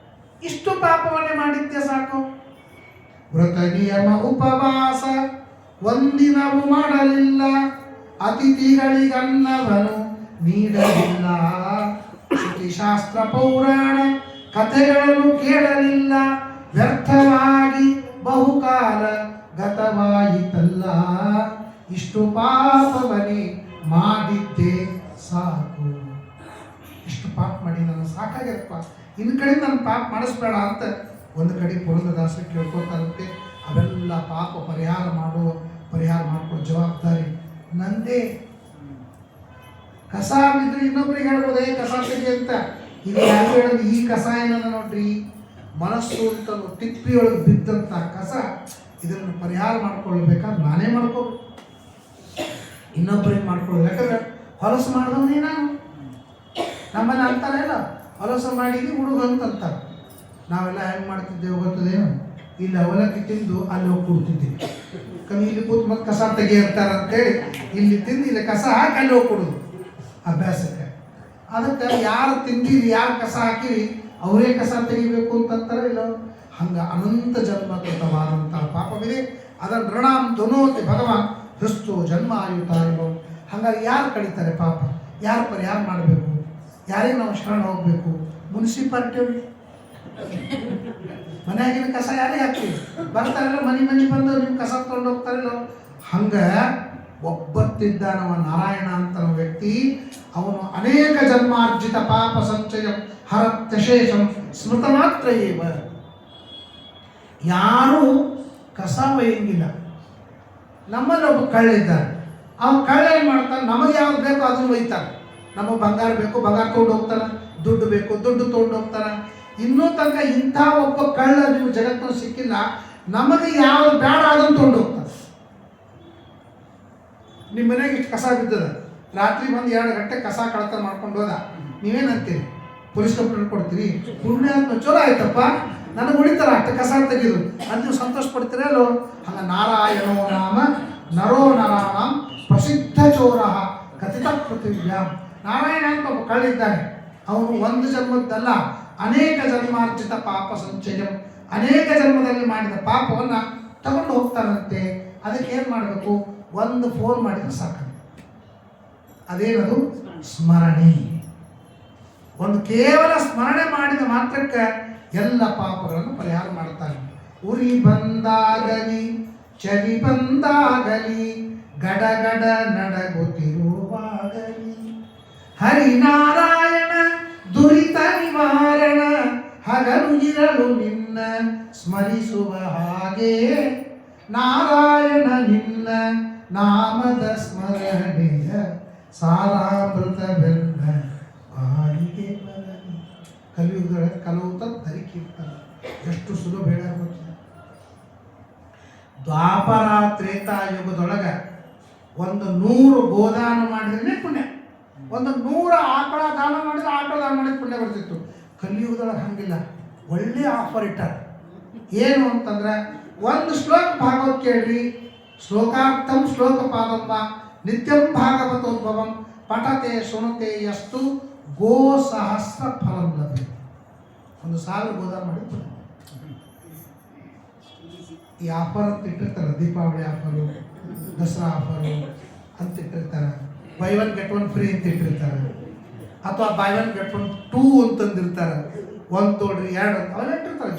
ಇಷ್ಟು ಪಾಪವನ್ನೇ ಮಾಡಿದ್ದೆ ಸಾಕು. ವ್ರತ ನಿಯಮ ಉಪವಾಸ ಒಂದಿನವೂ ಮಾಡಲಿಲ್ಲ, ಅತಿಥಿಗಳಿಗನ್ನವನು ನೀಡಲಿಲ್ಲ. ಶ್ರುತಿಶಾಸ್ತ್ರ ಪೌರಾಣ ಕಥೆಗಳನ್ನು ಕೇಳಲಿಲ್ಲ, ವ್ಯರ್ಥವಾಗಿ ಬಹುಕಾಲ ಗತವಾಯಿತಲ್ಲ. ಇಷ್ಟು ಪಾಪವನೇ ಮಾಡಿದ್ದೆ ಸಾಕು. ಇಷ್ಟು ಪಾಪ ಮಾಡಿ ನಾನು ಸಾಕಾಗ್ಯದಪ್ಪ, ಇನ್ನು ಕಡೆ ನಾನು ಪಾಪ ಮಾಡಿಸ್ಬೇಡ ಅಂತ ಒಂದು ಕಡೆ ಪುರಂದರದಾಸರು ಕೇಳ್ಕೊತಾರಂತೆ. ಅವೆಲ್ಲ ಪಾಪ ಪರಿಹಾರ ಮಾಡ್ಕೊಳ್ಳೋ ಜವಾಬ್ದಾರಿ ನಂದೇ. ಕಸ ಬಿದ್ದರೆ ಇನ್ನೊಬ್ರಿಗೆ ಹೇಳ್ಬೋದೇ ಕಸ ತೆಗಿ ಅಂತ. ಇದು ಯಾರು ಹೇಳೋದು? ಈ ಕಸ ಏನದ ನೋಡ್ರಿ, ಮನಸ್ಸು ಅಂತ ತಿಪ್ಪಿಯೊಳಗೆ ಬಿದ್ದಂಥ ಕಸ. ಇದನ್ನು ಪರಿಹಾರ ಮಾಡ್ಕೊಳ್ಬೇಕಾದ್ರೆ ನಾನೇ ಮಾಡ್ಕೋಬೇಕು, ಇನ್ನೊಬ್ಬರಿಗೆ ಮಾಡ್ಕೊಳ್ಳೋದು. ಯಾಕಂದ್ರೆ ಹೊಲಸು ಮಾಡಿದವನೇ ನಾನು. ನಮ್ಮಲ್ಲಿ ಅಂತಾರಲ್ಲ, ಹೊಲಸು ಮಾಡಿದ್ವಿ ಹುಡುಗ ಅಂತಂತಾರೆ. ನಾವೆಲ್ಲ ಹೆಂಗೆ ಮಾಡ್ತಿದ್ದೇವೆ ಗೊತ್ತದೇನು? ಇಲ್ಲಿ ಅವಲಕ್ಕಿ ತಿಂದು ಅಲ್ಲಿ ಹೋಗಿ ಕೊಡ್ತಿದ್ದೀವಿ. ಇಲ್ಲಿ ಕೂತು ಮತ್ತೆ ಕಸ ತೆಗಿ ಅಂತಾರೆ ಅಂತೇಳಿ ಇಲ್ಲಿ ತಿಂದು ಇಲ್ಲಿ ಕಸ ಹಾಕಿ ಅಲ್ಲಿ ಹೋಗಿ ಕೊಡೋದು ಅಭ್ಯಾಸಕ್ಕೆ. ಅದಕ್ಕೆ ಯಾರು ತಿಂದಿರಿ, ಯಾರು ಕಸ ಹಾಕಿರಿ ಅವರೇ ಕಸ ತೆಗಿಬೇಕು ಅಂತಂತಾರೆ. ಇಲ್ಲ, ಹಂಗೆ ಅನಂತ ಜನ್ಮಕೃತವಾದಂಥ ಪಾಪವಿದೆ. ಅದನ್ನು ಋಣಾಂ ಧುನೋತಿ ಭಗವಾನ್ ಹೃಸ್ತು ಜನ್ಮ ಆಯುತಾಯಿರೋ. ಹಾಗಾಗಿ ಯಾರು ಕಳೀತಾರೆ ಪಾಪ, ಯಾರು ಪರಿಹಾರ ಮಾಡಬೇಕು, ಯಾರಿಗೆ ನಾವು ಶರಣ ಹೋಗಬೇಕು? ಮುನ್ಸಿಪಾಲ್ಟಿಯವ್ರಿಗೆ. ಮನೆಯಾಗಿನ ಕಸ ಯಾರಿಗೆ ಹಾಕ್ತೀವಿ? ಬರ್ತಾರಲ್ಲ, ಮನೆ ಬಂದು ನಿಮ್ಮ ಕಸ ತೊಗೊಂಡು ಹೋಗ್ತಾರಲ್ಲ. ಹಂಗೆ ಒಬ್ಬತ್ತಿದ್ದಾನವ ನಾರಾಯಣ ಅಂತ ವ್ಯಕ್ತಿ, ಅವನು ಅನೇಕ ಜನ್ಮಾರ್ಜಿತ ಪಾಪ ಸಂಚಯ ಹರತ್ಯಶೇಷಂ ಸ್ಮೃತ ಮಾತ್ರ ಏವ. ಯಾರೂ ಕಸ ಒಯ್ಯಂಗಿಲ್ಲ. ನಮ್ಮಲ್ಲಿ ಒಬ್ಬ ಕಳ್ಳಿದ್ದಾನೆ, ಅವ್ನು ಕಳ್ಳ ಏನು ಮಾಡ್ತಾನೆ? ನಮಗೆ ಯಾವ್ದು ಬೇಕೋ ಅದನ್ನು ಒಯ್ತಾನೆ. ನಮಗೆ ಬಂಗಾರ ಬೇಕು, ಬಂಗಾರ ತೊಗೊಂಡು ಹೋಗ್ತಾನೆ. ದುಡ್ಡು ಬೇಕು, ದುಡ್ಡು ತೊಗೊಂಡು ಹೋಗ್ತಾನೆ. ಇನ್ನೂ ತನಕ ಇಂಥ ಒಬ್ಬ ಕಳ್ಳ ನೀವು ಜಗತ್ತನ್ನು ಸಿಕ್ಕಿಲ್ಲ. ನಮಗೆ ಯಾವ್ದು ಬೇಡ ಅದನ್ನು ತೊಗೊಂಡು ಹೋಗ್ತಾನೆ. ನಿಮ್ಮ ಮನೆಗೆ ಇಷ್ಟು ಕಸ ಬಿದ್ದದ, ರಾತ್ರಿ ಬಂದು 2 ಗಂಟೆ ಕಸ ಕಳತನ ಮಾಡ್ಕೊಂಡು ಹೋದ, ನೀವೇನಂತೀರಿ? ಪೊಲೀಸ್ ಕಂಪ್ಲೇಂಟ್ ಕೊಡ್ತೀರಿ? ಪುಣ್ಯ ಅಂತ ಚಲೋ ಆಯ್ತಪ್ಪ, ನನಗೆ ಉಳಿತಾರ ಅಷ್ಟು ಕಸ ತೆಗೆದು ಅಂತ ನೀವು ಸಂತೋಷ ಪಡ್ತೀರಲ್ಲೋ. ಹಂಗೆ ನಾರಾಯಣೋ ನಾಮ ನರೋ ನರಾಣಾಂ ಪ್ರಸಿದ್ಧ ಚೋರ ಕಥಿತ ಪೃಥಿವ್ಯಾಂ. ನಾರಾಯಣ ಅಂತ ಒಬ್ಬ ಕಳ್ಳಿದ್ದಾನೆ. ಅವನು ಒಂದು ಜನ್ಮದ್ದಲ್ಲ, ಅನೇಕ ಜನ್ಮಾರ್ಜಿತ ಪಾಪ ಸಂಚಯ, ಅನೇಕ ಜನ್ಮದಲ್ಲಿ ಮಾಡಿದ ಪಾಪವನ್ನು ತಗೊಂಡು ಹೋಗ್ತಾನಂತೆ. ಅದಕ್ಕೆ ಏನು ಮಾಡಬೇಕು? ಒಂದು ಫೋನ್ ಮಾಡಿದ್ರೆ ಸಾಕು. ಅದೇನದು? ಸ್ಮರಣೆ. ಒಂದು ಕೇವಲ ಸ್ಮರಣೆ ಮಾಡಿದ ಮಾತ್ರಕ್ಕೆ ಎಲ್ಲ ಪಾಪಗಳನ್ನು ಪರಿಹಾರ ಮಾಡ್ತಾನೆ. ಉರಿ ಬಂದಾಗಲಿ, ಚಳಿ ಬಂದಾಗಲಿ, ಗಡಗಡ ನಡಗುತ್ತಿರುವಾಗಲಿ, ಹರಿನಾರಾಯಣ ದುರಿತ ನಿವಾರಣ, ಹಗಲು ಇರಲು ನಿನ್ನ ಸ್ಮರಿಸುವ ಹಾಗೆ, ನಾರಾಯಣ ನಿನ್ನ ನಾಮದ ಸ್ಮರಣೆಯ ಸಾರಾಮೃತವೆಲ್ಲ ಬಾಳಿಗೆ ಬರಲಿ. ಕಲಿಯುಗದ ಕಲುತ ಧರಿಕಿರ್ತಾರೆ. ಎಷ್ಟು ಸುಲಭ ಹೇಳ ಗೊತ್ತಿದೆ. ದ್ವಾಪರ ತ್ರೇತಾಯುಗದೊಳಗೆ 100 ಗೋದಾನ ಮಾಡಿದ್ರೆ ಪುಣ್ಯ, 100 ಆಕಳ ದಾನ ಮಾಡಿದ್ರೆ ಆಕಳ ದಾನ ಮಾಡಿದ್ರೆ ಪುಣ್ಯ ಬರ್ತಿತ್ತು. ಕಲಿಯುಗದೊಳಗೆ ಹಂಗಿಲ್ಲ. ಒಳ್ಳೆ ಆಫರ್ ಇಟ್ಟಾರೆ. ಏನು ಅಂತಂದ್ರೆ, ಒಂದು ಶ್ಲೋಕ ಭಾಗವತ್ ಕೇಳ್ರಿ, ಶ್ಲೋಕಾರ್ಥಂ ಶ್ಲೋಕ ಪಾದಂಬ ನಿತ್ಯಂ ಭಾಗವತೋದ್ಭವಂ ಪಠತೆ ಶೃಣತೆ ಯಸ್ತು ಗೋ ಸಹಸ್ರ ಫಲಂ ಲಭ್ಯ. 1,000 ಗೋದಾನ ಮಾಡಿ ಈ ಆಫರ್ ಅಂತ ಇಟ್ಟಿರ್ತಾರೆ, ದೀಪಾವಳಿ ಆಫರು, ದಸರಾ ಆಫರು ಅಂತ ಇಟ್ಟಿರ್ತಾರೆ, ಬೈ 1 get 1 ಫ್ರೀ ಅಂತ ಇಟ್ಟಿರ್ತಾರೆ, ಅಥವಾ ಬೈ 1 get 1 2 ಅಂತಂದಿರ್ತಾರೆ, 1 ತೊಗೊಳ್ರಿ 2 ಅಂತ ಅವೆಲ್ಲ ಇಟ್ಟಿರ್ತಾರೆ.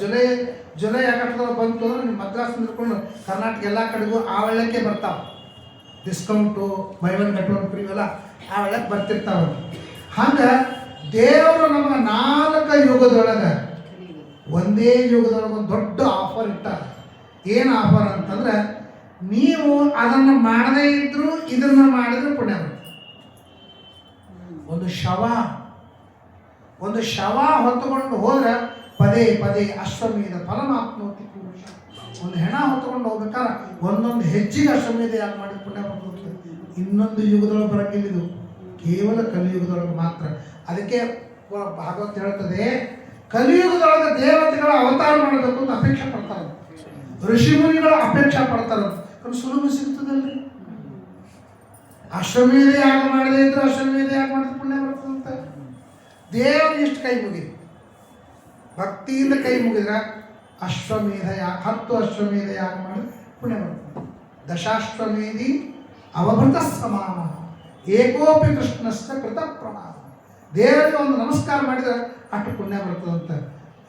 ಜುಲೈ ಆಗಟ್ಟದಾಗ ಬಂತು ಅಂದ್ರೆ ನಿಮ್ಮ ಮದ್ರಾಸ್ ನಿಂತ್ಕೊಂಡು ಕರ್ನಾಟಕ ಎಲ್ಲ ಕಡೆಗೂ ಆ ವೇಳಕ್ಕೆ ಬರ್ತಾವೆ ಡಿಸ್ಕೌಂಟು, ಬೈ 1 get 1 ಫ್ರೀ ಎಲ್ಲ ಆ ವೇಳಕ್ಕೆ ಬರ್ತಿರ್ತಾವೆ. ಹಂಗೆ ದೇವರು ನಮಗೆ 4 ಯುಗದೊಳಗೆ ಒಂದೇ ಯುಗದೊಳಗೆ ಒಂದು ದೊಡ್ಡ ಆಫರ್ ಇಟ್ಟಾರೆ. ಏನು ಆಫರ್ ಅಂತಂದ್ರೆ, ನೀವು ಅದನ್ನು ಮಾಡದೇ ಇದ್ರೂ ಇದನ್ನು ಮಾಡಿದ್ರೆ ಪುಣ್ಯ ಬರುತ್ತೆ. ಒಂದು ಶವ ಹೊತ್ತುಕೊಂಡು ಹೋದ್ರೆ ಪದೇ ಪದೇ ಅಶ್ವಮೇಧ ಫಲಮಾಪ್ನೋತಿ ಪುರುಷ. ಒಂದು ಹೆಣ ಹೊತ್ತುಕೊಂಡು ಹೋಗ್ಬೇಕಾದ್ರೆ ಒಂದೊಂದು ಹೆಜ್ಜೆಗೆ ಅಶ್ವಮೇಧ ಯಾಕೆ ಮಾಡಿ ಪುಣ್ಯ ಬರುತ್ತೆ. ಇನ್ನೊಂದು ಯುಗದೊಳಗೆ ಬರೋಕ್ಕಿಲ್ಲಿದು, ಕೇವಲ ಕಲಿಯುಗದೊಳಗೆ ಮಾತ್ರ. ಅದಕ್ಕೆ ಭಾಗವತ ಹೇಳ್ತದೆ, ಕಲಿಯುಗದೊಳಗೆ ದೇವತೆಗಳ ಅವತಾರ ಮಾಡಬೇಕು ಅಂತ ಅಪೇಕ್ಷೆ ಪಡ್ತಾರೆ, ಋಷಿಮುನಿಗಳು ಅಪೇಕ್ಷೆ ಪಡ್ತಾರೆ. ಸುಲಭ ಸಿಗ್ತದಲ್ರಿ. ಅಶ್ವಮೇಧ ಯಾಗ ಮಾಡದೇ ಇದ್ರೆ ಅಶ್ವಮೇಧ ಯಾಗ ಮಾಡಿದ್ರೆ ಪುಣ್ಯ ಬರ್ತದಂತ. ದೇವರು ಎಷ್ಟು ಕೈ ಮುಗಿ ಭಕ್ತಿಯಿಂದ ಕೈ ಮುಗಿದ್ರೆ ಅಶ್ವಮೇಧ ಯಾಗ 10 ಅಶ್ವಮೇಧ ಯಾಗ ಮಾಡಿ ಪುಣ್ಯ ಬರ್ತದೆ. ದಶಾಶ್ವಮೇಧಿ ಅವಭೃತ ಸಮಾನ ಏಕೋಪಿ ಕೃಷ್ಣಸ್ಥ ಕೃತ ಪ್ರಮಾಣ. ದೇವರಿಗೆ ಒಂದು ನಮಸ್ಕಾರ ಮಾಡಿದ್ರೆ ಅಷ್ಟು ಪುಣ್ಯ ಬರ್ತದಂತ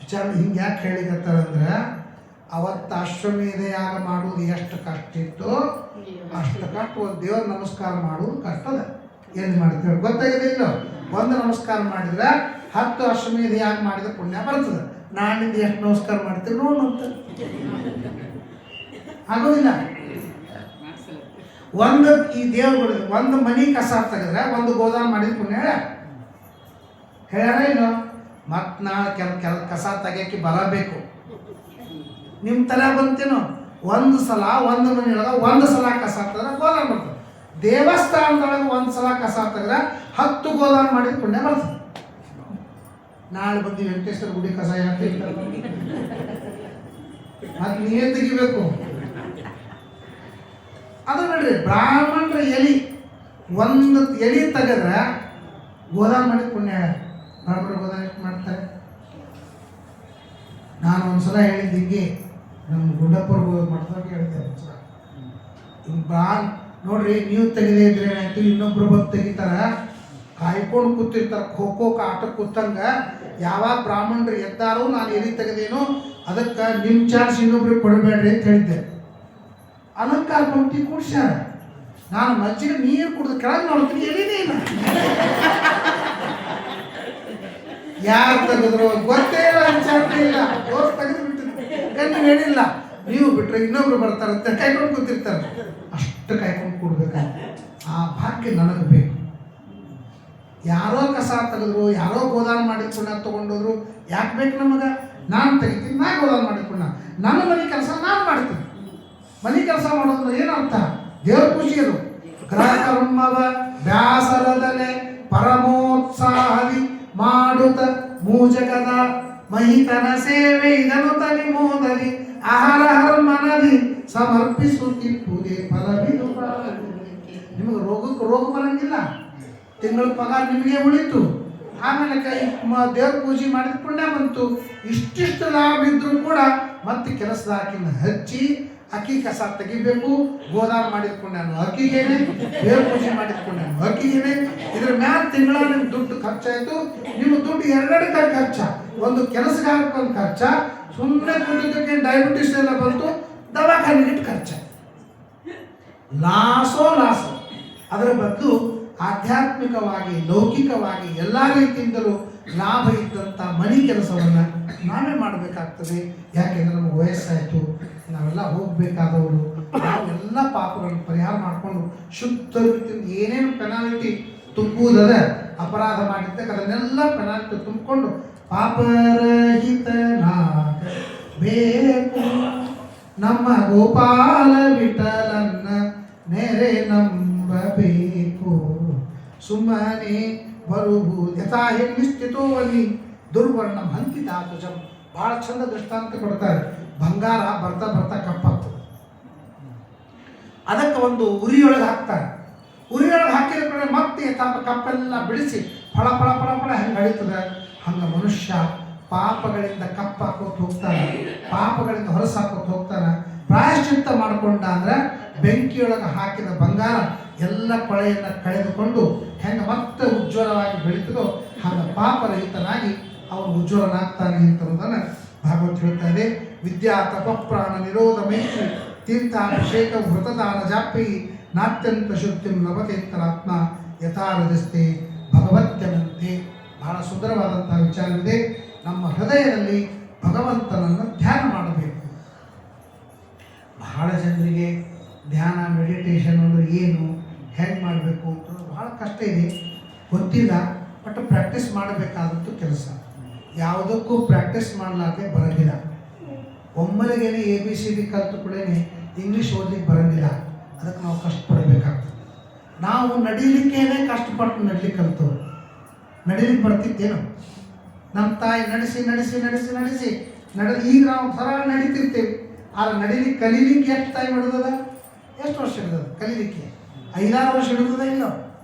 ವಿಚಾರ. ಹಿಂಗೆ ಯಾಕೆ ಹೇಳಿಕತ್ತಾರಂದ್ರೆ, ಅವತ್ತು ಅಶ್ವಮೇಧ ಯಾಗ ಮಾಡುವುದು ಎಷ್ಟು ಕಷ್ಟ ಇತ್ತು ಅಷ್ಟು ಕಷ್ಟ ಒಂದು ದೇವ್ರ ನಮಸ್ಕಾರ ಮಾಡುವುದು ಕಷ್ಟದ. ಏನು ಮಾಡ್ತೇವೆ ಗೊತ್ತಾಗಿದೆ ಇಲ್ಲ? ಒಂದು ನಮಸ್ಕಾರ ಮಾಡಿದ್ರೆ 10 ಅಶ್ವಮೇಧ ಯಾಗ ಮಾಡಿದ್ರೆ ಪುಣ್ಯ ಬರ್ತದೆ. ನಾನಿಂದ ಎಷ್ಟು ನಮಸ್ಕಾರ ಮಾಡ್ತೀವಿ ನೋಡುವಂತ ಆಗೋದಿಲ್ಲ. ಒಂದು ಈ ದೇವ್ರು ಒಂದು ಮನಿ ಕಸ ತೆಗೆದ್ರೆ ಒಂದು ಗೋದಾನ ಮಾಡಿದ ಪುಣ್ಯ ಹೇಳ್ಯಾರ ಇಲ್ಲ? ಮತ್ತು ನಾಳೆ ಕಸ ತೆಗಿಯಕ್ಕೆ ಬರಬೇಕು. ನಿಮ್ಮ ತಲೆ ಬಂತೇನೋ, ಒಂದು ಸಲ ಒಂದು ಮನೆಯೊಳಗೆ ಒಂದು ಸಲ ಕಸ ತೆಗೆದ್ರೆ ಗೋದಾನ ಬರ್ತದೆ. ದೇವಸ್ಥಾನದೊಳಗೆ ಒಂದು ಸಲ ಕಸ ತೆಗೆದ್ರೆ 10 ಗೋದಾನ ಮಾಡಿದ ಪುಣ್ಯ ಬರ್ತದೆ. ನಾಳೆ ಬಂದು ವೆಂಕಟೇಶ್ವರ ಗುಡಿ ಕಸ ಯಾಕೆ ಮತ್ತು ನೀವೇ ತೆಗಿಬೇಕು. ಅದು ನೋಡ್ರಿ, ಬ್ರಾಹ್ಮಣರ ಎಲಿ ಒಂದು ಎಲಿ ತೆಗೆದ್ರೆ ಗೋದಾನ ಮಾಡಿದ ಪುಣ್ಯ. ಬ್ರಾಹ್ಮಣರು ಗೋದಾನ ಎಷ್ಟು ಮಾಡ್ತಾರೆ? ನಾನು ಒಂದ್ಸಲ ಹೇಳಿದ್ದು ಹಿಂಗೆ, ನಮ್ಮ ಗುಂಡಪ್ಪವ್ರಿಗೆ ಮಾಡ್ದಾಗ ಹೇಳಿದ್ದೆ ಒಂದ್ಸಲ, ನೋಡ್ರಿ, ನೀವು ತೆಗೆದೇ ಇದ್ರೆ ಏನಾಯ್ತು, ಇನ್ನೊಬ್ರು ಬಂದು ತೆಗಿತಾರ, ಕಾಯ್ಕೊಂಡು ಕೂತಿರ್ತಾರೆ, ಖೋ ಆಟಕ್ಕೆ ಕೂತಂಗ. ಯಾವಾಗ ಬ್ರಾಹ್ಮಣರು ಎದ್ದಾರೋ ನಾನು ಎಲ್ಲಿ ತೆಗೆದೇನೋ ಅದಕ್ಕೆ ನಿಮ್ಮ ಚಾರ್ಜ್ ಇನ್ನೊಬ್ರಿಗೆ ಕೊಡಬೇಡ್ರಿ ಅಂತ ಹೇಳಿದ್ದೆ. ಅಲಂಕಾರ ಪಂಕ್ತಿ ಕೂಡ್ಸ್ಯಾರ. ನಾನು ಮಜ್ಜಿಗೆ ನೀರು ಕುಡಿದು ಕೆಳಗೆ ನೋಡ್ತೀನಿ, ಎಲ್ಲಿನೇ ಇಲ್ಲ. ಯಾರು ತೆಗೆದ್ರು ಗೊತ್ತೇ ಇಲ್ಲ, ವಿಚಾರಣೆ ಇಲ್ಲ, ದೋಸ್ ತೆಗೆದು ಬಿಟ್ಟಿದ್ರು. ನೀವು ಹೇಳಿಲ್ಲ, ನೀವು ಬಿಟ್ರೆ ಇನ್ನೊಬ್ರು ಬರ್ತಾರಂತೆ ಕಾಯ್ಕೊಂಡು ಕೂತಿರ್ತಾರೆ. ಅಷ್ಟು ಕಾಯ್ಕೊಂಡು ಕೂಡ್ಬೇಕ. ಆ ಭಾಗ್ಯ ನನಗೆ ಬೇಕು. ಯಾರೋ ಕಸ ತೆಗೆದ್ರು, ಯಾರೋ ಗೋದಾನ ಮಾಡಿಕೊಂಡು ತೊಗೊಂಡೋದ್ರು, ಯಾಕೆ ಬೇಕು ನಮಗೆ? ನಾನು ತೆಗಿತೀನಿ, ನಾ ಗೋದಾನ ಮಾಡಿಕೊಂಡ. ನನ್ನ ಮನೆ ಕೆಲಸ ನಾನು ಮಾಡ್ತೀನಿ. ಮನೆ ಕೆಲಸ ಮಾಡೋದ್ರೆ ಏನರ್ಥ? ದೇವ್ರ ಖುಷಿ ಅದು. ಗ್ರಹಕರ್ಮವ ಬ್ಯಾಸರದಲೆ ಪರಮೋತ್ಸಾಹದಿ ಮಾಡುತ್ತ ಮೂಜಗದ ಮಹಿತನ ಸೇವೆ ಇದನ್ನು ತನಿ ಮೋದಲಿ ಆಹಾರ ಮನದಿ ಸಮರ್ಪಿಸುತ್ತಿಪ್ಪುದೇ ಫಲವಿದು. ನಿಮಗೆ ರೋಗ ಬರಂಗಿಲ್ಲ, ತಿಂಗಳ ಪಗಾರ ನಿಮಗೆ ಉಳಿತು, ಆಮೇಲೆ ದೇವ್ರ ಪೂಜೆ ಮಾಡಿದ ಪುಣ್ಯ ಬಂತು. ಇಷ್ಟಿಷ್ಟು ಲಾಭ ಇದ್ರೂ ಕೂಡ ಮತ್ತೆ ಕೆಲಸದ ಆಕಿನ ಹಚ್ಚಿ ಅಕ್ಕಿ ಕಸ ತೆಗಿಬೇಕು. ಗೋದಾನ ಮಾಡಿದ ಪುಣ್ಯನು ಅಕ್ಕಿಗೇನೆ, ದೇವ್ರ ಪೂಜೆ ಮಾಡಿದ ಪುಣ್ಯನು ಅಕ್ಕಿಗೇನೆ. ಇದ್ರ ಮ್ಯಾಲ ತಿಂಗಳ ನಿಮ್ಗೆ ದುಡ್ಡು ಖರ್ಚಾಯ್ತು. ನಿಮ್ಮ ದುಡ್ಡು 2 ಕಡೆ ಖರ್ಚ. ಒಂದು ಕೆಲಸಗಾರಕ್ಕೆ ಒಂದು ಖರ್ಚ, ಸುಮ್ಮನೆ ಕುಡಿದಕ್ಕೆ ಡಯಾಬಿಟಿಸ್ ಎಲ್ಲ ಬಂತು, ದವಾಖಾನೆಗಿಟ್ಟು ಖರ್ಚ. ಲಾಸೋ. ಅದರ ಬದಲು ಆಧ್ಯಾತ್ಮಿಕವಾಗಿ, ಲೌಕಿಕವಾಗಿ ಎಲ್ಲ ರೀತಿಯಿಂದಲೂ ಲಾಭ ಇದ್ದಂಥ ಮನೆ ಕೆಲಸವನ್ನು ನಾವೇ ಮಾಡಬೇಕಾಗ್ತದೆ. ಯಾಕೆಂದರೆ ನಮಗೆ ವಯಸ್ಸಾಯಿತು, ನಾವೆಲ್ಲ ಹೋಗಬೇಕಾದವರು. ನಾವೆಲ್ಲ ಪಾಪಗಳನ್ನು ಪರಿಹಾರ ಮಾಡಿಕೊಂಡು ಶುದ್ಧ ರೀತಿಯಿಂದ ಏನೇನು ಪೆನಾಲ್ಟಿ ತುಂಬುವುದದ ಅಪರಾಧ ಮಾಡಿದ್ದಕ್ಕೆ ಅದನ್ನೆಲ್ಲ ಪೆನಾಲ್ಟಿ ತುಂಬಿಕೊಂಡು ಪಾಪರಹಿತನಾಗಬೇಕು ನಮ್ಮ ಗೋಪಾಲ ವಿಠಲನ್ನ ನೆರೆ ನಂಬಬೇಕು. ಸುಮ್ಮನೆ ಬರುವುದು ಯಥಾ ನಿಶ್ಚಿತೋ ಅಲ್ಲಿ ದುರ್ವರ್ಣ ಹಂತಿದಾತುಜಂ. ಭಾಳ ಚಂದ ದೃಷ್ಟಾಂತ ಕೊಡ್ತಾರೆ. ಬಂಗಾರ ಬರ್ತಾ ಬರ್ತಾ ಕಪ್ಪಾಗ್ತದೆ. ಅದಕ್ಕೆ ಒಂದು ಉರಿಯೊಳಗೆ ಹಾಕ್ತಾರೆ. ಉರಿಯೊಳಗೆ ಹಾಕಿದ ಕಡೆ ಮತ್ತೆ ಕಪ್ಪೆಲ್ಲ ಬಿಡಿಸಿ ಫಳ ಫಳ ಫಳ ಫಳ ಹೆಂಗೆ ಹಳಿತದೆ ಹಂಗೆ ಮನುಷ್ಯ ಪಾಪಗಳಿಂದ ಕಪ್ಪಾಕೋತ ಹೋಗ್ತಾನೆ, ಪಾಪಗಳಿಂದ ಹೊರಸಾಕೋತ ಹೋಗ್ತಾನೆ. ಪ್ರಾಯಶ್ಚಿತ್ತ ಮಾಡಿಕೊಂಡ ಅಂದ್ರೆ ಬೆಂಕಿಯೊಳಗೆ ಹಾಕಿದ ಬಂಗಾರ ಎಲ್ಲ ಕೊಳೆಯನ್ನು ಕಳೆದುಕೊಂಡು ಹೆಂಗೆ ಮತ್ತೆ ಉಜ್ವಲವಾಗಿ ಬೆಳೀತದೋ ಹಾಗೆ ಪಾಪರಹಿತನಾಗಿ ಅವನು ಉಜ್ವಲನಾಗ್ತಾನೆ ಅಂತನ್ನೋದನ್ನು ಭಾಗವತ್ ಹೇಳ್ತಾ ಇದೆ. ವಿದ್ಯಾ ತಪಪ್ರಾಣ ನಿರೋಧ ಮೈತ್ರಿ ತೀರ್ಥಾಭಿಷೇಕ ವೃತದಾನ ಜಾಪಿ ನಾತ್ಯಂತ ಶುದ್ಧಿಂ ನವತೇಂತರಾತ್ಮ ಯಥಾರದಸ್ತೆ ಭಗವತ್ಯನಂತೆ. ಬಹಳ ಸುಂದರವಾದಂತಹ ವಿಚಾರವಿದೆ. ನಮ್ಮ ಹೃದಯದಲ್ಲಿ ಭಗವಂತನನ್ನು ಧ್ಯಾನ ಮಾಡಬೇಕು. ಬಹಳ ಜನರಿಗೆ ಧ್ಯಾನ ಮೆಡಿಟೇಷನ್ ಅಂದರೆ ಏನು, ಹೆಂಗೆ ಮಾಡಬೇಕು ಅಂತ ಬಹಳ ಕಷ್ಟ ಇದೆ, ಗೊತ್ತಿಲ್ಲ. ಬಟ್ ಪ್ರಾಕ್ಟೀಸ್ ಮಾಡಬೇಕಾದದ್ದು ಕೆಲಸ. ಯಾವುದಕ್ಕೂ ಪ್ರಾಕ್ಟೀಸ್ ಮಾಡಲಾರ್ದೆ ಬರೋದಿಲ್ಲ. ಒಮ್ಮೆಲೆಗೇನೆ ABCD ಕಲಿತು ಕೂಡ ಇಂಗ್ಲೀಷ್ ಓದಲಿಕ್ಕೆ ಬರೋದಿಲ್ಲ. ಅದಕ್ಕೆ ನಾವು ಕಷ್ಟಪಡಬೇಕಾಗ್ತದೆ. ನಾವು ನಡೀಲಿಕ್ಕೇನೆ ಕಷ್ಟಪಟ್ಟು ನಡೀಲಿಕ್ಕೆ ಕಲಿತವ್ರು. ನಡೀಲಿಕ್ಕೆ ಬರ್ತಿದ್ದೇನು? ನಮ್ಮ ತಾಯಿ ನಡೆಸಿ ನಡೆಸಿ ನಡೆಸಿ ನಡೆಸಿ ಈಗ ನಾವು ಸರಳ ನಡೀತಿರ್ತೇವೆ. ಆದರೆ ನಡೀಲಿಕ್ಕೆ ಕಲೀಲಿಕ್ಕೆ ಎಷ್ಟು ಟೈಮ್ ಹಿಡಿದದ? ಎಷ್ಟು ವರ್ಷ ಹಿಡಿದದ ಕಲೀಲಿಕ್ಕೆ? 5-6 ವರ್ಷ ಹಿಡಿದದ ಇಲ್ಲ.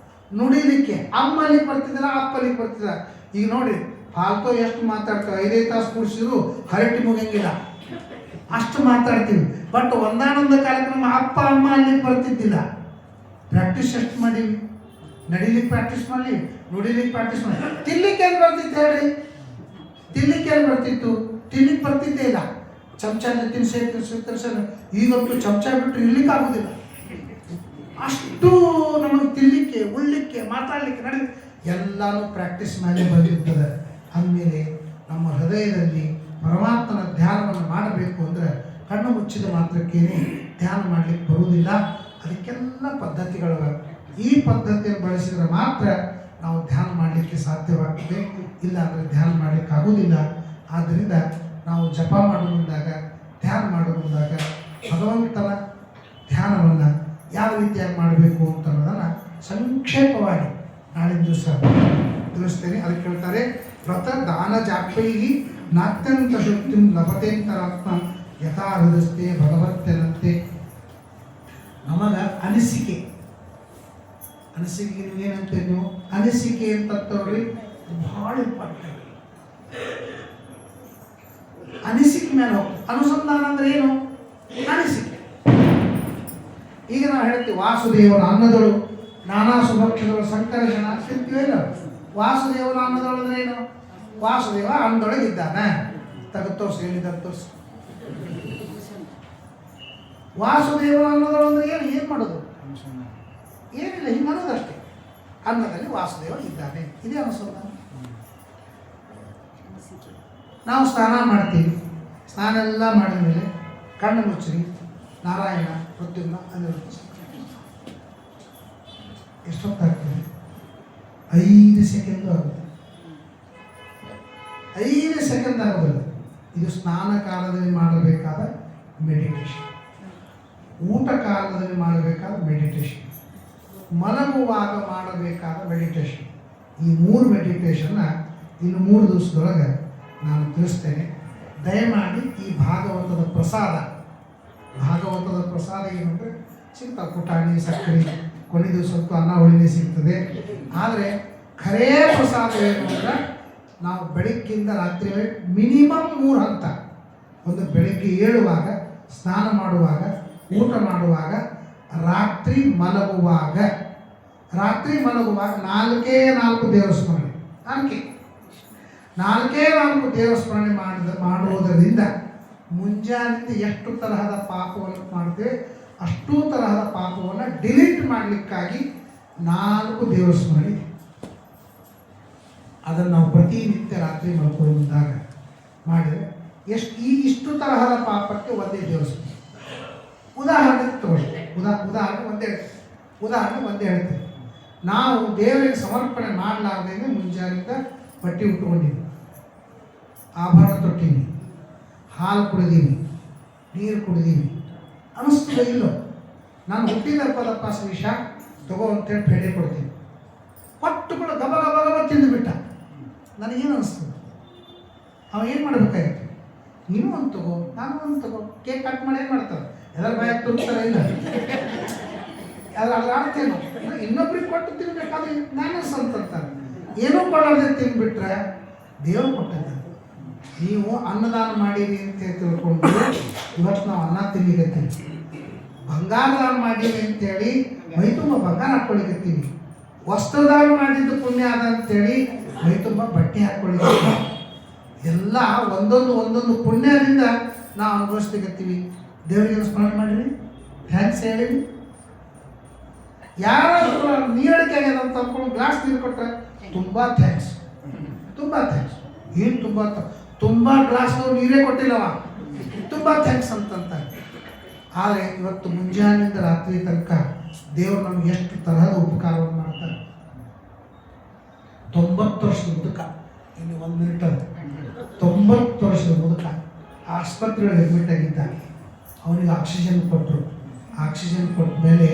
ನುಡಿಲಿಕ್ಕೆ ಅಮ್ಮಲಿಕ್ಕೆ ಬರ್ತಿದ್ದಿಲ್ಲ, ಅಪ್ಪಲಿಕ್ಕೆ ಬರ್ತಿದ್ದ. ಈಗ ನೋಡಿ ಫಾಲ್ತು ಎಷ್ಟು ಮಾತಾಡ್ತೇವೆ. 5 ತಾಸು ಕೂಡಿಸಿದ್ರು ಹರಟಿ ಮುಗಿಯಂಗಿಲ್ಲ, ಅಷ್ಟು ಮಾತಾಡ್ತೀವಿ. ಬಟ್ ಒಂದಾನೊಂದು ಕಾಲಕ್ಕೆ ನಮ್ಮ ಅಪ್ಪ ಅಮ್ಮ ಅಲ್ಲಿಗೆ ಬರ್ತಿದ್ದಿಲ್ಲ. ಪ್ರಾಕ್ಟೀಸ್ ಎಷ್ಟು ಮಾಡೀವಿ? ನಡಿಲಿಕ್ಕೆ ಪ್ರಾಕ್ಟೀಸ್ ಮಾಡಲಿ, ನುಡಿಲಿಕ್ಕೆ ಪ್ರಾಕ್ಟೀಸ್ ಮಾಡಿ. ತಿನ್ಲಿಕ್ಕೆ ಏನು ಬರ್ತಿತ್ತು ಹೇಳ್ರಿ? ತಿನ್ಲಿಕ್ಕೆ ಏನು ಬರ್ತಿತ್ತು? ತಿನ್ಲಿಕ್ಕೆ ಬರ್ತಿದ್ದೇ ಇಲ್ಲ. ಚಮಚನ ತಿನ್ಸ ಈಗಂತೂ ಚಮಚ ಬಿಟ್ಟು ಇರ್ಲಿಕ್ಕೆ ಆಗೋದಿಲ್ಲ. ಅಷ್ಟು ನಮಗೆ ತಿನ್ಲಿಕ್ಕೆ, ಉಳ್ಳಿಕ್ಕೆ, ಮಾತಾಡಲಿಕ್ಕೆ, ನಡೀಲಿಕ್ಕೆ ಎಲ್ಲನೂ ಪ್ರಾಕ್ಟೀಸ್ ಮೇಲೆ ಬಂದಿರ್ತದೆ. ಅಂದಮೇಲೆ ನಮ್ಮ ಹೃದಯದಲ್ಲಿ ಪರಮಾತ್ಮನ ಧ್ಯಾನವನ್ನು ಮಾಡಬೇಕು ಅಂದರೆ ಕಣ್ಣು ಮುಚ್ಚಿದ ಮಾತ್ರಕ್ಕೇನೆ ಧ್ಯಾನ ಮಾಡಲಿಕ್ಕೆ ಬರುವುದಿಲ್ಲ. ಅದಕ್ಕೆಲ್ಲ ಪದ್ಧತಿಗಳಿವೆ. ಈ ಪದ್ಧತಿಯನ್ನು ಬಳಸಿದರೆ ಮಾತ್ರ ನಾವು ಧ್ಯಾನ ಮಾಡಲಿಕ್ಕೆ ಸಾಧ್ಯವಾಗ್ತದೆ, ಇಲ್ಲ ಅಂದರೆ ಧ್ಯಾನ ಮಾಡಲಿಕ್ಕೆ ಆಗೋದಿಲ್ಲ. ಆದ್ದರಿಂದ ನಾವು ಜಪ ಮಾಡೋ ಮುಂದಾಗ, ಧ್ಯಾನ ಮಾಡೋ ಮುಂದಾಗ ಭಗವಂತನ ಧ್ಯಾನವನ್ನು ಯಾವ ರೀತಿಯಾಗಿ ಮಾಡಬೇಕು ಅಂತ ಅನ್ನೋದನ್ನು ಸಂಕ್ಷೇಪವಾಗಿ ನಾಳಿನ ದಿವಸ ತಿಳಿಸ್ತೇನೆ. ಅದಕ್ಕೆ ಹೇಳ್ತಾರೆ, ವ್ರತ ದಾನ ಜಾಪೈ ನಾತ್ಯಂತ ಶುದ್ಧಿಂ ಲಭತೆಂತರಾತ್ಮ ಯಥಾ ಹೃದಸ್ತೆ ಭಗವತ್ಯನಂತೆ. ನಮಗೆ ಅನಿಸಿಕೆ ನೀವೇನಂತೀರಿ ನೀವು? ಅನಿಸಿಕೆ ಅಂತಂತವ್ರಿ ಭಾಳ ಇಂಪಾರ್ಟೆಂಟ್. ಅನಿಸಿಕೆ ಮೇಲೆ ಹೋಗಿ ಅನುಸಂಧಾನ ಅಂದ್ರೆ ಏನು? ಅನಿಸಿಕೆ. ಈಗ ನಾವು ಹೇಳ್ತೀವಿ ವಾಸುದೇವನ ಅನ್ನದಳು ನಾನಾ ಸುಭಕ್ಷಗಳು ಸಂಕರ್ಷಣ ಅಂತೀವಿಲ್ಲ. ವಾಸುದೇವನ ಅನ್ನದಳು ಅಂದ್ರೆ ಏನು? ವಾಸುದೇವ ಅನ್ನದೊಳಗೆ ಇದ್ದಾನೆ. ತೋರಿಸಿ, ಎಲ್ಲಿದ್ದ ತೋರಿಸಿ. ವಾಸುದೇವನ ಅನ್ನದಳು ಅಂದ್ರೆ ಏನು ಮಾಡೋದು? ಏನಿಲ್ಲ, ಹಿಂಗೆ ಅನ್ನೋದಷ್ಟೇ. ಅನ್ನದಲ್ಲಿ ವಾಸುದೇವ ಇದ್ದಾನೆ, ಇದೇ ಅನುಸಂಧಾನ. ನಾವು ಸ್ನಾನ ಮಾಡ್ತೀವಿ. ಸ್ನಾನ ಎಲ್ಲ ಮಾಡಿದ ಮೇಲೆ ಕಣ್ಣು ಮುಚ್ಚಿರಿ, ನಾರಾಯಣ ಪ್ರದ್ಯುಮ್ನ ಅನಿರುದ್ಧ. ಎಷ್ಟೊತ್ತಾಗ್ತದೆ? 5 ಸೆಕೆಂಡು ಆಗುತ್ತೆ. 5 ಸೆಕೆಂಡ್ ಆಗೋದಿಲ್ಲ. ಇದು ಸ್ನಾನ ಕಾಲದಲ್ಲಿ ಮಾಡಬೇಕಾದ ಮೆಡಿಟೇಷನ್, ಊಟ ಕಾಲದಲ್ಲಿ ಮಾಡಬೇಕಾದ ಮೆಡಿಟೇಷನ್, ಮಲಗುವಾಗ ಮಾಡಬೇಕಾದ ಮೆಡಿಟೇಷನ್. ಈ 3 ಮೆಡಿಟೇಷನ್ನ ಇನ್ನು 3 ದಿವಸದೊಳಗೆ ನಾನು ತಿಳಿಸ್ತೇನೆ. ದಯಮಾಡಿ ಈ ಭಾಗವತದ ಪ್ರಸಾದ ಏನಂದರೆ ಸಿಗ್ತಾವೆ, ಪುಟಾಣಿ, ಸಕ್ಕರೆ, ಕೊನೆ ದಿವಸಕ್ಕೂ ಅನ್ನ ಉಳಿನೇ ಸಿಗ್ತದೆ. ಆದರೆ ಖರೇ ಪ್ರಸಾದ ಏನು ಅಂದರೆ ನಾವು ಬೆಳಗ್ಗಿಂದ ರಾತ್ರಿ ಮಿನಿಮಮ್ 3 ಹಂತ. ಒಂದು ಬೆಳಗ್ಗೆ ಏಳುವಾಗ, ಸ್ನಾನ ಮಾಡುವಾಗ, ಊಟ ಮಾಡುವಾಗ, ರಾತ್ರಿ ಮಲಗುವಾಗ 4 ದೇವಸ್ಮರಣೆ. 4 ದೇವಸ್ಮರಣೆ ಮಾಡುವುದರಿಂದ ಮುಂಜಾನೆಯಿಂದ ಎಷ್ಟು ತರಹದ ಪಾಪವನ್ನು ಮಾಡ್ತೇವೆ ಅಷ್ಟೂ ತರಹದ ಪಾಪವನ್ನು ಡಿಲೀಟ್ ಮಾಡಲಿಕ್ಕಾಗಿ 4 ದೇವಸ್ಮರಣೆ. ಅದನ್ನು ನಾವು ಪ್ರತಿನಿತ್ಯ ರಾತ್ರಿ ಮಲ್ಕೊಳ್ಳುವುದಾಗ ಮಾಡಿದರೆ ಇಷ್ಟು ತರಹದ ಪಾಪಕ್ಕೆ ಒಂದೇ ದೇವಸ್ಮರಣೆ. ಉದಾಹರಣೆ ತಗೊಳ್ಳಿ. ಉದಾಹರಣೆ ಒಂದೇ ಹೇಳ್ತೇವೆ. ನಾವು ದೇವರಿಗೆ ಸಮರ್ಪಣೆ ಮಾಡಲಾರ್ದೇನೆ ಮುಂಜಾನೆಯಿಂದ ಬಟ್ಟೆ ಉಟ್ಕೊಂಡಿವಿ, ಆಭರಣ ತೊಟ್ಟೀವಿ, ಹಾಲು ಕುಡಿದೀವಿ, ನೀರು ಕುಡಿದೀವಿ, ಅನ್ನಿಸ್ತದೆ ಇಲ್ಲೋ? ನಾನು ಹುಟ್ಟಿದಪ್ಪ ವಿಷ ತಗೋ ಅಂತೇಳಿ ಪೇಡೆ ಕೊಡ್ತೀನಿ. ಕೊಟ್ಟು ಕೂಡ ಗಬ ಗಬ ಗಬ ತಿಂದುಬಿಟ್ಟ. ನನಗೇನು ಅನಿಸ್ತದೆ? ಅವ ಏನು ಮಾಡಬೇಕಾಗಿತ್ತು? ನೀನು ಒಂದು ತಗೋ, ನಾನು ಒಂದು ತಗೋ, ಕೇಕ್ ಕಟ್ ಮಾಡಿ ಏನು ಮಾಡ್ತಾರೆ? ಎಲ್ಲರ ಬಾಯಾಗಿ ತುರ್ತಾರೆ ಇಲ್ಲ? ಅದ್ರ ಅರ್ಥ ಏನು? ಇನ್ನೊಬ್ರಿಗೆ ಕೊಟ್ಟು ತಿನ್ಬೇಕಾದ್ರೆ ನಾನು ಅಂತಂತಾರೆ. ಏನೂ ಕೊಡೋದೇ ತಿಂದ್ಬಿಟ್ರೆ ದೇವರು ಕೊಟ್ಟಿದ್ದಾರೆ. ನೀವು ಅನ್ನದಾನ ಮಾಡೀರಿ ಅಂತ ತಿಳ್ಕೊಂಡು ಇವತ್ತು ನಾವು ಅನ್ನ ತಿನ್ಲಿಕತ್ತೀವಿ. ಬಂಗಾರ ದಾನ ಮಾಡೀರಿ ಅಂತೇಳಿ ಮೈ ತುಂಬ ಬಂಗಾರ ಹಾಕ್ಕೊಳಿಕತ್ತೀವಿ. ವಸ್ತ್ರದಾನ ಮಾಡಿದ್ದು ಪುಣ್ಯ ಅದ ಅಂತೇಳಿ ಮೈ ತುಂಬ ಬಟ್ಟೆ ಹಾಕ್ಕೊಳಿಕತ್ತೀವಿ. ಎಲ್ಲ ಒಂದೊಂದು ಪುಣ್ಯದಿಂದ ನಾವು ಅನುಭವಿಸ್ಲಿಕತ್ತೀವಿ. ದೇವರಿಗೆ ಸ್ಮರಣೆ ಮಾಡಿರಿ, ಥ್ಯಾಂಕ್ಸ್ ಹೇಳಿರಿ. ಯಾರಾದ್ರೂ ನೀರಡಿಕೆ ಆಗ್ಯದ ಅಂತ ಅಂದ್ಕೊಂಡು ಗ್ಲಾಸ್ ನೀರು ಕೊಟ್ಟರೆ ತುಂಬ ಥ್ಯಾಂಕ್ಸ್, ತುಂಬ ಥ್ಯಾಂಕ್ಸ್. ಏನು ತುಂಬ ಗ್ಲಾಸ್ನವ್ರು ನೀರೇ ಕೊಟ್ಟಿಲ್ಲವ, ತುಂಬ ಥ್ಯಾಂಕ್ಸ್ ಅಂತಂತ. ಆದರೆ ಇವತ್ತು ಮುಂಜಾನೆಯಿಂದ ರಾತ್ರಿ ತನಕ ದೇವರು ನಮ್ಗೆ ಎಷ್ಟು ತರಹದ ಉಪಕಾರವನ್ನು ಮಾಡ್ತಾರೆ. 90 ವರ್ಷದ ಮುದುಕ, ಇನ್ನು 1 ಮಿನಿಟ್ ಅದು, 90 ವರ್ಷದ ಮುದುಕ ಆಸ್ಪತ್ರೆಯಲ್ಲಿ ಅಡ್ಮಿಟ್ ಆಗಿದ್ದಾನೆ. ಅವನಿಗೆ ಆಕ್ಸಿಜನ್ ಕೊಟ್ಟರು. ಆಕ್ಸಿಜನ್ ಕೊಟ್ಟ ಮೇಲೆ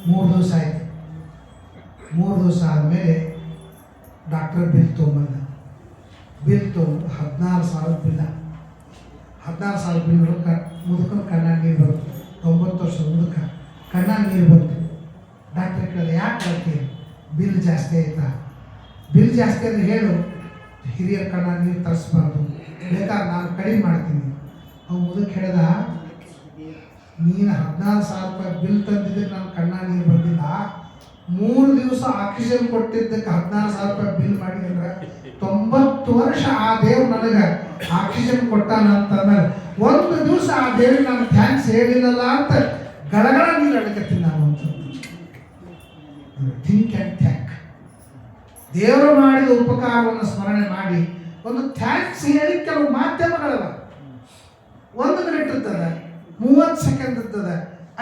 3 ದಿವಸ ಆಯಿತು. 3 ದಿವಸ ಆದಮೇಲೆ ಡಾಕ್ಟರ್ ಬಿಲ್ ತೊಗೊಂಬಂದ. ಬಿಲ್ ತೊಗೊಂಡು 16,000 ಬಿಲ್ಲ. 16,000 ಬಿಲ್ ಮುದುಕನ ಕಣ್ಣಾಗ ನೀರು ಬಂತು. 90 ವರ್ಷದ ಮುದುಕ ಕಣ್ಣಾಗ ನೀರು ಬಂತು. ಡಾಕ್ಟರ್ ಕೇಳಿದ, ಯಾಕೆ ಬರ್ತೀರಿ? ಬಿಲ್ ಜಾಸ್ತಿ ಆಯ್ತಾ? ಬಿಲ್ ಜಾಸ್ತಿ ಅಂದರೆ ಹೇಳು, ಹಿರಿಯರ ಕಣ್ಣಾಗ ನೀರು ತರಿಸ್ಬಾರ್ದು, ಬೇಕಾದ್ರೆ ನಾನು ಕಡಿಮೆ ಮಾಡ್ತೀನಿ. ಅವ್ನು ಮುದುಕ ಹೇಳಿದ, ನೀನು 14,000 ರೂಪಾಯಿ ಬಿಲ್ ತಂದಿದ್ದಕ್ಕೆ ನಾನು ಕಣ್ಣಾಗ ನೀರು ಬಂದಿಲ್ಲ, 3 ದಿವಸ ಆಕ್ಸಿಜನ್ ಕೊಟ್ಟಿದ್ದಕ್ಕೆ 14,000 ರೂಪಾಯಿ ಬಿಲ್ ಮಾಡಿ ಅಂದ್ರೆ 90 ವರ್ಷ ಆ ದೇವ್ರು ನನಗೆ ಆಕ್ಸಿಜನ್ ಕೊಟ್ಟಾನ ಅಂತಂದ್ರೆ 1 ದಿವಸ ಆ ದೇವ್ರಿಗೆ ನಾನು ಥ್ಯಾಂಕ್ಸ್ ಹೇಳಿಲ್ಲಲ್ಲ ಅಂತ ಗಳಗಳ ನೀರು ಅಡಕತ್ತೀನಿ ನಾನು ಅಂತ. Think and thank. ದೇವರು ಮಾಡಿದ ಉಪಕಾರವನ್ನು ಸ್ಮರಣೆ ಮಾಡಿ ಒಂದು ಥ್ಯಾಂಕ್ಸ್ ಹೇಳಿ ಕೆಲವು ಮಾಧ್ಯಮಗಳವ. 1 ಮಿನಿಟ್ ಇರ್ತದೆ, 30 ಸೆಕೆಂಡ್ ಇರ್ತದೆ,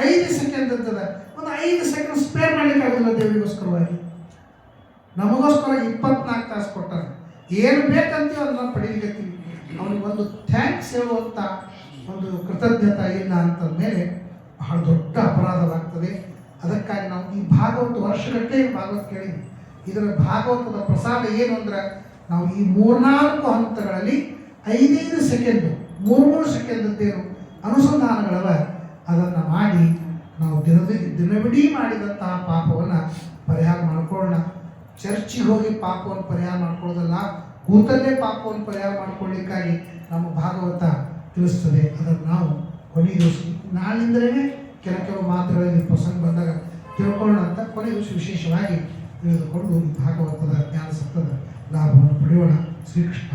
5 ಸೆಕೆಂಡ್ ಇರ್ತದೆ. ಒಂದು 5 ಸೆಕೆಂಡ್ ಸ್ಪೇರ್ ಮಾಡ್ಲಿಕ್ಕೆ ಆಗೋದಿಲ್ಲ ದೇವರಿಗೋಸ್ಕರವಾಗಿ. ನಮಗೋಸ್ಕರ 24 ತಾಸು ಕೊಟ್ಟಾರೆ. ಏನು ಬೇಕಂತೀವಿ ಅದನ್ನ ಪಡೀಲಿಕ್ಕತ್ತೀವಿ. ಅವನಿಗೆ ಒಂದು ಥ್ಯಾಂಕ್ಸ್ ಹೇಳುವಂಥ ಒಂದು ಕೃತಜ್ಞತೆ ಇಲ್ಲ ಅಂತಂದಮೇಲೆ ಬಹಳ ದೊಡ್ಡ ಅಪರಾಧವಾಗ್ತದೆ. ಅದಕ್ಕಾಗಿ ನಾವು ಈ ಭಾಗವತ ವರ್ಷಗಟ್ಟಲೆ ಭಾಗವತ ಕೇಳಿದ್ವಿ. ಇದರ ಭಾಗವತದ ಪ್ರಸಾದ ಏನು ಅಂದರೆ, ನಾವು ಈ 3-4 ಹಂತಗಳಲ್ಲಿ 5-5 ಸೆಕೆಂಡು 3-3 ಸೆಕೆಂಡದ್ದೇನು ಅನುಸಂಧಾನಗಳವ ಅದನ್ನು ಮಾಡಿ ನಾವು ದಿನವಿಡೀ ಮಾಡಿದಂತಹ ಪಾಪವನ್ನು ಪರಿಹಾರ ಮಾಡ್ಕೊಳ್ಳೋಣ. ಚರ್ಚಿಗೆ ಹೋಗಿ ಪಾಪವನ್ನು ಪರಿಹಾರ ಮಾಡ್ಕೊಳ್ಳೋದಲ್ಲ, ಕೂತಲ್ಲೇ ಪಾಪವನ್ನು ಪರಿಹಾರ ಮಾಡ್ಕೊಳ್ಳಿಕ್ಕಾಗಿ ನಮ್ಮ ಭಾಗವತ ತಿಳಿಸ್ತದೆ. ಅದನ್ನು ನಾವು ಕೊನೆಯ ದಿವಸ ನಾಳಿಂದಲೇ ಕೆಲವು ಮಾತುಗಳಲ್ಲಿ ಪ್ರಸಂಗ ಬಂದಾಗ ತಿಳ್ಕೊಳ್ಳೋಣ ಅಂತ ಕೊನೆಯ ದಿವಸ ವಿಶೇಷವಾಗಿ ತಿಳಿದುಕೊಂಡು ಈ ಭಾಗವತದ ಜ್ಞಾನ ಸತ್ಯದ ಲಾಭವನ್ನು ಪಡೆಯೋಣ. ಶ್ರೀಕೃಷ್ಣ.